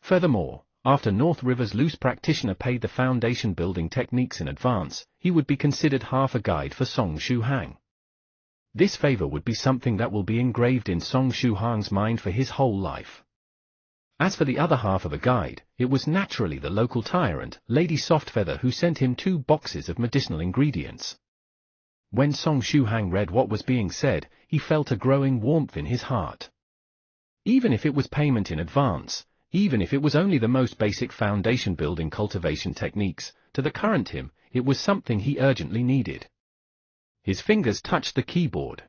Furthermore, after North River's loose practitioner paid the foundation building techniques in advance, he would be considered half a guide for Song Shuhang. This favor would be something that will be engraved in Song Shuhang's mind for his whole life. As for the other half of a guide, it was naturally the local tyrant, Lady Softfeather, who sent him 2 boxes of medicinal ingredients. When Song Shuhang read what was being said, he felt a growing warmth in his heart. Even if it was payment in advance, even if it was only the most basic foundation building cultivation techniques, to the current him, it was something he urgently needed. His fingers touched the keyboard.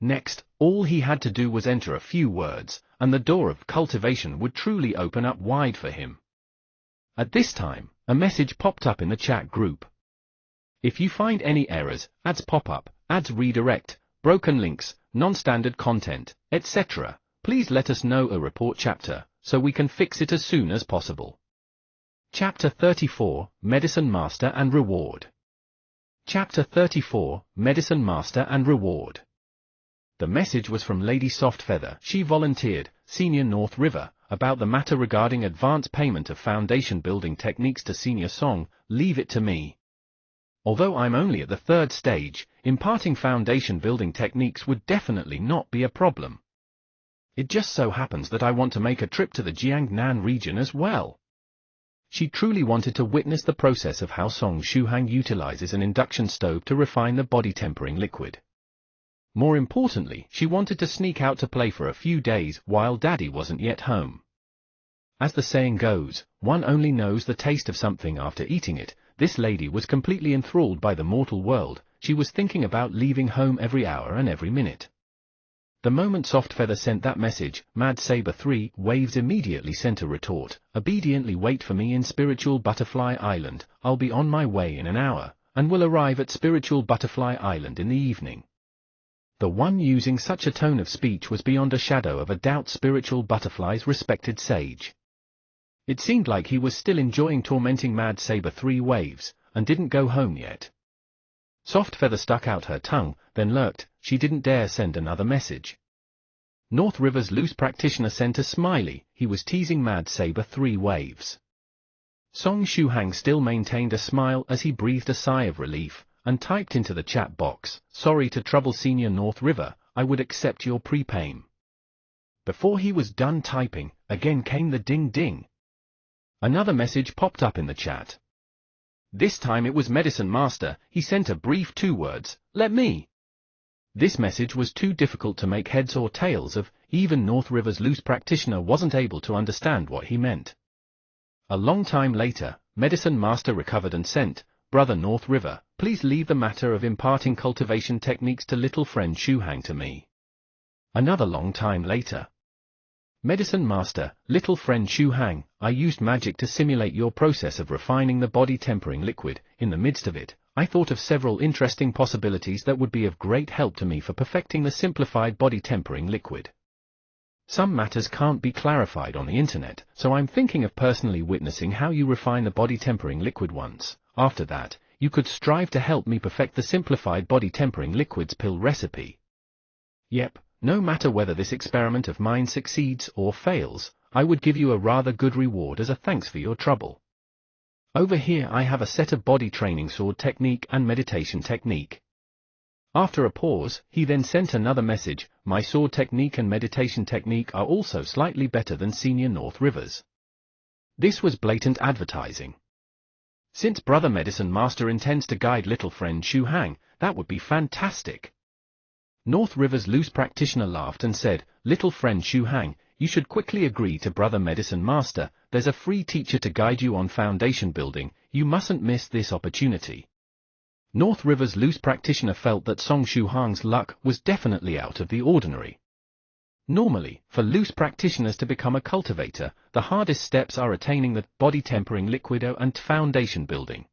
Next, all he had to do was enter a few words, and the door of cultivation would truly open up wide for him. At this time, a message popped up in the chat group. If you find any errors, ads pop-up, ads redirect, broken links, non-standard content, etc., please let us know a report chapter, so we can fix it as soon as possible. Chapter 34, Medicine Master and Reward. Chapter 34, Medicine Master and Reward. The message was from Lady Softfeather. She volunteered, Senior North River, about the matter regarding advance payment of foundation building techniques to Senior Song. Leave it to me. Although I'm only at the 3rd stage, imparting foundation building techniques would definitely not be a problem. It just so happens that I want to make a trip to the Jiangnan region as well. She truly wanted to witness the process of how Song Shuhang utilizes an induction stove to refine the body tempering liquid. More importantly, she wanted to sneak out to play for a few days while Daddy wasn't yet home. As the saying goes, one only knows the taste of something after eating it. This lady was completely enthralled by the mortal world. She was thinking about leaving home every hour and every minute. The moment Softfeather sent that message, Mad Saber 3 Waves immediately sent a retort. Obediently wait for me in Spiritual Butterfly Island. I'll be on my way in an hour, and will arrive at Spiritual Butterfly Island in the evening. The one using such a tone of speech was beyond a shadow of a doubt Spiritual Butterfly's respected sage. It seemed like he was still enjoying tormenting Mad Saber 3 Waves, and didn't go home yet. Softfeather stuck out her tongue, then lurked. She didn't dare send another message. North River's loose practitioner sent a smiley. He was teasing Mad Saber 3 Waves. Song Shuhang still maintained a smile as he breathed a sigh of relief, and typed into the chat box, "Sorry to trouble Senior North River, I would accept your prepayment." Before he was done typing, again came the ding-ding. Another message popped up in the chat. This time it was Medicine Master. He sent a brief 2 words, "Let me." This message was too difficult to make heads or tails of. Even North River's loose practitioner wasn't able to understand what he meant. A long time later, Medicine Master recovered and sent, "Brother North River, please leave the matter of imparting cultivation techniques to little friend Shuhang to me." Another long time later. Medicine Master, little friend Shuhang, I used magic to simulate your process of refining the body tempering liquid. In the midst of it, I thought of several interesting possibilities that would be of great help to me for perfecting the simplified body tempering liquid. Some matters can't be clarified on the internet, so I'm thinking of personally witnessing how you refine the body tempering liquid once. After that, you could strive to help me perfect the simplified body tempering liquids pill recipe. Yep. No matter whether this experiment of mine succeeds or fails, I would give you a rather good reward as a thanks for your trouble. Over here I have a set of body training sword technique and meditation technique. After a pause, he then sent another message, "My sword technique and meditation technique are also slightly better than Senior North River's." This was blatant advertising. Since Brother Medicine Master intends to guide little friend Shu Hang, that would be fantastic. North River's loose practitioner laughed and said, "Little friend Shu Hang, you should quickly agree to Brother Medicine Master. There's a free teacher to guide you on foundation building. You mustn't miss this opportunity." North River's loose practitioner felt that Song Shu Hang's luck was definitely out of the ordinary. Normally, for loose practitioners to become a cultivator, the hardest steps are attaining the body tempering liquid and foundation building.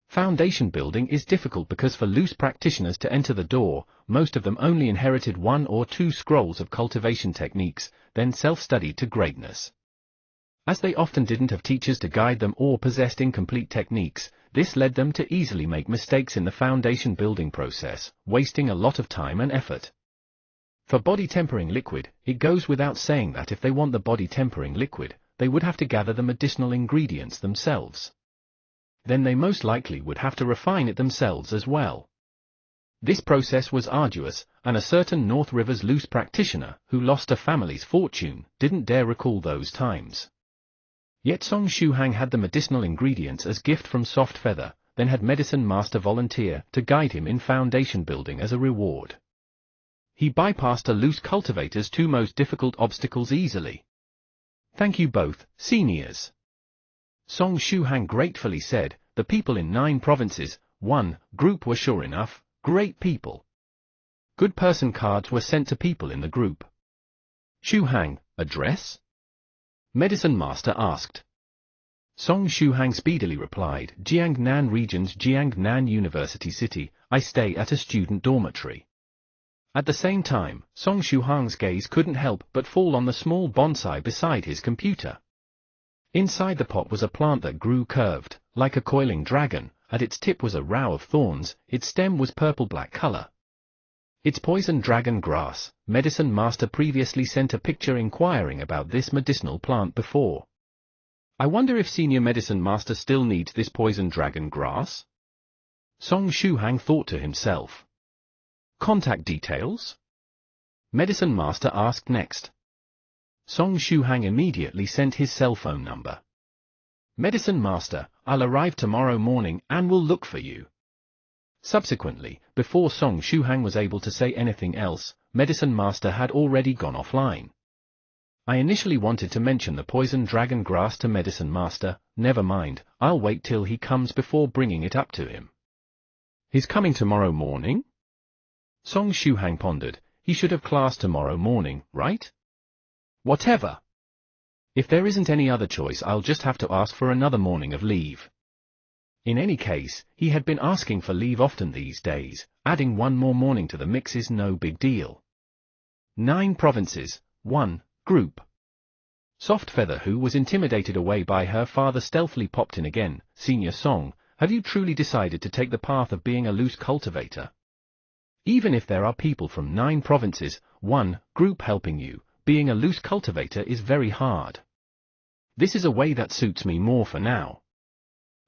Foundation building is difficult because for loose practitioners to enter the door, most of them only inherited 1 or 2 scrolls of cultivation techniques, then self-studied to greatness. As they often didn't have teachers to guide them or possessed incomplete techniques, this led them to easily make mistakes in the foundation building process, wasting a lot of time and effort. For body tempering liquid, it goes without saying that if they want the body tempering liquid, they would have to gather the medicinal ingredients themselves. Then they most likely would have to refine it themselves as well. This process was arduous, and a certain North River's loose practitioner, who lost a family's fortune, didn't dare recall those times. Yet Song Shu Hang had the medicinal ingredients as gift from Soft Feather, then had Medicine Master volunteer to guide him in foundation building as a reward. He bypassed a loose cultivator's 2 most difficult obstacles easily. "Thank you both, seniors," Song Shu Hang gratefully said. The people in 9 provinces, 1 group were sure enough great people. Good person cards were sent to people in the group. "Shu Hang, address?" Medicine Master asked. Song Shu Hang speedily replied, "Jiangnan Region's Jiangnan University City. I stay at a student dormitory." At the same time, Song Shu Hang's gaze couldn't help but fall on the small bonsai beside his computer. Inside the pot was a plant that grew curved, like a coiling dragon. At its tip was a row of thorns. Its stem was purple-black color. It's poison dragon grass. Medicine Master previously sent a picture inquiring about this medicinal plant before. I wonder if Senior Medicine Master still needs this poison dragon grass? Song Shu Hang thought to himself. Contact details? Medicine Master asked next. Song Shu Hang immediately sent his cell phone number. Medicine Master, I'll arrive tomorrow morning and will look for you. Subsequently, before Song Shu Hang was able to say anything else, Medicine Master had already gone offline. I initially wanted to mention the poison dragon grass to Medicine Master. Never mind, I'll wait till he comes before bringing it up to him. He's coming tomorrow morning? Song Shu Hang pondered. He should have class tomorrow morning, right? Whatever. If there isn't any other choice, I'll just have to ask for another morning of leave. In any case, he had been asking for leave often these days. Adding 1 more morning to the mix is no big deal. 9 provinces, 1 group. Soft Feather, who was intimidated away by her father, stealthily popped in again. "Senior Song, have you truly decided to take the path of being a loose cultivator? Even if there are people from 9 provinces, 1 group helping you, being a loose cultivator is very hard. This is a way that suits me more for now."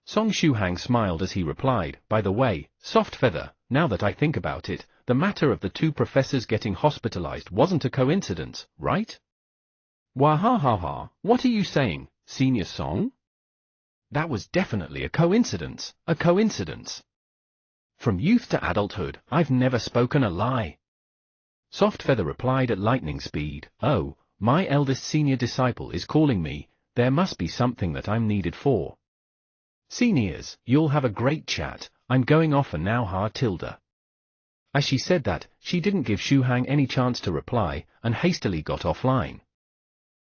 Song Shu Hang smiled as he replied, "By the way, Soft Feather, now that I think about it, the matter of the 2 professors getting hospitalized wasn't a coincidence, right?" "Wahahaha, what are you saying, Senior Song?" "That was definitely a coincidence, a coincidence. From youth to adulthood, I've never spoken a lie." Soft Feather replied at lightning speed, "Oh, my eldest senior disciple is calling me. There must be something that I'm needed for. Seniors, you'll have a great chat. I'm going off for now, ha tilde." As she said that, she didn't give Shu Hang any chance to reply, and hastily got offline.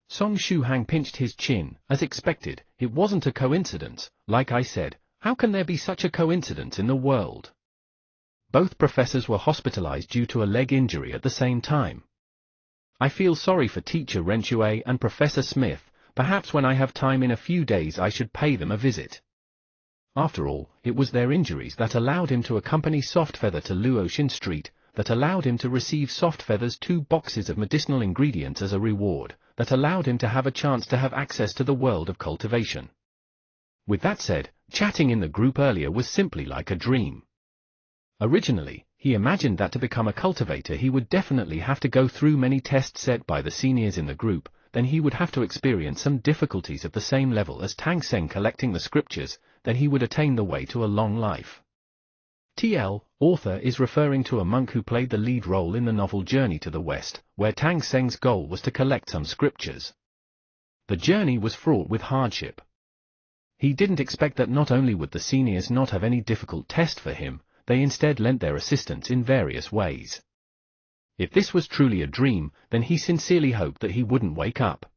Song Shu Hang pinched his chin. As expected, it wasn't a coincidence. Like I said, how can there be such a coincidence in the world? Both professors were hospitalized due to a leg injury at the same time. I feel sorry for Teacher Renshue and Professor Smith. Perhaps when I have time in a few days I should pay them a visit. After all, it was their injuries that allowed him to accompany Soft Feather to Luoxin Street, that allowed him to receive Soft Feather's 2 boxes of medicinal ingredients as a reward, that allowed him to have a chance to have access to the world of cultivation. With that said, chatting in the group earlier was simply like a dream. Originally, he imagined that to become a cultivator he would definitely have to go through many tests set by the seniors in the group, then he would have to experience some difficulties of the same level as Tang Seng collecting the scriptures, then he would attain the way to a long life. TL, author, is referring to a monk who played the lead role in the novel Journey to the West, where Tang Seng's goal was to collect some scriptures. The journey was fraught with hardship. He didn't expect that not only would the seniors not have any difficult test for him, they instead lent their assistance in various ways. If this was truly a dream, then he sincerely hoped that he wouldn't wake up.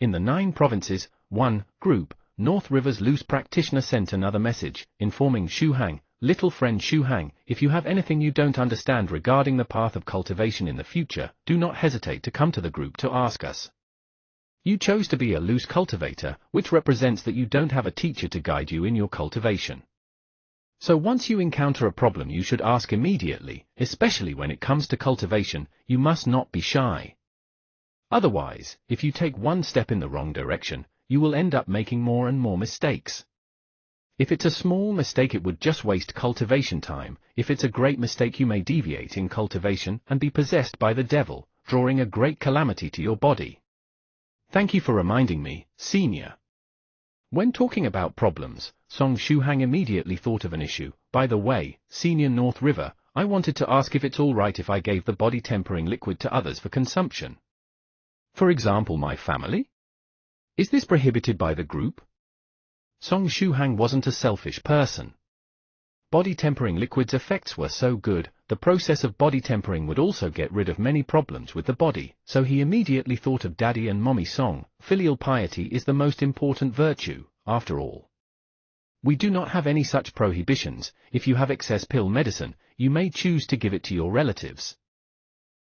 In the 9 provinces, 1 group, North River's loose practitioner sent another message, informing Xu Hang, "Little friend Xu Hang, if you have anything you don't understand regarding the path of cultivation in the future, do not hesitate to come to the group to ask us." You chose to be a loose cultivator, which represents that you don't have a teacher to guide you in your cultivation. So once you encounter a problem, you should ask immediately, especially when it comes to cultivation. You must not be shy. Otherwise, if you take one step in the wrong direction, you will end up making more and more mistakes. If it's a small mistake, it would just waste cultivation time. If it's a great mistake, you may deviate in cultivation and be possessed by the devil, drawing a great calamity to your body. Thank you for reminding me, Senior. When talking about problems, Song Xu Hang immediately thought of an issue. By the way, Senior North River, I wanted to ask if it's all right if I gave the body tempering liquid to others for consumption. For example, my family? Is this prohibited by the group? Song Xu Hang wasn't a selfish person. Body tempering liquid's effects were so good, the process of body tempering would also get rid of many problems with the body, so he immediately thought of Daddy and Mommy Song. Filial piety is the most important virtue, after all. We do not have any such prohibitions. If you have excess pill medicine, you may choose to give it to your relatives.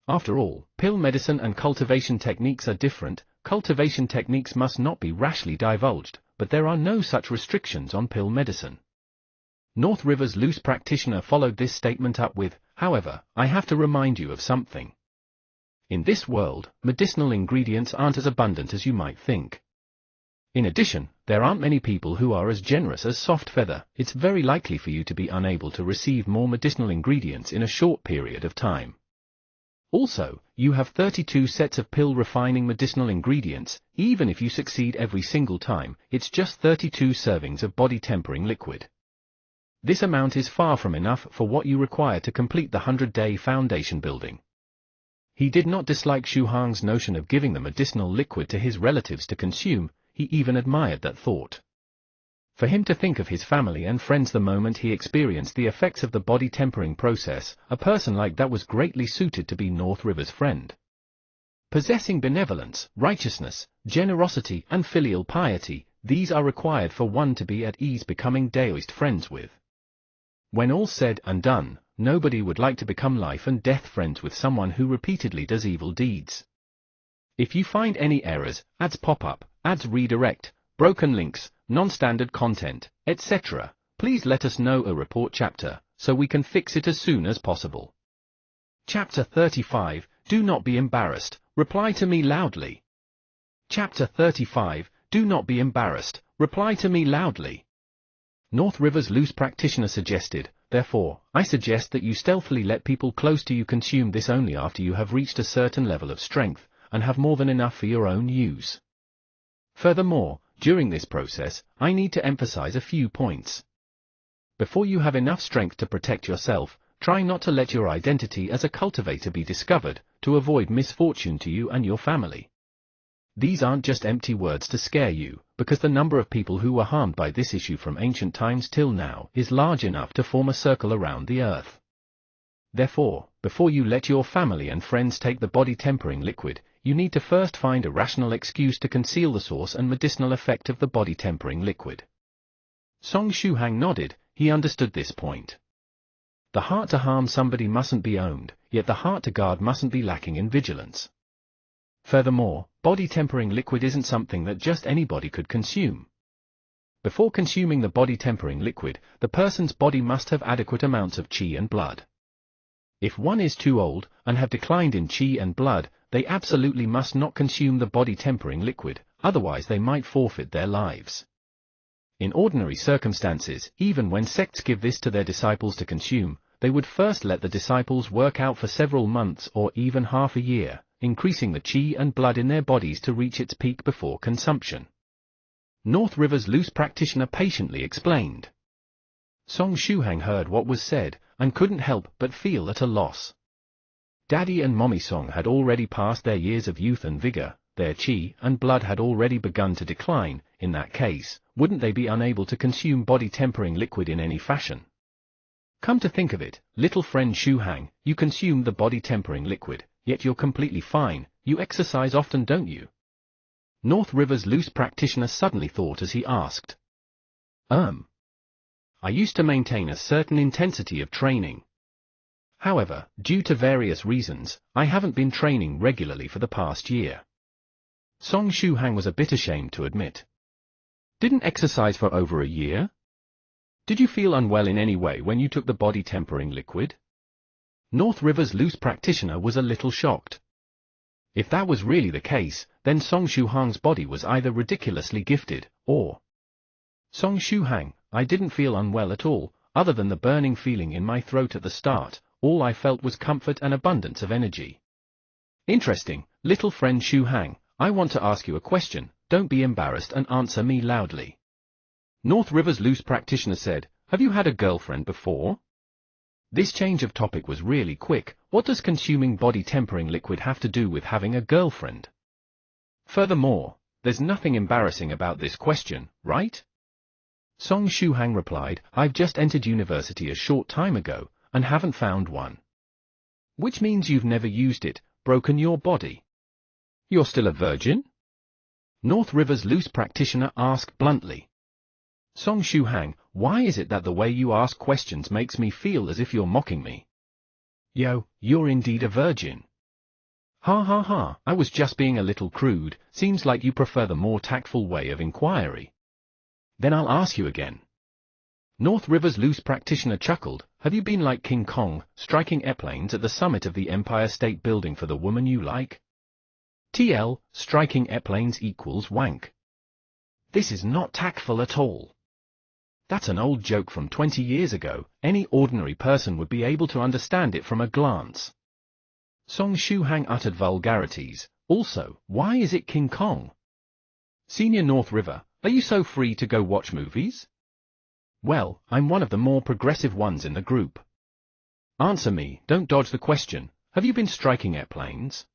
After all, pill medicine and cultivation techniques are different. Cultivation techniques must not be rashly divulged, but there are no such restrictions on pill medicine. North River's loose practitioner followed this statement up with, "However, I have to remind you of something. In this world, medicinal ingredients aren't as abundant as you might think. In addition, there aren't many people who are as generous as Soft Feather. It's very likely for you to be unable to receive more medicinal ingredients in a short period of time. Also, you have 32 sets of pill refining medicinal ingredients. Even if you succeed every single time, it's just 32 servings of body tempering liquid. This amount is far from enough for what you require to complete the 100-day foundation building." He did not dislike Xu Hang's notion of giving the medicinal liquid to his relatives to consume. He even admired that thought. For him to think of his family and friends the moment he experienced the effects of the body tempering process, a person like that was greatly suited to be North River's friend. Possessing benevolence, righteousness, generosity, and filial piety, these are required for one to be at ease becoming Daoist friends with. When all's said and done, nobody would like to become life and death friends with someone who repeatedly does evil deeds. If you find any errors, ads pop up, ads redirect, broken links, non-standard content, etc., please let us know a report chapter, so we can fix it as soon as possible. Chapter 35, Do Not Be Embarrassed, Reply to Me Loudly. Chapter 35, Do Not Be Embarrassed, Reply to Me Loudly. North River's loose practitioner suggested, "Therefore, I suggest that you stealthily let people close to you consume this only after you have reached a certain level of strength, and have more than enough for your own use. Furthermore, during this process, I need to emphasize a few points. Before you have enough strength to protect yourself, try not to let your identity as a cultivator be discovered, to avoid misfortune to you and your family." These aren't just empty words to scare you, because the number of people who were harmed by this issue from ancient times till now is large enough to form a circle around the earth. Therefore, before you let your family and friends take the body tempering liquid, you need to first find a rational excuse to conceal the source and medicinal effect of the body tempering liquid. Song Xu Hang nodded. He understood this point. The heart to harm somebody mustn't be owned, yet the heart to guard mustn't be lacking in vigilance. Furthermore, body tempering liquid isn't something that just anybody could consume. Before consuming the body tempering liquid, the person's body must have adequate amounts of qi and blood. If one is too old, and have declined in qi and blood, they absolutely must not consume the body tempering liquid, otherwise they might forfeit their lives. In ordinary circumstances, even when sects give this to their disciples to consume, they would first let the disciples work out for several months or even half a year, increasing the qi and blood in their bodies to reach its peak before consumption. North River's loose practitioner patiently explained. Song Shuhang heard what was said, and couldn't help but feel at a loss. Daddy and Mommy Song had already passed their years of youth and vigor, their qi and blood had already begun to decline. In that case, wouldn't they be unable to consume body-tempering liquid in any fashion? Come to think of it, little friend Shuhang, you consume the body-tempering liquid, yet you're completely fine. You exercise often, don't you? North River's loose practitioner suddenly thought as he asked. I used to maintain a certain intensity of training. However, due to various reasons, I haven't been training regularly for the past year. Song Shuhang was a bit ashamed to admit. Didn't exercise for over a year? Did you feel unwell in any way when you took the body-tempering liquid? North River's loose practitioner was a little shocked. If that was really the case, then Song Shuhang's body was either ridiculously gifted, or... Song Shuhang, I didn't feel unwell at all, other than the burning feeling in my throat at the start. All I felt was comfort and abundance of energy. Interesting, little friend Shuhang, I want to ask you a question, don't be embarrassed and answer me loudly. North River's loose practitioner said, have you had a girlfriend before? This change of topic was really quick. What does consuming body-tempering liquid have to do with having a girlfriend? Furthermore, there's nothing embarrassing about this question, right? Song Shuhang replied, I've just entered university a short time ago, and haven't found one. Which means you've never used it, broken your body. You're still a virgin? North River's loose practitioner asked bluntly. Song Shuhang, why is it that the way you ask questions makes me feel as if you're mocking me? Yo, you're indeed a virgin. Ha ha ha, I was just being a little crude, seems like you prefer the more tactful way of inquiry. Then I'll ask you again. North River's loose practitioner chuckled, have you been like King Kong, striking airplanes at the summit of the Empire State Building for the woman you like? TL, striking airplanes equals wank. This is not tactful at all. That's an old joke from 20 years ago, any ordinary person would be able to understand it from a glance. Song Shuhang uttered vulgarities, also, why is it King Kong? Senior North River, are you so free to go watch movies? Well, I'm one of the more progressive ones in the group. Answer me, don't dodge the question, have you been striking airplanes?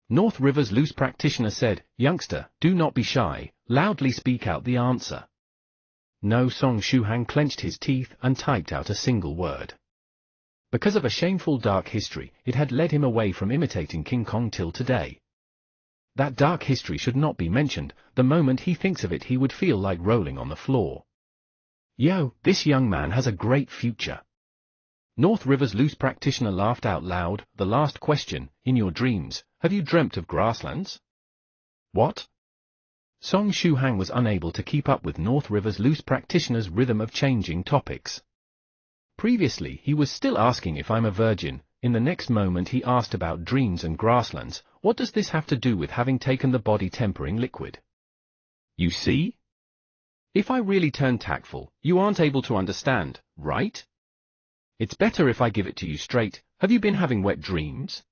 North River's loose practitioner said, youngster, do not be shy, loudly speak out the answer. No. Song Shuhang clenched his teeth and typed out a single word. Because of a shameful dark history, it had led him away from imitating King Kong till today. That dark history should not be mentioned, the moment he thinks of it he would feel like rolling on the floor. Yo, this young man has a great future. North River's loose practitioner laughed out loud, the last question, in your dreams, have you dreamt of grasslands? What? Song Shuhang was unable to keep up with North River's loose practitioner's rhythm of changing topics. Previously he was still asking if I'm a virgin, in the next moment he asked about dreams and grasslands, what does this have to do with having taken the body-tempering liquid? You see? If I really turn tactful, you aren't able to understand, right? It's better if I give it to you straight, have you been having wet dreams?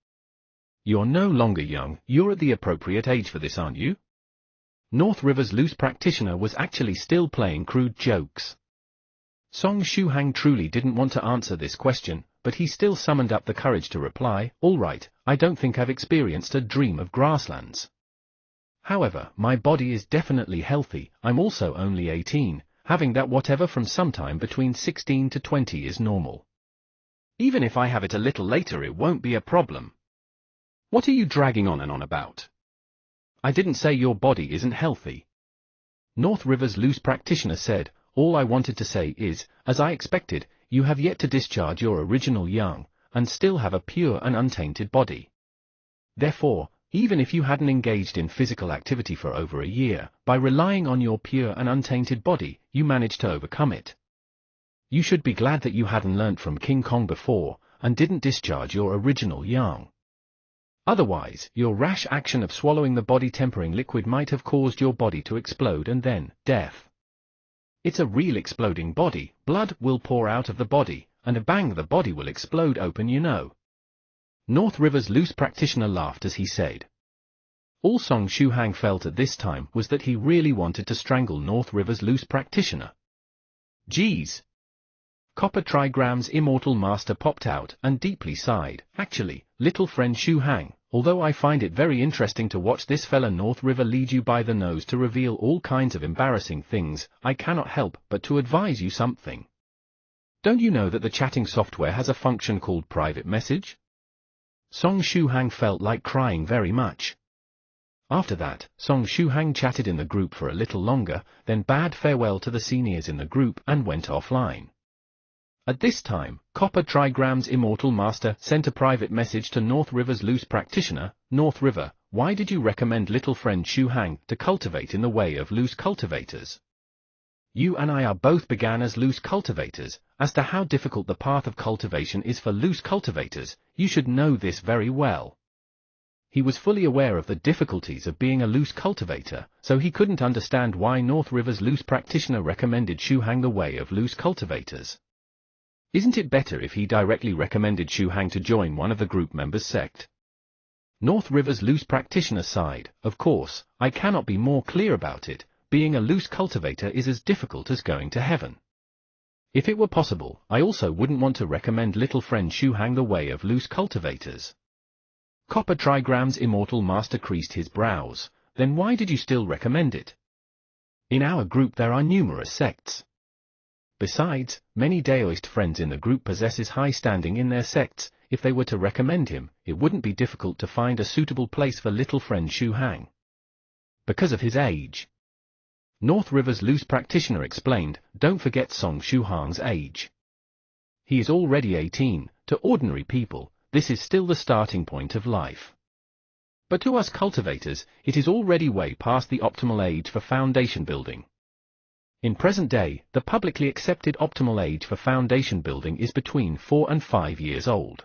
You're no longer young, you're at the appropriate age for this, aren't you? North River's loose practitioner was actually still playing crude jokes. Song Shuhang truly didn't want to answer this question, but he still summoned up the courage to reply, all right, I don't think I've experienced a dream of grasslands. However, my body is definitely healthy, I'm also only 18, having that whatever from sometime between 16 to 20 is normal. Even if I have it a little later it won't be a problem. What are you dragging on and on about? I didn't say your body isn't healthy. North River's loose practitioner said, all I wanted to say is, as I expected, you have yet to discharge your original yang, and still have a pure and untainted body. Therefore, even if you hadn't engaged in physical activity for over a year, by relying on your pure and untainted body, you managed to overcome it. You should be glad that you hadn't learnt from King Kong before, and didn't discharge your original yang. Otherwise, your rash action of swallowing the body-tempering liquid might have caused your body to explode and then, death. It's a real exploding body, blood will pour out of the body, and a bang the body will explode open, you know. North River's loose practitioner laughed as he said. All Song Shuhang felt at this time was that he really wanted to strangle North River's loose practitioner. Geez! Copper Trigram's immortal master popped out and deeply sighed. Actually, little friend Shuhang, although I find it very interesting to watch this fella North River lead you by the nose to reveal all kinds of embarrassing things, I cannot help but to advise you something. Don't you know that the chatting software has a function called private message? Song Shuhang felt like crying very much. After that, Song Shuhang chatted in the group for a little longer, then bade farewell to the seniors in the group and went offline. At this time, Copper Trigram's immortal master sent a private message to North River's loose practitioner. North River, why did you recommend little friend Shuhang to cultivate in the way of loose cultivators? You and I are both began as loose cultivators. As to how difficult the path of cultivation is for loose cultivators, you should know this very well. He was fully aware of the difficulties of being a loose cultivator, so he couldn't understand why North River's loose practitioner recommended Shuhang the way of loose cultivators. Isn't it better if he directly recommended Shuhang to join one of the group members' sect? North River's loose practitioner sighed. Of course, I cannot be more clear about it. Being a loose cultivator is as difficult as going to heaven. If it were possible, I also wouldn't want to recommend little friend Shuhang the way of loose cultivators. Copper Trigram's immortal master creased his brows. Then why did you still recommend it? In our group there are numerous sects. Besides, many Daoist friends in the group possesses high standing in their sects. If they were to recommend him, it wouldn't be difficult to find a suitable place for little friend Shuhang. Because of his age. North River's loose practitioner explained, don't forget Song Shuhang's age. He is already 18, to ordinary people, this is still the starting point of life. But to us cultivators, it is already way past the optimal age for foundation building. In present day, the publicly accepted optimal age for foundation building is between 4 and 5 years old.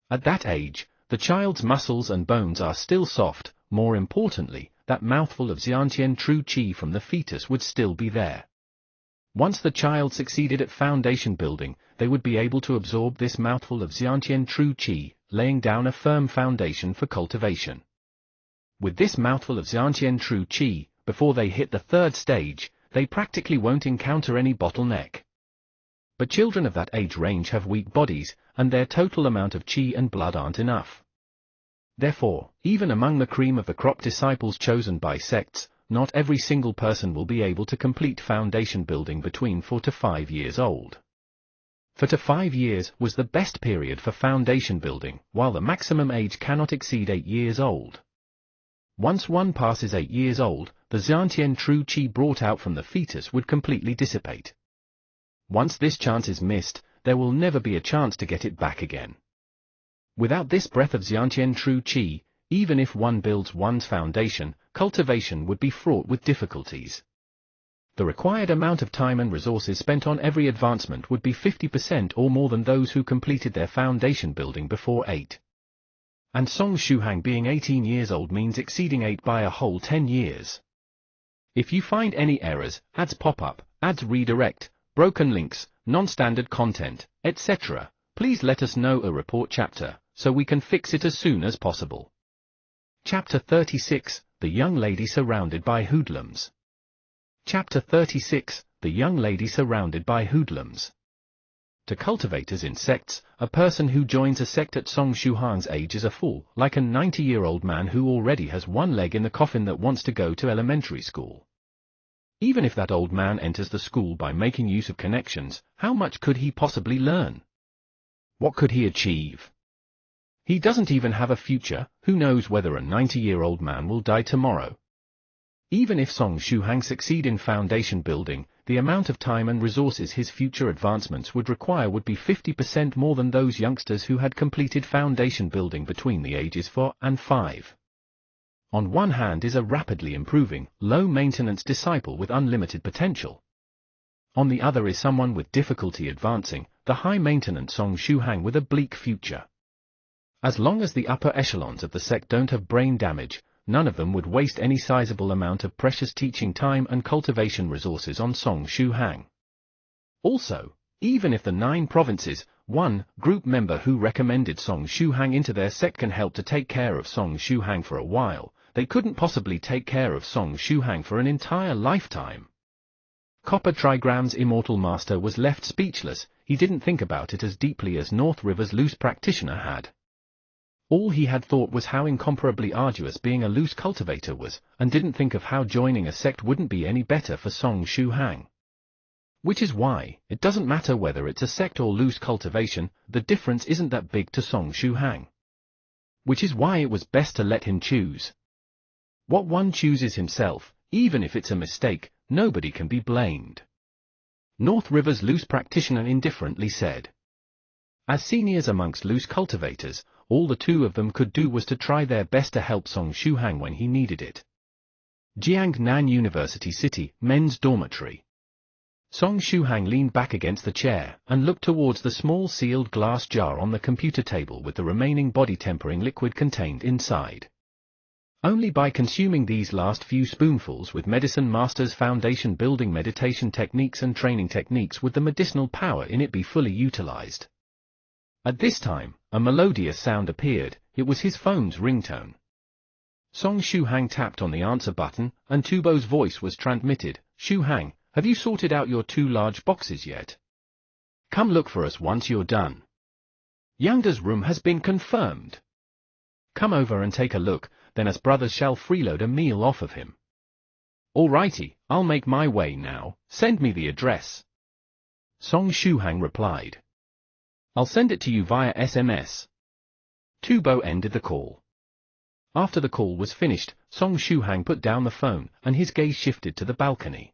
At that age, the child's muscles and bones are still soft. More importantly, that mouthful of Xiantian true qi from the fetus would still be there. Once the child succeeded at foundation building, they would be able to absorb this mouthful of Xiantian true qi, laying down a firm foundation for cultivation. With this mouthful of Xiantian true qi, before they hit the third stage, they practically won't encounter any bottleneck. But children of that age range have weak bodies, and their total amount of qi and blood aren't enough. Therefore, even among the cream of the crop disciples chosen by sects, not every single person will be able to complete foundation building between 4 to 5 years old. 4 to 5 years was the best period for foundation building, while the maximum age cannot exceed 8 years old. Once one passes 8 years old, the Xiantian true qi brought out from the fetus would completely dissipate. Once this chance is missed, there will never be a chance to get it back again. Without this breath of Xiantian true qi, even if one builds one's foundation, cultivation would be fraught with difficulties. The required amount of time and resources spent on every advancement would be 50% or more than those who completed their foundation building before 8. And Song Shuhang being 18 years old means exceeding 8 by a whole 10 years. If you find any errors, ads pop up, ads redirect, broken links, non-standard content, etc., please let us know a report chapter, so we can fix it as soon as possible. Chapter 36, The Young Lady Surrounded by Hoodlums. Chapter 36, The Young Lady Surrounded by Hoodlums. To cultivators in sects, a person who joins a sect at Song Shuhang's age is a fool, like a 90-year-old man who already has one leg in the coffin that wants to go to elementary school. Even if that old man enters the school by making use of connections, how much could he possibly learn? What could he achieve? He doesn't even have a future. Who knows whether a 90-year-old man will die tomorrow? Even if Song Shuhang succeed in foundation building, the amount of time and resources his future advancements would require would be 50% more than those youngsters who had completed foundation building between the ages 4 and 5. On one hand is a rapidly improving, low-maintenance disciple with unlimited potential. On the other is someone with difficulty advancing, the high-maintenance Song Shuhang with a bleak future. As long as the upper echelons of the sect don't have brain damage, none of them would waste any sizable amount of precious teaching time and cultivation resources on Song Shuhang. Also, even if the 9 provinces, 1. Group member who recommended Song Shuhang into their sect can help to take care of Song Shuhang for a while. They couldn't possibly take care of Song Shuhang for an entire lifetime. Copper Trigram's immortal master was left speechless. He didn't think about it as deeply as North River's loose practitioner had. All he had thought was how incomparably arduous being a loose cultivator was, and didn't think of how joining a sect wouldn't be any better for Song Shuhang. Which is why, it doesn't matter whether it's a sect or loose cultivation, the difference isn't that big to Song Shuhang. Which is why it was best to let him choose. What one chooses himself, even if it's a mistake, nobody can be blamed. North River's loose practitioner indifferently said. As seniors amongst loose cultivators, all the two of them could do was to try their best to help Song Shuhang when he needed it. Jiangnan University City, Men's Dormitory. Song Shuhang leaned back against the chair and looked towards the small sealed glass jar on the computer table with the remaining body-tempering liquid contained inside. Only by consuming these last few spoonfuls with Medicine Master's foundation building meditation techniques and training techniques would the medicinal power in it be fully utilized. At this time, a melodious sound appeared. It was his phone's ringtone. Song Shuhang tapped on the answer button, and Tubo's voice was transmitted. Shuhang, have you sorted out your 2 large boxes yet? Come look for us once you're done. Yangda's room has been confirmed. Come over and take a look, then us brothers shall freeload a meal off of him. Alrighty, I'll make my way now. Send me the address. Song Shuhang replied. I'll send it to you via SMS. Tubo ended the call. After the call was finished, Song Shuhang put down the phone, and his gaze shifted to the balcony.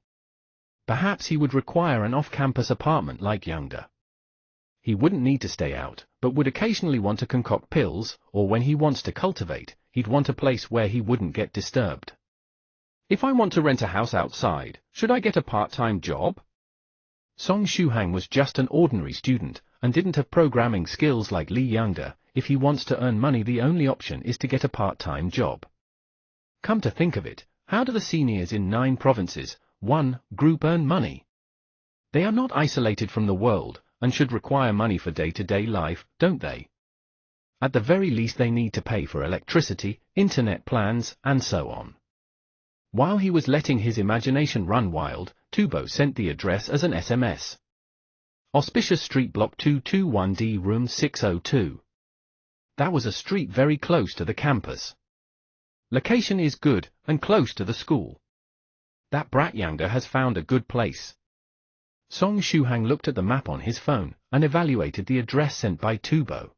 Perhaps he would require an off-campus apartment like Yangda. He wouldn't need to stay out, but would occasionally want to concoct pills, or when he wants to cultivate, he'd want a place where he wouldn't get disturbed. If I want to rent a house outside, should I get a part-time job? Song Shuhang was just an ordinary student, and didn't have programming skills like Li Yangda. If he wants to earn money, the only option is to get a part-time job. Come to think of it, how do the seniors in 9 provinces, 1 group earn money? They are not isolated from the world, and should require money for day-to-day life, don't they? At the very least they need to pay for electricity, internet plans, and so on. While he was letting his imagination run wild, Tubo sent the address as an SMS. Auspicious Street Block 221D Room 602. That was a street very close to the campus. Location is good, and close to the school. That brat Yangda has found a good place. Song Shuhang looked at the map on his phone, and evaluated the address sent by Tubo.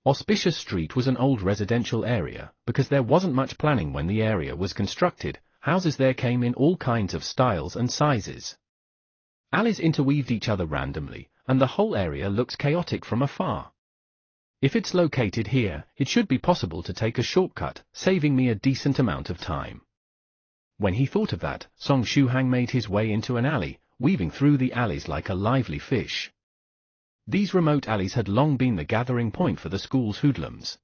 Auspicious Street was an old residential area, because there wasn't much planning when the area was constructed. Houses there came in all kinds of styles and sizes. Alleys interweaved each other randomly, and the whole area looks chaotic from afar. If it's located here, it should be possible to take a shortcut, saving me a decent amount of time. When he thought of that, Song Shuhang made his way into an alley, weaving through the alleys like a lively fish. These remote alleys had long been the gathering point for the school's hoodlums.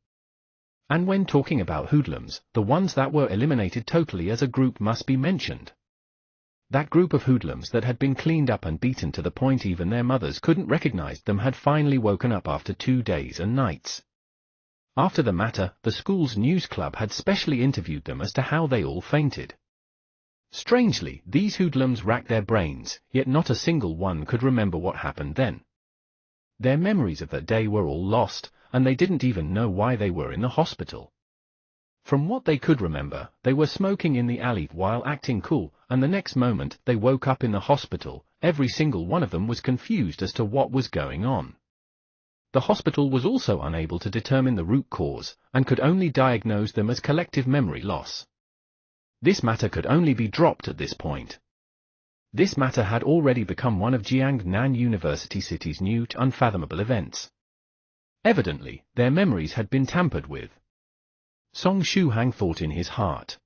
And when talking about hoodlums, the ones that were eliminated totally as a group must be mentioned. That group of hoodlums that had been cleaned up and beaten to the point even their mothers couldn't recognize them had finally woken up after 2 days and nights. After the matter, the school's news club had specially interviewed them as to how they all fainted. Strangely, these hoodlums racked their brains, yet not a single one could remember what happened then. Their memories of that day were all lost, and they didn't even know why they were in the hospital. From what they could remember, they were smoking in the alley while acting cool, and the next moment they woke up in the hospital. Every single one of them was confused as to what was going on. The hospital was also unable to determine the root cause, and could only diagnose them as collective memory loss. This matter could only be dropped at this point. This matter had already become one of Jiangnan University City's new unfathomable events. Evidently, their memories had been tampered with. Song Shuhang thought in his heart.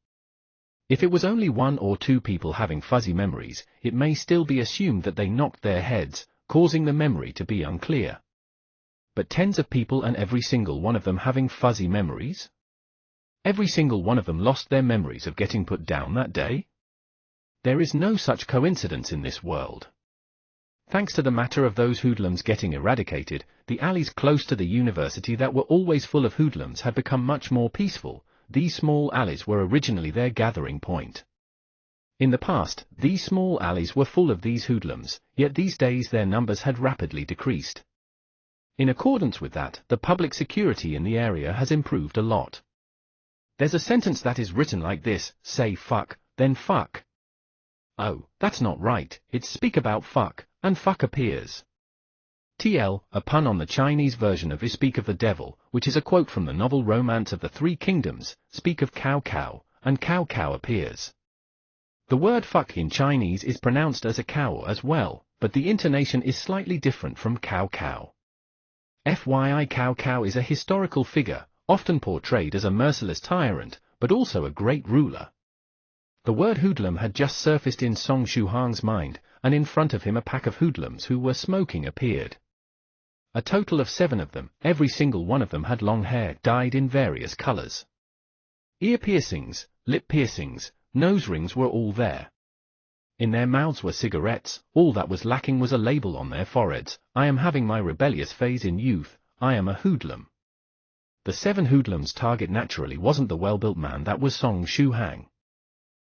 If it was only 1 or 2 people having fuzzy memories, it may still be assumed that they knocked their heads, causing the memory to be unclear. But tens of people and every single one of them having fuzzy memories? Every single one of them lost their memories of getting put down that day? There is no such coincidence in this world. Thanks to the matter of those hoodlums getting eradicated, the alleys close to the university that were always full of hoodlums had become much more peaceful. These small alleys were originally their gathering point. In the past, these small alleys were full of these hoodlums, yet these days their numbers had rapidly decreased. In accordance with that, the public security in the area has improved a lot. There's a sentence that is written like this: say fuck, then fuck. Oh, that's not right, it's speak about fuck, and fuck appears. TL, a pun on the Chinese version of I Speak of the Devil, which is a quote from the novel Romance of the Three Kingdoms, speak of cow cow, and cow cow appears. The word fuck in Chinese is pronounced as a cow as well, but the intonation is slightly different from cow cow. FYI, cow cow is a historical figure, often portrayed as a merciless tyrant, but also a great ruler. The word hoodlum had just surfaced in Song Shuhang's mind, and in front of him a pack of hoodlums who were smoking appeared. A total of 7 of them, every single one of them had long hair dyed in various colors. Ear piercings, lip piercings, nose rings were all there. In their mouths were cigarettes, all that was lacking was a label on their foreheads: I am having my rebellious phase in youth, I am a hoodlum. The 7 hoodlums' target naturally wasn't the well-built man that was Song Shuhang.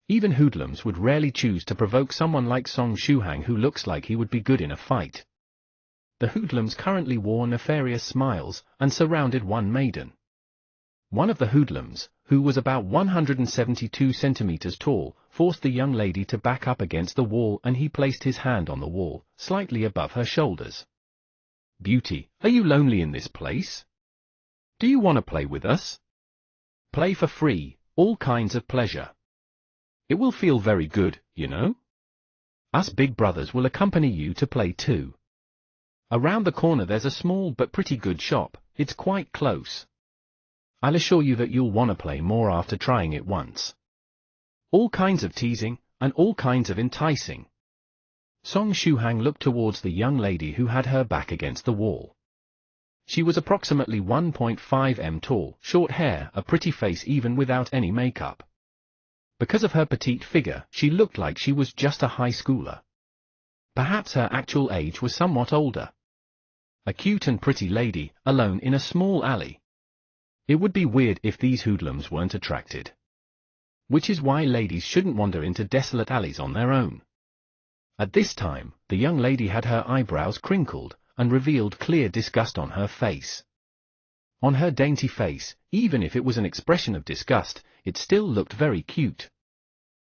Even hoodlums would rarely choose to provoke someone like Song Shuhang, who looks like he would be good in a fight. The hoodlums currently wore nefarious smiles, and surrounded one maiden. One of the hoodlums, who was about 172 centimeters tall, forced the young lady to back up against the wall, and he placed his hand on the wall, slightly above her shoulders. Beauty, are you lonely in this place? Do you want to play with us? Play for free, all kinds of pleasure. It will feel very good, you know? Us big brothers will accompany you to play too. Around the corner there's a small but pretty good shop, it's quite close. I'll assure you that you'll want to play more after trying it once. All kinds of teasing, and all kinds of enticing. Song Shuhang looked towards the young lady who had her back against the wall. She was approximately 1.5 m tall, short hair, a pretty face even without any makeup. Because of her petite figure, she looked like she was just a high schooler. Perhaps her actual age was somewhat older. A cute and pretty lady, alone in a small alley. It would be weird if these hoodlums weren't attracted. Which is why ladies shouldn't wander into desolate alleys on their own. At this time, the young lady had her eyebrows crinkled, and revealed clear disgust on her face. On her dainty face, even if it was an expression of disgust, it still looked very cute.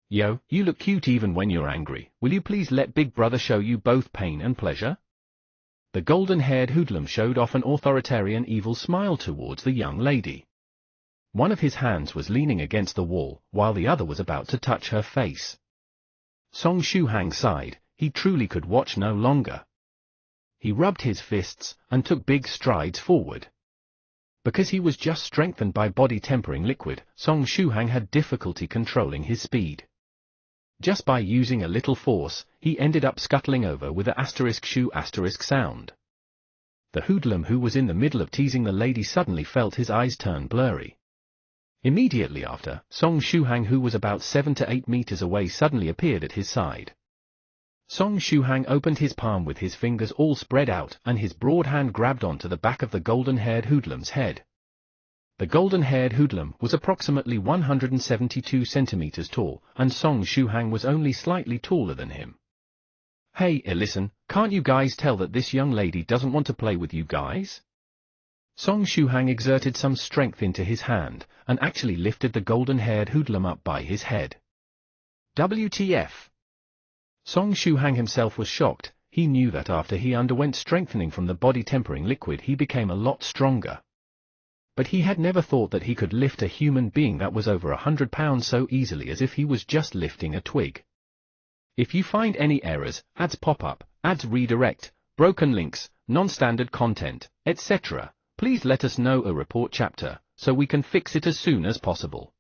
Yo, you look cute even when you're angry. Will you please let Big Brother show you both pain and pleasure? The golden-haired hoodlum showed off an authoritarian evil smile towards the young lady. One of his hands was leaning against the wall, while the other was about to touch her face. Song Shuhang sighed, he truly could watch no longer. He rubbed his fists, and took big strides forward. Because he was just strengthened by body-tempering liquid, Song Shuhang had difficulty controlling his speed. Just by using a little force, he ended up scuttling over with a **** sound. The hoodlum who was in the middle of teasing the lady suddenly felt his eyes turn blurry. Immediately after, Song Shuhang, who was about 7 to 8 meters away, suddenly appeared at his side. Song Shuhang opened his palm with his fingers all spread out, and his broad hand grabbed onto the back of the golden-haired hoodlum's head. The golden-haired hoodlum was approximately 172 centimeters tall, and Song Shuhang was only slightly taller than him. Hey, listen, can't you guys tell that this young lady doesn't want to play with you guys? Song Shuhang exerted some strength into his hand, and actually lifted the golden-haired hoodlum up by his head. WTF? Song Shuhang himself was shocked. He knew that after he underwent strengthening from the body-tempering liquid he became a lot stronger. But he had never thought that he could lift a human being that was over 100 pounds so easily as if he was just lifting a twig. If you find any errors, ads pop up, ads redirect, broken links, non-standard content, etc., please let us know. A report chapter, so we can fix it as soon as possible.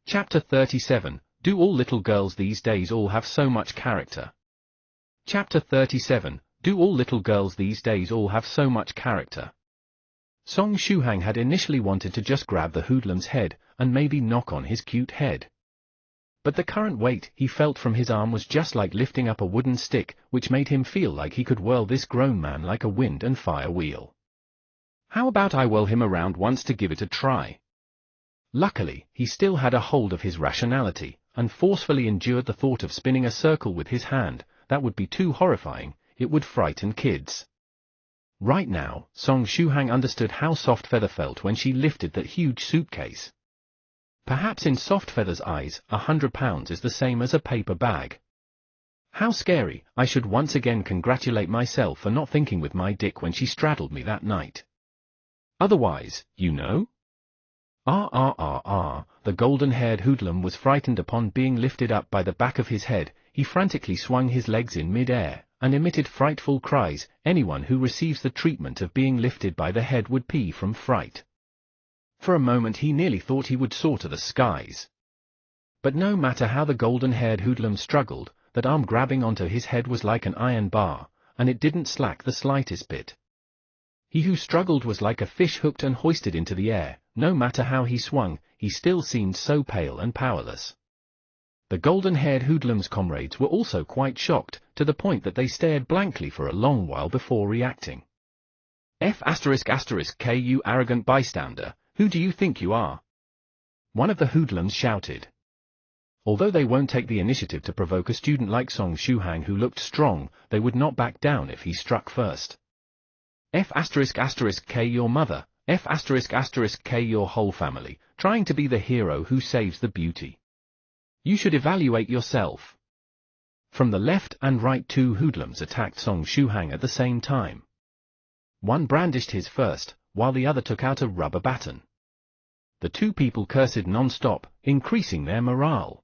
Chapter 37. Do all little girls these days all have so much character? Chapter 37. Do all little girls these days all have so much character? Song Shuhang had initially wanted to just grab the hoodlum's head, and maybe knock on his cute head. but the current weight he felt from his arm was just like lifting up a wooden stick, which made him feel like he could whirl this grown man like a wind and fire wheel. How about I whirl him around once to give it a try? Luckily, he still had a hold of his rationality, and forcefully endured the thought of spinning a circle with his hand. That would be too horrifying, it would frighten kids. Right now, Song Shuhang understood how Softfeather felt when she lifted that huge suitcase. Perhaps in Softfeather's eyes, 100 pounds is the same as a paper bag. How scary! I should once again congratulate myself for not thinking with my dick when she straddled me that night. Otherwise, you know? The golden-haired hoodlum was frightened upon being lifted up by the back of his head. He frantically swung his legs in mid-air, and emitted frightful cries. Anyone who receives the treatment of being lifted by the head would pee from fright. For a moment he nearly thought he would soar to the skies. But no matter how the golden-haired hoodlum struggled, that arm grabbing onto his head was like an iron bar, and it didn't slack the slightest bit. He who struggled was like a fish hooked and hoisted into the air. No matter how he swung, he still seemed so pale and powerless. The golden-haired hoodlum's comrades were also quite shocked, to the point that they stared blankly for a long while before reacting. F***K, you arrogant bystander, who do you think you are? One of the hoodlums shouted. Although they won't take the initiative to provoke a student like Song Shuhang who looked strong, they would not back down if he struck first. F***K your mother, F***K your whole family, trying to be the hero who saves the beauty. You should evaluate yourself. From the left and right, two hoodlums attacked Song Shuhang at the same time. One brandished his first, while the other took out a rubber baton. The two people cursed non-stop, increasing their morale.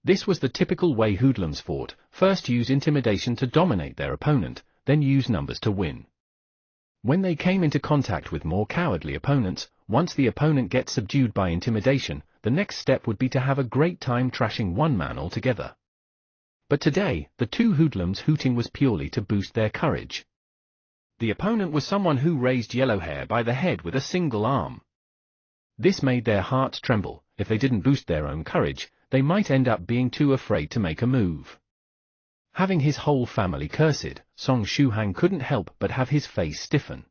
This was the typical way hoodlums fought: first use intimidation to dominate their opponent, then use numbers to win. When they came into contact with more cowardly opponents, once the opponent gets subdued by intimidation, the next step would be to have a great time trashing one man altogether. But today, the two hoodlums hooting was purely to boost their courage. The opponent was someone who raised yellow hair by the head with a single arm. This made their hearts tremble. If they didn't boost their own courage, they might end up being too afraid to make a move. Having his whole family cursed, Song Shuhang couldn't help but have his face stiffen.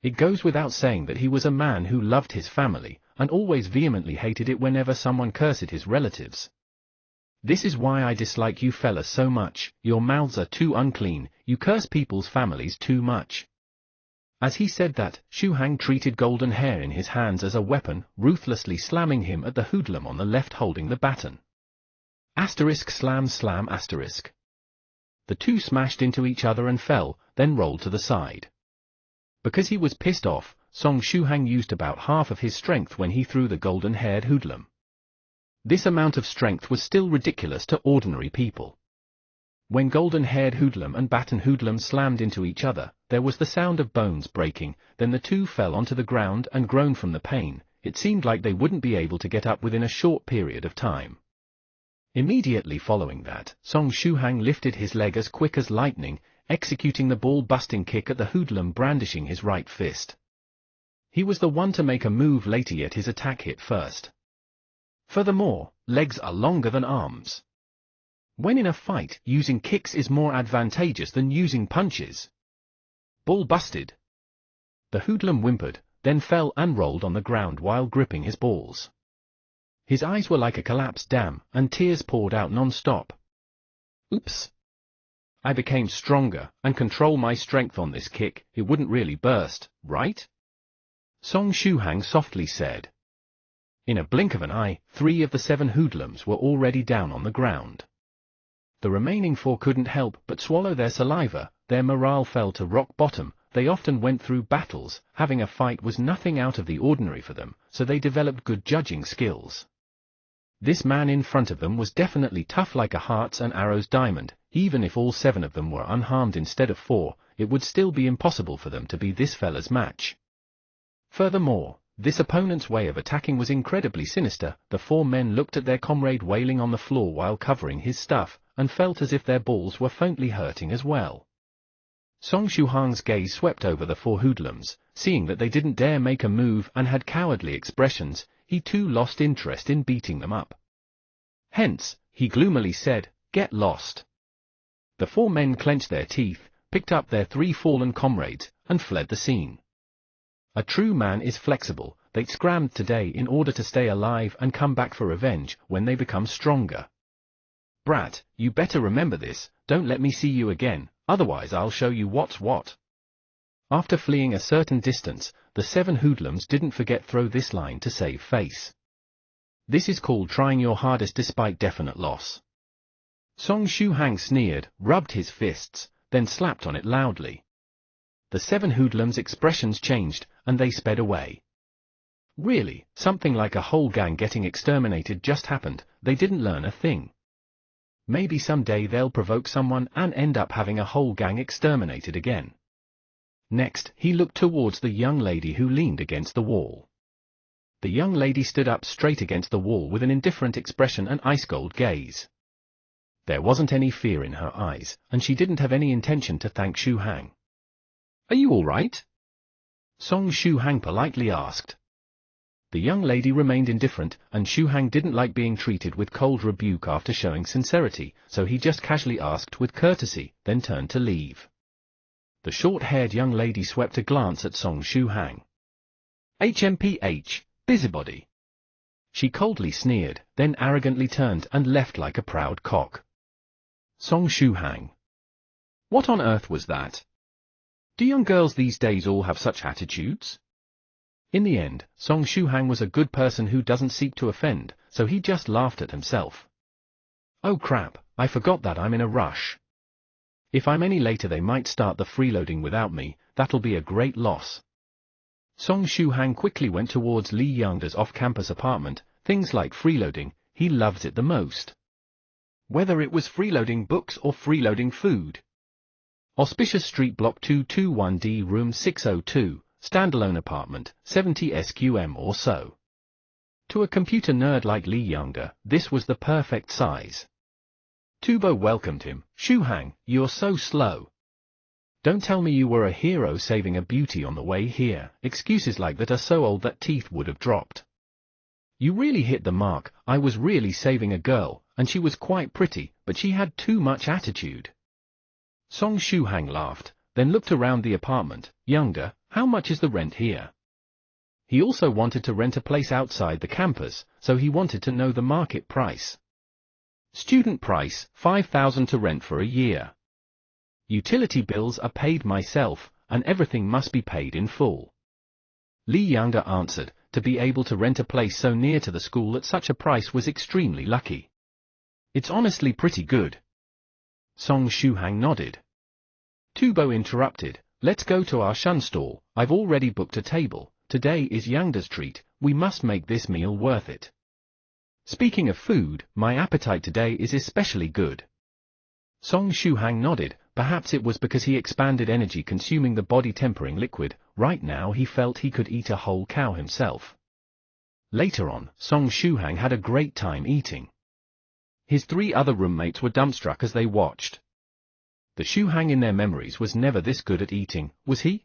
It goes without saying that he was a man who loved his family, and always vehemently hated it whenever someone cursed his relatives. This is why I dislike you fellas so much. Your mouths are too unclean, you curse people's families too much. As he said that, Shuhang treated golden hair in his hands as a weapon, ruthlessly slamming him at the hoodlum on the left holding the baton. Slam. The two smashed into each other and fell, then rolled to the side. Because he was pissed off, Song Shuhang used about half of his strength when he threw the golden-haired hoodlum. This amount of strength was still ridiculous to ordinary people. When golden-haired hoodlum and baton hoodlum slammed into each other, there was the sound of bones breaking, then the two fell onto the ground and groaned from the pain. It seemed like they wouldn't be able to get up within a short period of time. Immediately following that, Song Shuhang lifted his leg as quick as lightning, executing the ball-busting kick at the hoodlum brandishing his right fist. He was the one to make a move later, yet his attack hit first. Furthermore, legs are longer than arms. When in a fight, using kicks is more advantageous than using punches. Ball busted. The hoodlum whimpered, then fell and rolled on the ground while gripping his balls. His eyes were like a collapsed dam, and tears poured out non-stop. Oops. I became stronger, and control my strength on this kick. It wouldn't really burst, right? Song Shuhang softly said. In a blink of an eye, 3 of the 7 hoodlums were already down on the ground. The remaining 4 couldn't help but swallow their saliva. Their morale fell to rock bottom. They often went through battles. Having a fight was nothing out of the ordinary for them, so they developed good judging skills. This man in front of them was definitely tough like a hearts and arrows diamond. Even if all 7 of them were unharmed instead of 4, it would still be impossible for them to be this fella's match. Furthermore, this opponent's way of attacking was incredibly sinister. The 4 men looked at their comrade wailing on the floor while covering his stuff, and felt as if their balls were faintly hurting as well. Song Shuhang's gaze swept over the 4 hoodlums. Seeing that they didn't dare make a move and had cowardly expressions, he too lost interest in beating them up. Hence, he gloomily said, "Get lost." The four men clenched their teeth, picked up their three fallen comrades, and fled the scene. A true man is flexible. They scrammed today in order to stay alive and come back for revenge when they become stronger. Brat, you better remember this, don't let me see you again, otherwise I'll show you what's what. After fleeing a certain distance, the 7 hoodlums didn't forget throw this line to save face. This is called trying your hardest despite definite loss. Song Shuhang sneered, rubbed his fists, then slapped on it loudly. The 7 hoodlums' expressions changed, and they sped away. Really, something like a whole gang getting exterminated just happened. They didn't learn a thing. Maybe someday they'll provoke someone and end up having a whole gang exterminated again. Next, he looked towards the young lady who leaned against the wall. The young lady stood up straight against the wall with an indifferent expression and ice-cold gaze. There wasn't any fear in her eyes, and she didn't have any intention to thank Shuhang. "Are you all right?" Song Shuhang politely asked. The young lady remained indifferent, and Shuhang didn't like being treated with cold rebuke after showing sincerity, so he just casually asked with courtesy, then turned to leave. The short-haired young lady swept a glance at Song Shuhang. "HMPH, busybody." She coldly sneered, then arrogantly turned and left like a proud cock. Song Shuhang. What on earth was that? Do young girls these days all have such attitudes? In the end, Song Shuhang was a good person who doesn't seek to offend, so he just laughed at himself. Oh crap, I forgot that I'm in a rush. If I'm any later they might start the freeloading without me, that'll be a great loss. Song Shuhang quickly went towards Li Yangda's off-campus apartment. Things like freeloading, he loves it the most. Whether it was freeloading books or freeloading food. Auspicious Street Block 221D Room 602, standalone apartment, 70 SQM or so. To a computer nerd like Li Yangda, this was the perfect size. Tubo welcomed him. "Shuhang, you're so slow. Don't tell me you were a hero saving a beauty on the way here." Excuses like that are so old that teeth would have dropped. "You really hit the mark. I was really saving a girl, and she was quite pretty, but she had too much attitude." Song Shuhang laughed, then looked around the apartment. "Yangda, how much is the rent here?" He also wanted to rent a place outside the campus, so he wanted to know the market price. Student price, 5,000 to rent for a year. Utility bills are paid myself, and everything must be paid in full. Li Yangda answered. To be able to rent a place so near to the school at such a price was extremely lucky. It's honestly pretty good. Song Shuhang nodded. Tubo interrupted. "Let's go to our shun stall. I've already booked a table. Today is Yangda's treat. We must make this meal worth it. Speaking of food, my appetite today is especially good." Song Shuhang nodded. Perhaps it was because he expanded energy consuming the body tempering liquid. Right now he felt he could eat a whole cow himself. Later on, Song Shuhang had a great time eating. His 3 other roommates were dumbstruck as they watched. The Shuhang in their memories was never this good at eating, was he?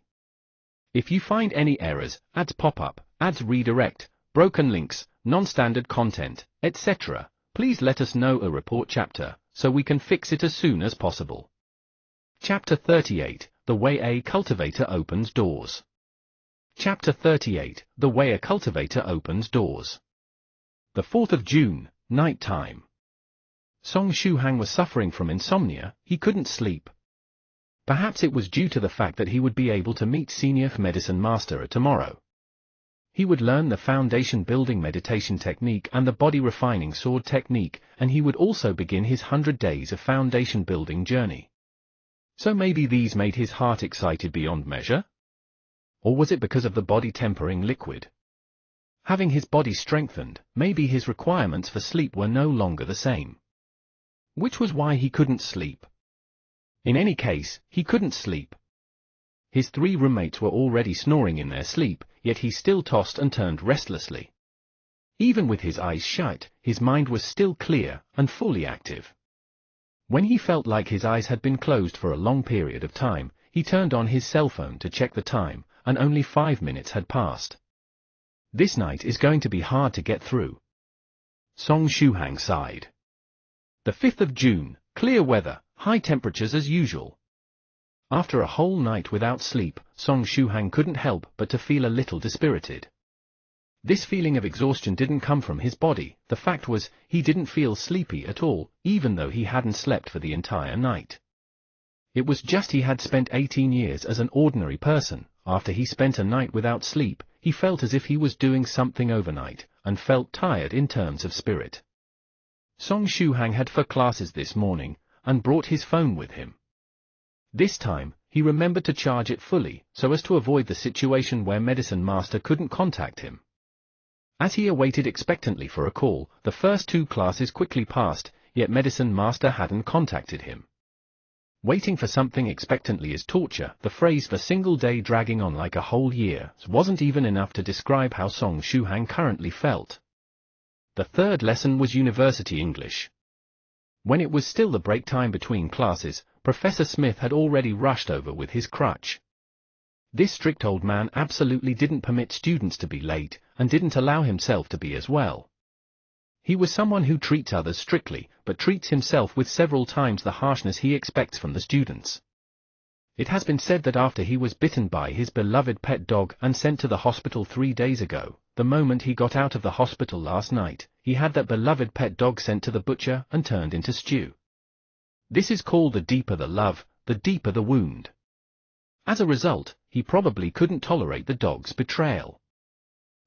If you find any errors, ads pop up, ads redirect, broken links, non-standard content, etc., please let us know a report chapter, so we can fix it as soon as possible. Chapter 38, The Way a Cultivator Opens Doors. Chapter 38, The Way a Cultivator Opens Doors. The 4th of June, night time. Song Shuhang was suffering from insomnia. He couldn't sleep. Perhaps it was due to the fact that he would be able to meet Senior Medicine Master tomorrow. He would learn the foundation building meditation technique and the body refining sword technique, and he would also begin his 100 days of foundation building journey. So maybe these made his heart excited beyond measure? Or was it because of the body tempering liquid? Having his body strengthened, maybe his requirements for sleep were no longer the same. Which was why he couldn't sleep. In any case, he couldn't sleep. His 3 roommates were already snoring in their sleep, yet he still tossed and turned restlessly. Even with his eyes shut, his mind was still clear and fully active. When he felt like his eyes had been closed for a long period of time, he turned on his cell phone to check the time, and only 5 minutes had passed. This night is going to be hard to get through. Song Shuhang sighed. The 5th of June, clear weather, high temperatures as usual. After a whole night without sleep, Song Shuhang couldn't help but to feel a little dispirited. This feeling of exhaustion didn't come from his body. The fact was, he didn't feel sleepy at all, even though he hadn't slept for the entire night. It was just he had spent 18 years as an ordinary person. After he spent a night without sleep, he felt as if he was doing something overnight, and felt tired in terms of spirit. Song Shuhang had 4 classes this morning, and brought his phone with him. This time, he remembered to charge it fully, so as to avoid the situation where Medicine Master couldn't contact him. As he awaited expectantly for a call, the first 2 classes quickly passed, yet Medicine Master hadn't contacted him. Waiting for something expectantly is torture. The phrase "for single day dragging on like a whole year" wasn't even enough to describe how Song Shuhang currently felt. The 3rd lesson was University English. When it was still the break time between classes, Professor Smith had already rushed over with his crutch. This strict old man absolutely didn't permit students to be late, and didn't allow himself to be as well. He was someone who treats others strictly, but treats himself with several times the harshness he expects from the students. It has been said that after he was bitten by his beloved pet dog and sent to the hospital 3 days ago, the moment he got out of the hospital last night, he had that beloved pet dog sent to the butcher and turned into stew. This is called the deeper the love, the deeper the wound. As a result, he probably couldn't tolerate the dog's betrayal.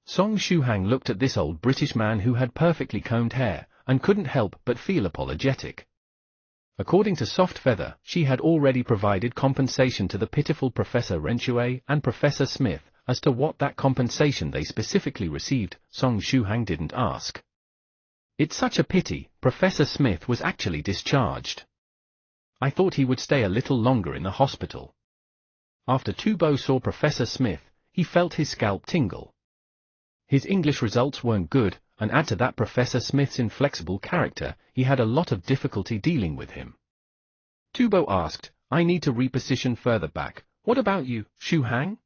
Song Shuhang looked at this old British man who had perfectly combed hair, and couldn't help but feel apologetic. According to Soft Feather, she had already provided compensation to the pitiful Professor Renchue and Professor Smith. As to what that compensation they specifically received, Song Shuhang didn't ask. It's such a pity, Professor Smith was actually discharged. I thought he would stay a little longer in the hospital. After Tubo saw Professor Smith, he felt his scalp tingle. His English results weren't good, and add to that Professor Smith's inflexible character, he had a lot of difficulty dealing with him. Tubo asked, "I need to reposition further back. What about you, Shuhang?"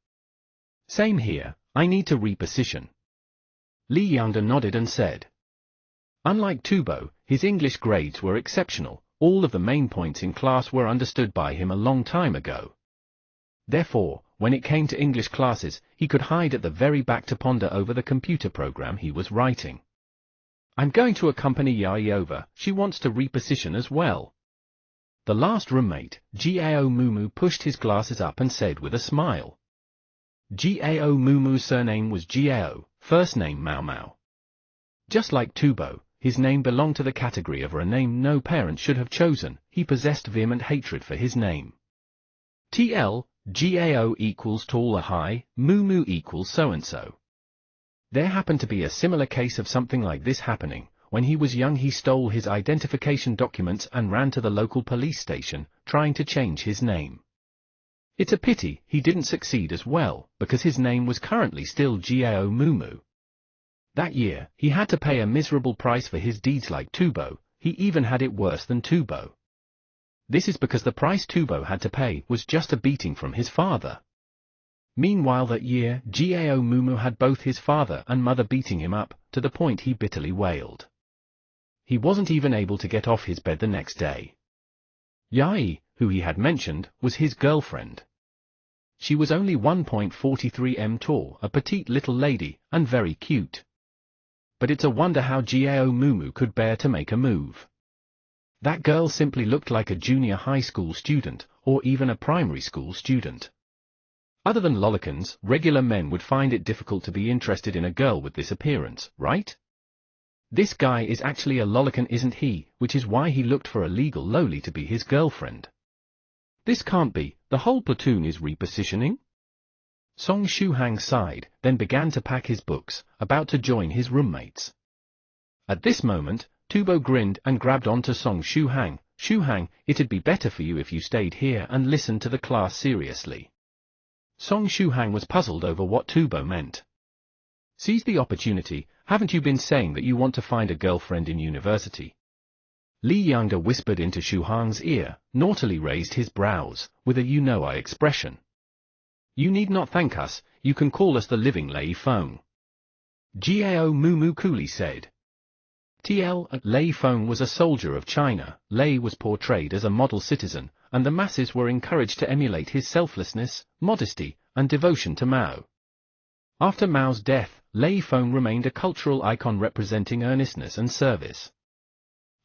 "Same here, I need to reposition." Li Yangda nodded and said. Unlike Tubo, his English grades were exceptional. All of the main points in class were understood by him a long time ago. Therefore, when it came to English classes, he could hide at the very back to ponder over the computer program he was writing. "I'm going to accompany Yai over, she wants to reposition as well." The last roommate, Gao Mumu, pushed his glasses up and said with a smile. Gao Mumu's surname was Gao, first name Mao Mao. Just like Tubo, his name belonged to the category of a name no parent should have chosen. He possessed vehement hatred for his name. TL, Gao equals tall or high, Mumu equals so-and-so. There happened to be a similar case of something like this happening. When he was young he stole his identification documents and ran to the local police station, trying to change his name. It's a pity he didn't succeed as well, because his name was currently still Gao Mumu. That year, he had to pay a miserable price for his deeds like Tubo. He even had it worse than Tubo. This is because the price Tubo had to pay was just a beating from his father. Meanwhile that year, Gao Mumu had both his father and mother beating him up, to the point he bitterly wailed. He wasn't even able to get off his bed the next day. Yai, who he had mentioned, was his girlfriend. She was only 1.43 m tall, a petite little lady, and very cute. But it's a wonder how Gao Mumu could bear to make a move. That girl simply looked like a junior high school student, or even a primary school student. Other than lolicons, regular men would find it difficult to be interested in a girl with this appearance, right? This guy is actually a lolicon, isn't he, which is why he looked for a legal loli to be his girlfriend. This can't be, the whole platoon is repositioning? Song Shuhang sighed, then began to pack his books, about to join his roommates. At this moment, Tubo grinned and grabbed onto Song Shuhang. "Shuhang, it'd be better for you if you stayed here and listened to the class seriously." Song Shuhang was puzzled over what Tubo meant. "Seize the opportunity, haven't you been saying that you want to find a girlfriend in university?" Li Yangda whispered into Shuhang's ear, naughtily raised his brows, with a you-know-I expression. "You need not thank us, you can call us the living lei phone." Gao Mumu coolly said. Lei Feng was a soldier of China. Lei was portrayed as a model citizen, and the masses were encouraged to emulate his selflessness, modesty, and devotion to Mao. After Mao's death, Lei Feng remained a cultural icon representing earnestness and service.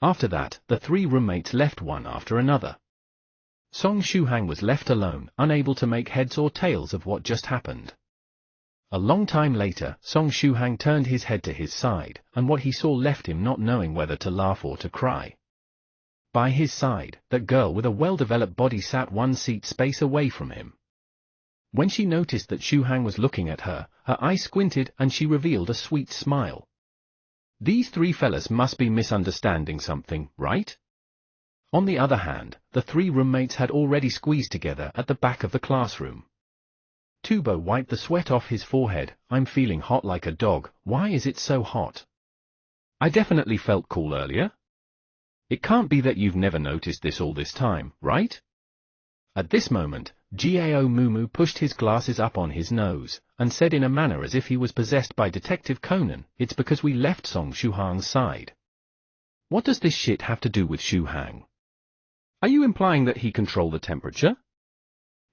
After that, the three roommates left one after another. Song Shuhang was left alone, unable to make heads or tails of what just happened. A long time later, Song Shuhang turned his head to his side, and what he saw left him not knowing whether to laugh or to cry. By his side, that girl with a well-developed body sat one seat space away from him. When she noticed that Shuhang was looking at her, her eyes squinted and she revealed a sweet smile. These three fellas must be misunderstanding something, right? On the other hand, the three roommates had already squeezed together at the back of the classroom. Tubo wiped the sweat off his forehead. I'm feeling hot like a dog. Why is it so hot? I definitely felt cool earlier. It can't be that you've never noticed this all this time, right? At this moment, Gao Mumu pushed his glasses up on his nose, and said in a manner as if he was possessed by Detective Conan, it's because we left Song Shuhang's side. What does this shit have to do with Shuhang? Are you implying that he controlled the temperature?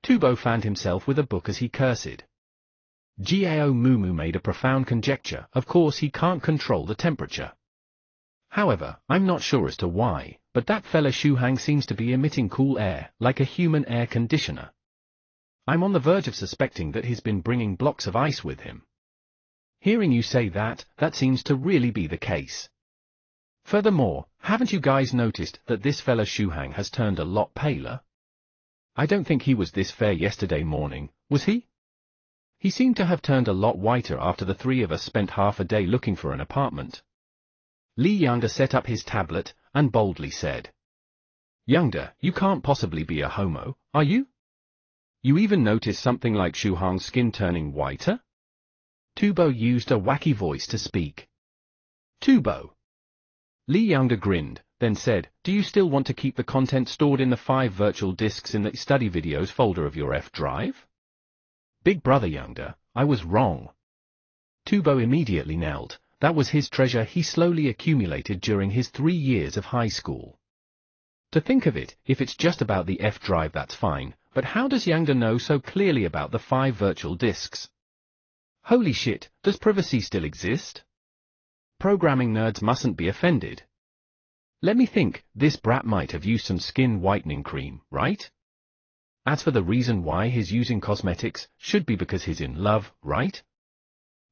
Tubo fanned himself with a book as he cursed. Gao Mumu made a profound conjecture. Of course he can't control the temperature. However, I'm not sure as to why, but that fella Shuhang seems to be emitting cool air, like a human air conditioner. I'm on the verge of suspecting that he's been bringing blocks of ice with him. Hearing you say that, that seems to really be the case. Furthermore, haven't you guys noticed that this fella Shuhang has turned a lot paler? I don't think he was this fair yesterday morning, was he? He seemed to have turned a lot whiter after the three of us spent half a day looking for an apartment. Li Yangda set up his tablet, and boldly said. Yangda, you can't possibly be a homo, are you? You even noticed something like Shuhang's skin turning whiter? Tubo used a wacky voice to speak. Tubo. Li Yangda grinned, then said, do you still want to keep the content stored in the 5 virtual disks in the study videos folder of your F drive? Big brother Yangda, I was wrong. Tubo immediately knelt. That was his treasure he slowly accumulated during his 3 years of high school. To think of it, if it's just about the F drive that's fine, but how does Yangda know so clearly about the 5 virtual disks? Holy shit, does privacy still exist? Programming nerds mustn't be offended. Let me think, this brat might have used some skin whitening cream, right? As for the reason why he's using cosmetics, should be because he's in love, right?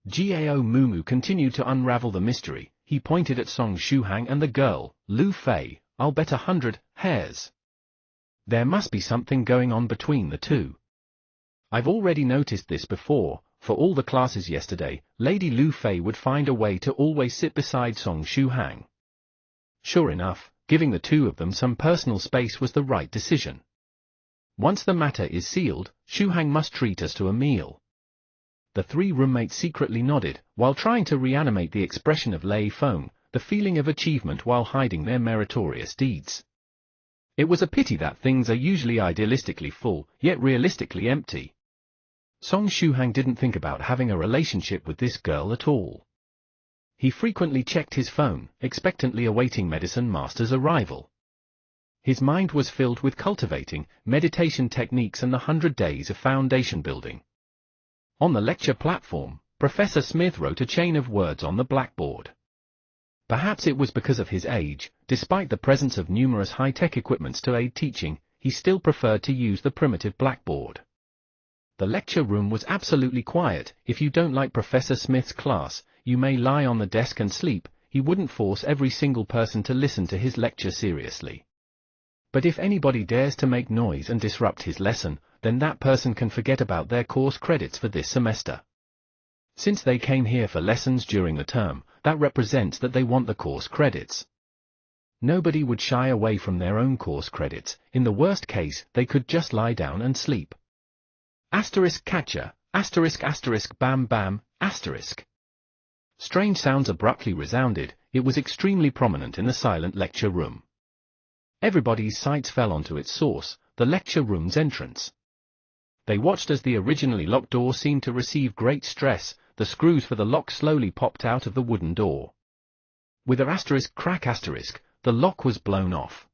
Gao Mumu continued to unravel the mystery. He pointed at Song Shuhang and the girl, Lu Fei. I'll bet 100 hairs. There must be something going on between the two. I've already noticed this before. For all the classes yesterday, Lady Lu Fei would find a way to always sit beside Song Shuhang. Sure enough, giving the two of them some personal space was the right decision. Once the matter is sealed, Shuhang must treat us to a meal. The three roommates secretly nodded, while trying to reanimate the expression of Lei Feng, the feeling of achievement while hiding their meritorious deeds. It was a pity that things are usually idealistically full, yet realistically empty. Song Shuhang didn't think about having a relationship with this girl at all. He frequently checked his phone, expectantly awaiting Medicine Master's arrival. His mind was filled with cultivating meditation techniques and the 100 days of foundation building. On the lecture platform, Professor Smith wrote a chain of words on the blackboard. Perhaps it was because of his age, despite the presence of numerous high-tech equipments to aid teaching, he still preferred to use the primitive blackboard. The lecture room was absolutely quiet. If you don't like Professor Smith's class, you may lie on the desk and sleep. He wouldn't force every single person to listen to his lecture seriously. But if anybody dares to make noise and disrupt his lesson, then that person can forget about their course credits for this semester. Since they came here for lessons during the term, that represents that they want the course credits. Nobody would shy away from their own course credits. In the worst case, they could just lie down and sleep. Asterisk catcher, asterisk asterisk bam bam, asterisk. Strange sounds abruptly resounded. It was extremely prominent in the silent lecture room. Everybody's sights fell onto its source, the lecture room's entrance. They watched as the originally locked door seemed to receive great stress. The screws for the lock slowly popped out of the wooden door. With a asterisk crack asterisk, the lock was blown off.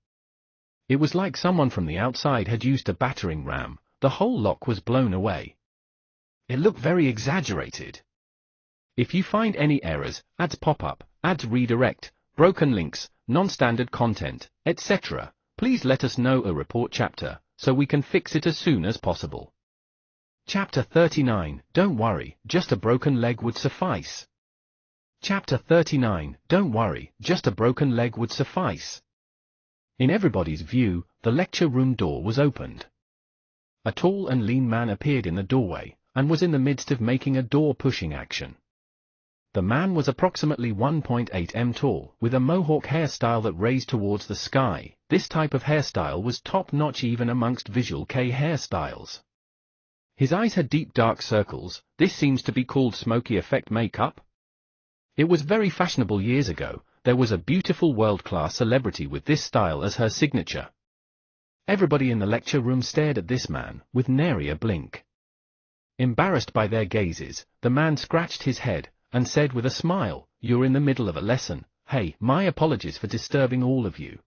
It was like someone from the outside had used a battering ram. The whole lock was blown away. It looked very exaggerated. If you find any errors, ads pop up, ads redirect, broken links, non-standard content, etc., please let us know a report chapter, so we can fix it as soon as possible. Chapter 39, Don't worry, just a broken leg would suffice. Chapter 39, Don't worry, just a broken leg would suffice. In everybody's view, the lecture room door was opened. A tall and lean man appeared in the doorway, and was in the midst of making a door-pushing action. The man was approximately 1.8 m tall, with a mohawk hairstyle that raised towards the sky. This type of hairstyle was top-notch even amongst Visual Kei hairstyles. His eyes had deep dark circles. This seems to be called smoky effect makeup. It was very fashionable years ago. There was a beautiful world-class celebrity with this style as her signature. Everybody in the lecture room stared at this man, with nary a blink. Embarrassed by their gazes, the man scratched his head, and said with a smile, "You're in the middle of a lesson. Hey, my apologies for disturbing all of you."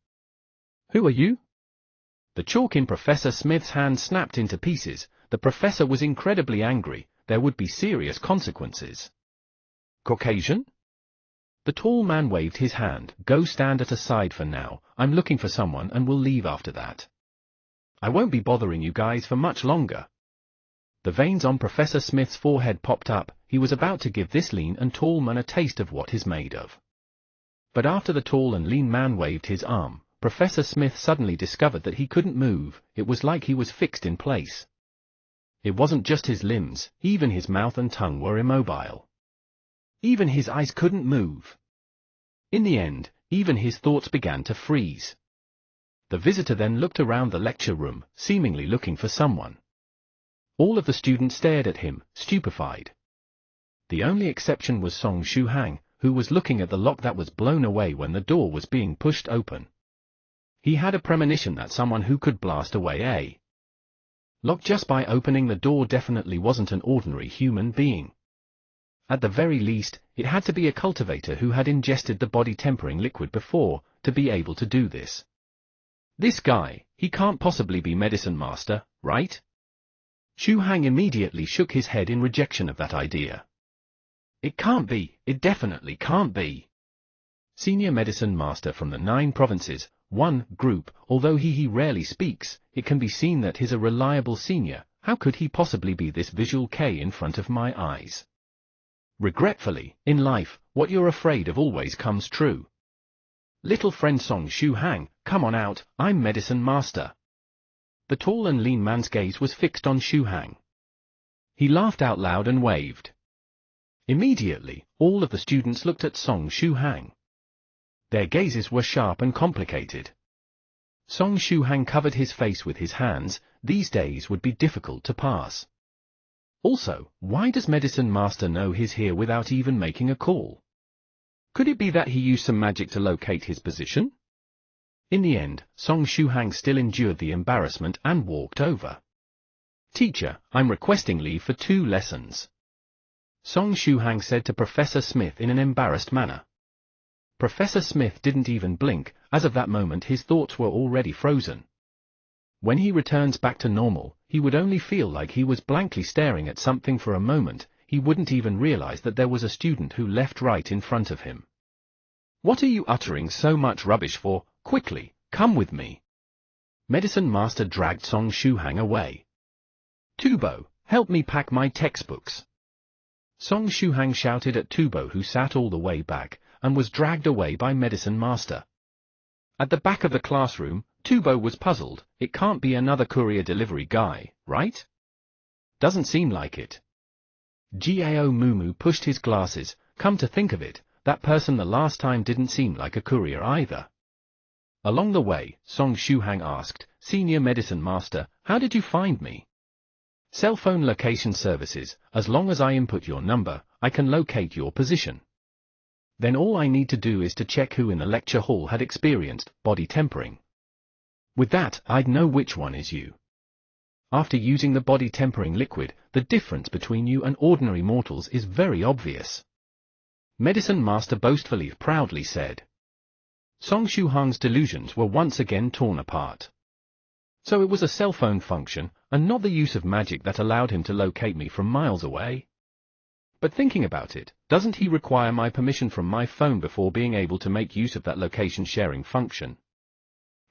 "Who are you?" The chalk in Professor Smith's hand snapped into pieces. The professor was incredibly angry. There would be serious consequences. "Caucasian?" The tall man waved his hand. "Go stand at a side for now. I'm looking for someone and will leave after that. I won't be bothering you guys for much longer." The veins on Professor Smith's forehead popped up. He was about to give this lean and tall man a taste of what he's made of. But after the tall and lean man waved his arm, Professor Smith suddenly discovered that he couldn't move. It was like he was fixed in place. It wasn't just his limbs, even his mouth and tongue were immobile. Even his eyes couldn't move. In the end, even his thoughts began to freeze. The visitor then looked around the lecture room, seemingly looking for someone. All of the students stared at him, stupefied. The only exception was Song Shuhang, who was looking at the lock that was blown away when the door was being pushed open. He had a premonition that someone who could blast away a lock just by opening the door definitely wasn't an ordinary human being. At the very least, it had to be a cultivator who had ingested the body-tempering liquid before, to be able to do this. This guy, he can't possibly be Medicine Master, right? Shuhang immediately shook his head in rejection of that idea. It can't be, it definitely can't be. Senior Medicine Master from the 9 provinces, 1 group, although he rarely speaks, it can be seen that he's a reliable senior. How could he possibly be this Visual Kei in front of my eyes? Regretfully, in life, what you're afraid of always comes true. Little friend Song Shuhang, come on out, I'm Medicine Master. The tall and lean man's gaze was fixed on Shuhang. He laughed out loud and waved. Immediately, all of the students looked at Song Shuhang. Their gazes were sharp and complicated. Song Shuhang covered his face with his hands. These days would be difficult to pass. Also, why does Medicine Master know he's here without even making a call? Could it be that he used some magic to locate his position? In the end, Song Shuhang still endured the embarrassment and walked over. "Teacher, I'm requesting leave for 2 lessons." Song Shuhang said to Professor Smith in an embarrassed manner. Professor Smith didn't even blink. As of that moment his thoughts were already frozen. When he returns back to normal, he would only feel like he was blankly staring at something for a moment. He wouldn't even realize that there was a student who left right in front of him. "What are you uttering so much rubbish for? Quickly, come with me." Medicine Master dragged Song Shuhang away. "Tubo, help me pack my textbooks." Song Shuhang shouted at Tubo, who sat all the way back, and was dragged away by Medicine Master. At the back of the classroom, Tubo was puzzled. It can't be another courier delivery guy, right? Doesn't seem like it. Gao Mumu pushed his glasses. Come to think of it, that person the last time didn't seem like a courier either. Along the way, Song Shuhang asked, "Senior Medicine Master, how did you find me?" "Cell phone location services. As long as I input your number, I can locate your position. Then all I need to do is to check who in the lecture hall had experienced body tempering. With that, I'd know which one is you. After using the body tempering liquid, the difference between you and ordinary mortals is very obvious. Medicine Master boastfully proudly said. Song Shuhang's delusions were once again torn apart. So it was a cell phone function, and not the use of magic that allowed him to locate me from miles away? But thinking about it, doesn't he require my permission from my phone before being able to make use of that location sharing function?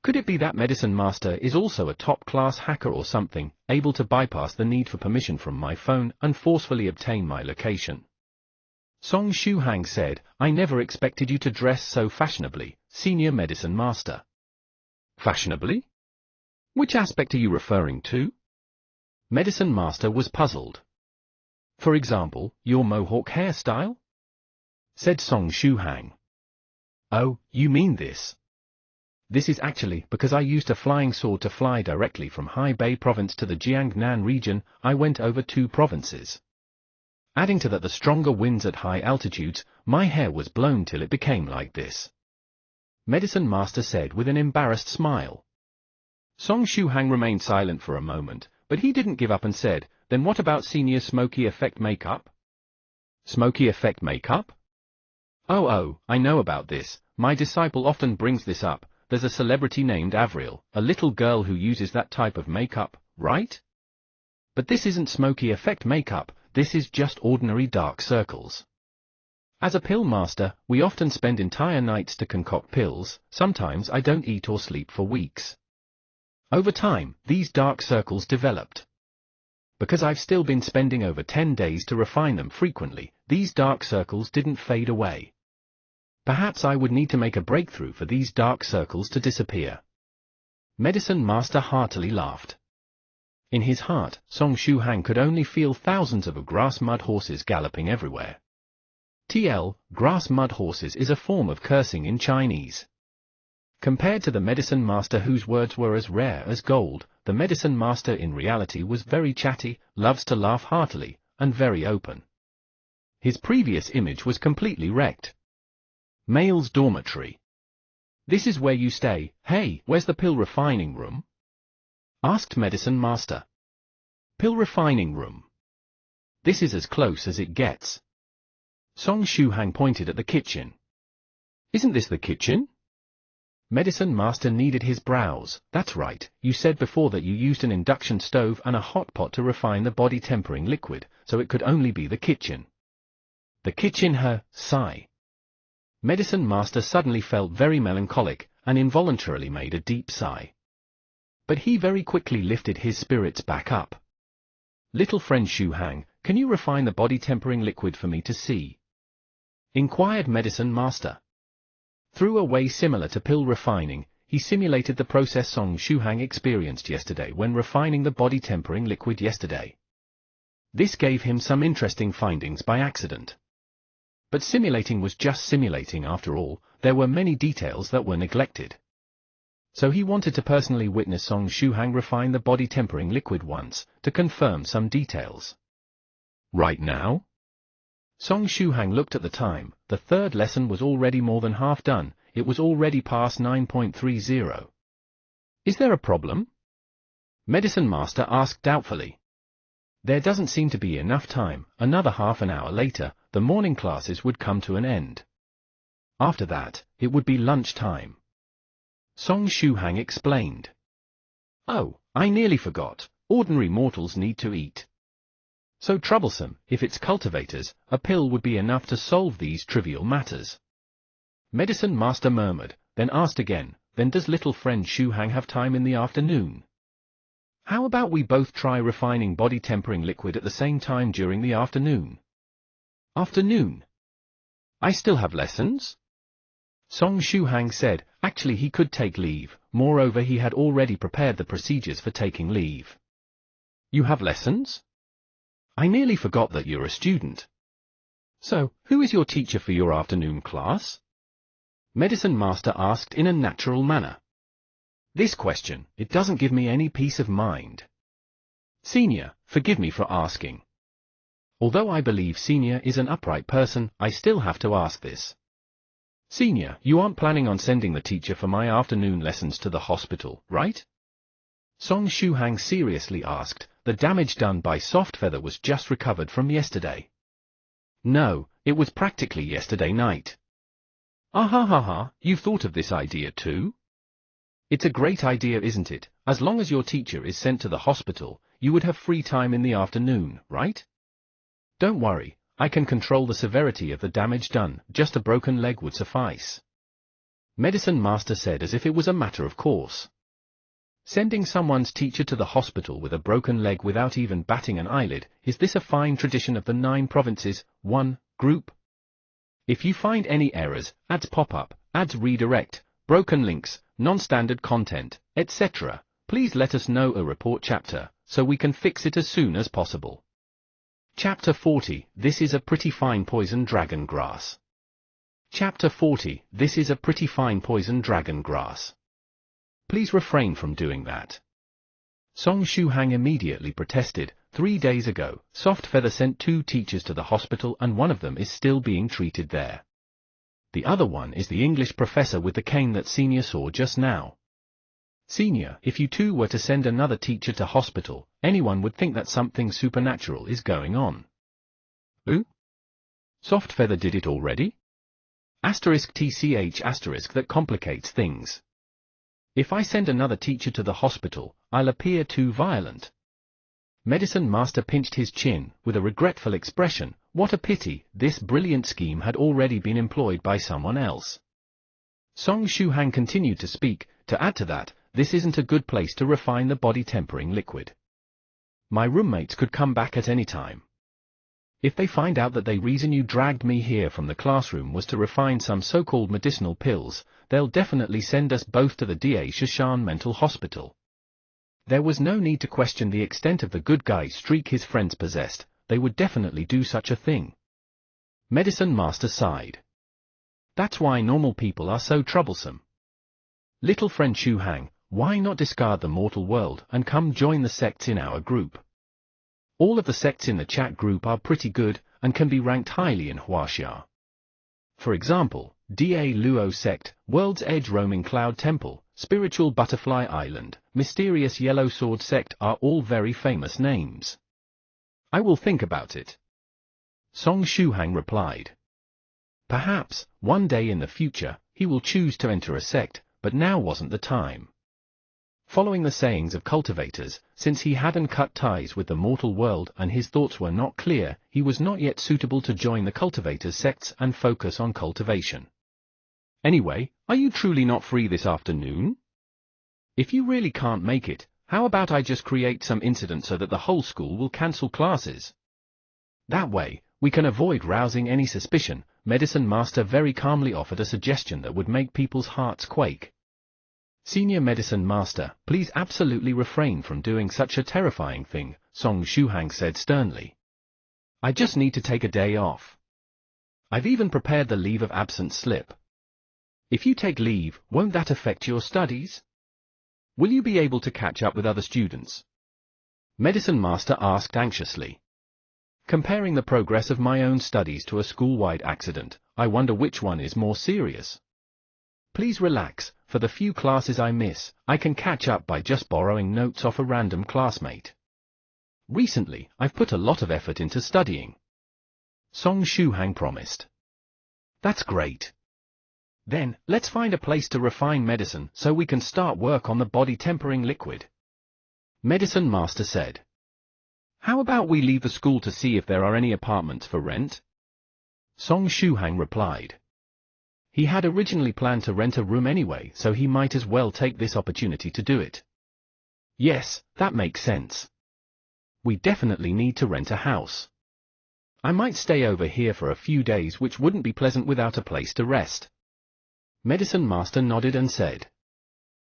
Could it be that Medicine Master is also a top-class hacker or something, able to bypass the need for permission from my phone and forcefully obtain my location? Song Shuhang said, I never expected you to dress so fashionably, Senior Medicine Master. Fashionably? Which aspect are you referring to? Medicine Master was puzzled. For example, your mohawk hairstyle? Said Song Shuhang. Oh, you mean this? This is actually because I used a flying sword to fly directly from Hebei province to the Jiangnan region. I went over 2 provinces. Adding to that the stronger winds at high altitudes, my hair was blown till it became like this. Medicine Master said with an embarrassed smile. Song Shuhang remained silent for a moment, but he didn't give up and said, then what about Senior Smoky Effect makeup? Smoky Effect makeup? Oh, I know about this. My disciple often brings this up. There's a celebrity named Avril, a little girl who uses that type of makeup, right? But this isn't Smoky Effect makeup, this is just ordinary dark circles. As a pill master, we often spend entire nights to concoct pills. Sometimes I don't eat or sleep for weeks. Over time, these dark circles developed. Because I've still been spending over 10 days to refine them frequently, these dark circles didn't fade away. Perhaps I would need to make a breakthrough for these dark circles to disappear. Medicine Master heartily laughed. In his heart, Song Shuhang could only feel thousands of grass mud horses galloping everywhere. TL, grass mud horses is a form of cursing in Chinese. Compared to the Medicine Master whose words were as rare as gold, the Medicine Master in reality was very chatty, loves to laugh heartily, and very open. His previous image was completely wrecked. Male's dormitory. This is where you stay. Hey, where's the pill refining room? Asked Medicine Master. Pill refining room. This is as close as it gets. Song Shuhang pointed at the kitchen. Isn't this the kitchen? Medicine Master kneaded his brows. That's right, you said before that you used an induction stove and a hot pot to refine the body tempering liquid, so it could only be the kitchen. The kitchen, sigh. Medicine Master suddenly felt very melancholic, and involuntarily made a deep sigh. But he very quickly lifted his spirits back up. Little friend Shuhang, can you refine the body tempering liquid for me to see? Inquired Medicine Master. Through a way similar to pill refining, he simulated the process Song Shuhang experienced yesterday when refining the body tempering liquid yesterday. This gave him some interesting findings by accident. But simulating was just simulating after all, there were many details that were neglected. So he wanted to personally witness Song Shuhang refine the body tempering liquid once, to confirm some details. Right now? Song Shuhang looked at the time. The 3rd lesson was already more than half done, it was already past 9:30. Is there a problem? Medicine Master asked doubtfully. There doesn't seem to be enough time. Another half an hour later, the morning classes would come to an end. After that, it would be lunch time. Song Shuhang explained. Oh, I nearly forgot. Ordinary mortals need to eat. So troublesome, if it's cultivators, a pill would be enough to solve these trivial matters. Medicine Master murmured, then asked again, then does little friend Shuhang have time in the afternoon? How about we both try refining body tempering liquid at the same time during the afternoon? Afternoon? I still have lessons? Song Shuhang said, actually he could take leave, moreover he had already prepared the procedures for taking leave. You have lessons? I nearly forgot that you're a student. So, who is your teacher for your afternoon class? Medicine Master asked in a natural manner. This question, it doesn't give me any peace of mind. Senior, forgive me for asking. Although I believe Senior is an upright person, I still have to ask this. Senior, you aren't planning on sending the teacher for my afternoon lessons to the hospital, right? Song Shuhang seriously asked. The damage done by Soft Feather was just recovered from yesterday. No, it was practically yesterday night. Ah ha ha ha, you've thought of this idea too? It's a great idea, isn't it? As long as your teacher is sent to the hospital, you would have free time in the afternoon, right? Don't worry, I can control the severity of the damage done, just a broken leg would suffice. Medicine Master said as if it was a matter of course. Sending someone's teacher to the hospital with a broken leg without even batting an eyelid, is this a fine tradition of the 9 provinces, 1, group? If you find any errors, ads pop up, ads redirect, broken links, non-standard content, etc., please let us know a report chapter, so we can fix it as soon as possible. Chapter 40, This is a pretty fine poison dragon grass. Chapter 40, This is a pretty fine poison dragon grass. Please refrain from doing that. Song Shuhang immediately protested. 3 days ago, Soft Feather sent 2 teachers to the hospital and one of them is still being treated there. The other one is the English professor with the cane that Senior saw just now. Senior, if you 2 were to send another teacher to hospital, anyone would think that something supernatural is going on. Who? Soft Feather did it already? *TCH*, that complicates things. If I send another teacher to the hospital, I'll appear too violent. Medicine Master pinched his chin, with a regretful expression. What a pity, this brilliant scheme had already been employed by someone else. Song Shuhang continued to speak. To add to that, this isn't a good place to refine the body-tempering liquid. My roommates could come back at any time. If they find out that the reason you dragged me here from the classroom was to refine some so-called medicinal pills, they'll definitely send us both to the Da Shishan Mental Hospital. There was no need to question the extent of the good guy streak his friends possessed. They would definitely do such a thing. Medicine Master sighed. That's why normal people are so troublesome. Little friend Shuhang, why not discard the mortal world and come join the sects in our group? All of the sects in the chat group are pretty good and can be ranked highly in Huaxia. For example, Da Luo Sect, World's Edge Roaming Cloud Temple, Spiritual Butterfly Island, Mysterious Yellow Sword Sect are all very famous names. I will think about it. Song Shuhang replied. Perhaps, one day in the future, he will choose to enter a sect, but now wasn't the time. Following the sayings of cultivators, since he hadn't cut ties with the mortal world and his thoughts were not clear, he was not yet suitable to join the cultivators' sects and focus on cultivation. Anyway, are you truly not free this afternoon? If you really can't make it, how about I just create some incident so that the whole school will cancel classes? That way, we can avoid rousing any suspicion. Medicine Master very calmly offered a suggestion that would make people's hearts quake. Senior Medicine Master, please absolutely refrain from doing such a terrifying thing, Song Shuhang said sternly. I just need to take a day off. I've even prepared the leave of absence slip. If you take leave, won't that affect your studies? Will you be able to catch up with other students? Medicine Master asked anxiously. Comparing the progress of my own studies to a school-wide accident, I wonder which one is more serious. Please relax, for the few classes I miss, I can catch up by just borrowing notes off a random classmate. Recently, I've put a lot of effort into studying. Song Shuhang promised. That's great. Then, let's find a place to refine medicine so we can start work on the body-tempering liquid. Medicine Master said. How about we leave the school to see if there are any apartments for rent? Song Shuhang replied. He had originally planned to rent a room anyway, so he might as well take this opportunity to do it. Yes, that makes sense. We definitely need to rent a house. I might stay over here for a few days, which wouldn't be pleasant without a place to rest. Medicine Master nodded and said.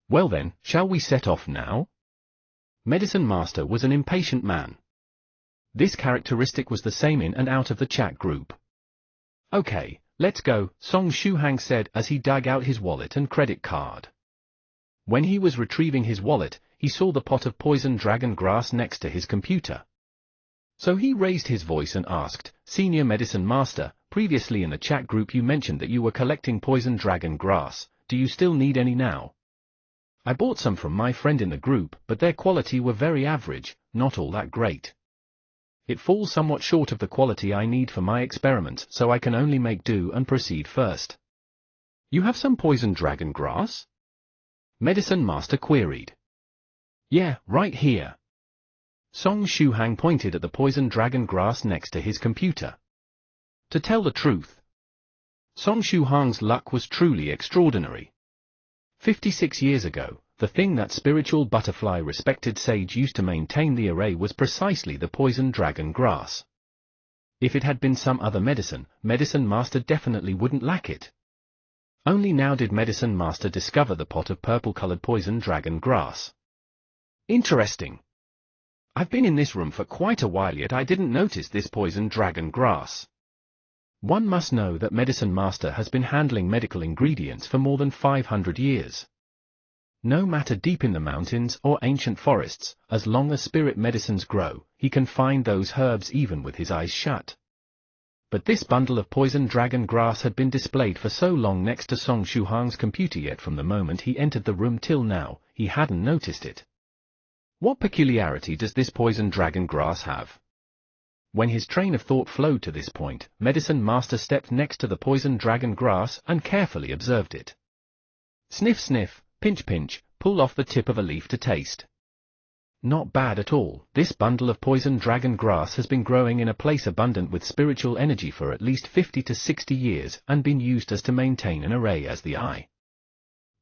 Well then, shall we set off now? Medicine Master was an impatient man. This characteristic was the same in and out of the chat group. Okay, let's go, Song Shuhang said as he dug out his wallet and credit card. When he was retrieving his wallet, he saw the pot of poison dragon grass next to his computer. So he raised his voice and asked, Senior Medicine Master, previously in the chat group you mentioned that you were collecting poison dragon grass, do you still need any now? I bought some from my friend in the group, but their quality were very average, not all that great. It falls somewhat short of the quality I need for my experiments, so I can only make do and proceed first. You have some poison dragon grass? Medicine Master queried. Yeah, right here. Song Shuhang pointed at the poison dragon grass next to his computer. To tell the truth, Song Shuhang's luck was truly extraordinary. 56 years ago, the thing that spiritual butterfly respected sage used to maintain the array was precisely the poison dragon grass. If it had been some other medicine, Medicine Master definitely wouldn't lack it. Only now did Medicine Master discover the pot of purple-colored poison dragon grass. Interesting. I've been in this room for quite a while yet I didn't notice this poison dragon grass. One must know that Medicine Master has been handling medical ingredients for more than 500 years. No matter deep in the mountains or ancient forests, as long as spirit medicines grow, he can find those herbs even with his eyes shut. But this bundle of poison dragon grass had been displayed for so long next to Song Shuhang's computer, yet from the moment he entered the room till now, he hadn't noticed it. What peculiarity does this poison dragon grass have? When his train of thought flowed to this point, Medicine Master stepped next to the poison dragon grass and carefully observed it. Sniff sniff, pinch pinch, pull off the tip of a leaf to taste. Not bad at all. This bundle of poison dragon grass has been growing in a place abundant with spiritual energy for at least 50 to 60 years and been used as to maintain an array as the eye.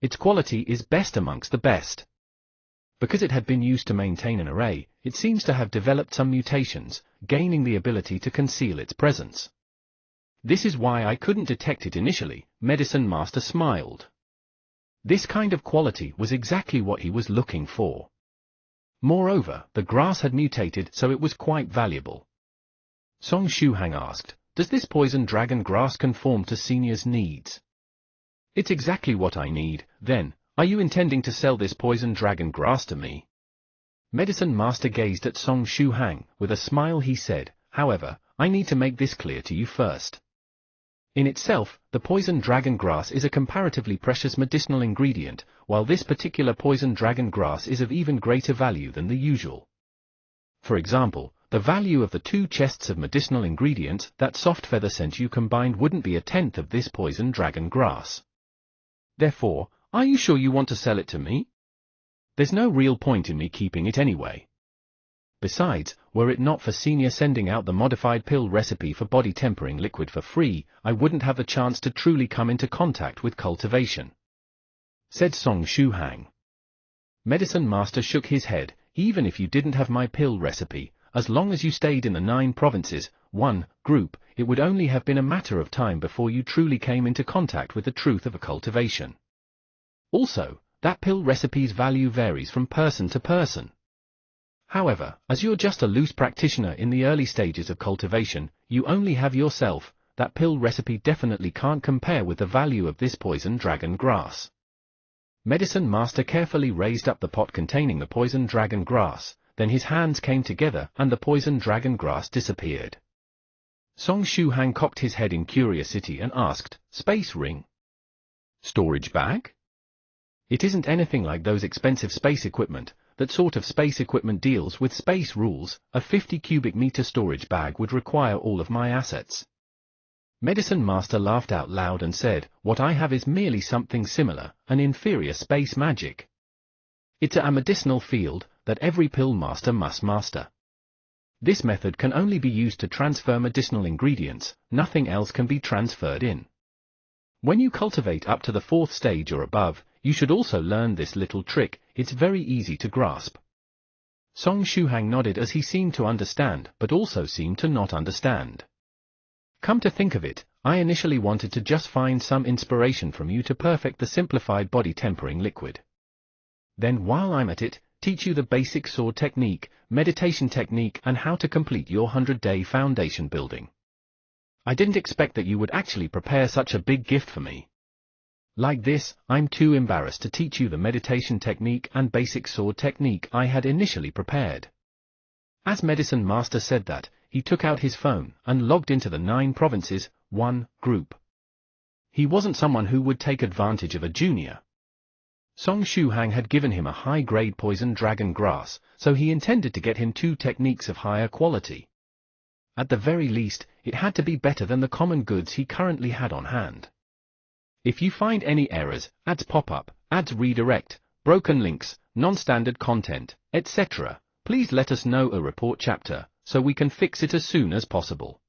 Its quality is best amongst the best. Because it had been used to maintain an array, it seems to have developed some mutations, gaining the ability to conceal its presence. This is why I couldn't detect it initially, Medicine Master smiled. This kind of quality was exactly what he was looking for. Moreover, the grass had mutated, so it was quite valuable. Song Shuhang asked, does this poison dragon grass conform to Senior's needs? It's exactly what I need. Then, are you intending to sell this poison dragon grass to me? Medicine Master gazed at Song Shuhang. With a smile he said, however, I need to make this clear to you first. In itself, the poison dragon grass is a comparatively precious medicinal ingredient, while this particular poison dragon grass is of even greater value than the usual. For example, the value of the 2 chests of medicinal ingredients that Softfeather sent you combined wouldn't be 1/10 of this poison dragon grass. Therefore, are you sure you want to sell it to me? There's no real point in me keeping it anyway. Besides, were it not for Senior sending out the modified pill recipe for body tempering liquid for free, I wouldn't have the chance to truly come into contact with cultivation. Said Song Shuhang. Medicine Master shook his head. Even if you didn't have my pill recipe, as long as you stayed in the 9 provinces, 1 group, it would only have been a matter of time before you truly came into contact with the truth of a cultivation. Also, that pill recipe's value varies from person to person. However, as you're just a loose practitioner in the early stages of cultivation, you only have yourself, that pill recipe definitely can't compare with the value of this poison dragon grass. Medicine Master carefully raised up the pot containing the poison dragon grass, then his hands came together and the poison dragon grass disappeared. Song Shuhang cocked his head in curiosity and asked, space ring? Storage bag? It isn't anything like those expensive space equipment. That sort of space equipment deals with space rules. A 50 cubic meter storage bag would require all of my assets. Medicine Master laughed out loud and said, what I have is merely something similar, an inferior space magic. It's a medicinal field that every pill master must master. This method can only be used to transfer medicinal ingredients, nothing else can be transferred in. When you cultivate up to the 4th stage or above, you should also learn this little trick. It's very easy to grasp. Song Shuhang nodded as he seemed to understand, but also seemed to not understand. Come to think of it, I initially wanted to just find some inspiration from you to perfect the simplified body tempering liquid. Then while I'm at it, teach you the basic sword technique, meditation technique and how to complete your 100-day foundation building. I didn't expect that you would actually prepare such a big gift for me. Like this, I'm too embarrassed to teach you the meditation technique and basic sword technique I had initially prepared. As Medicine Master said that, he took out his phone and logged into the 9 provinces, 1 group. He wasn't someone who would take advantage of a junior. Song Shuhang had given him a high-grade poison dragon grass, so he intended to get him 2 techniques of higher quality. At the very least, it had to be better than the common goods he currently had on hand. If you find any errors, ads pop up, ads redirect, broken links, non-standard content, etc., please let us know a report chapter, so we can fix it as soon as possible.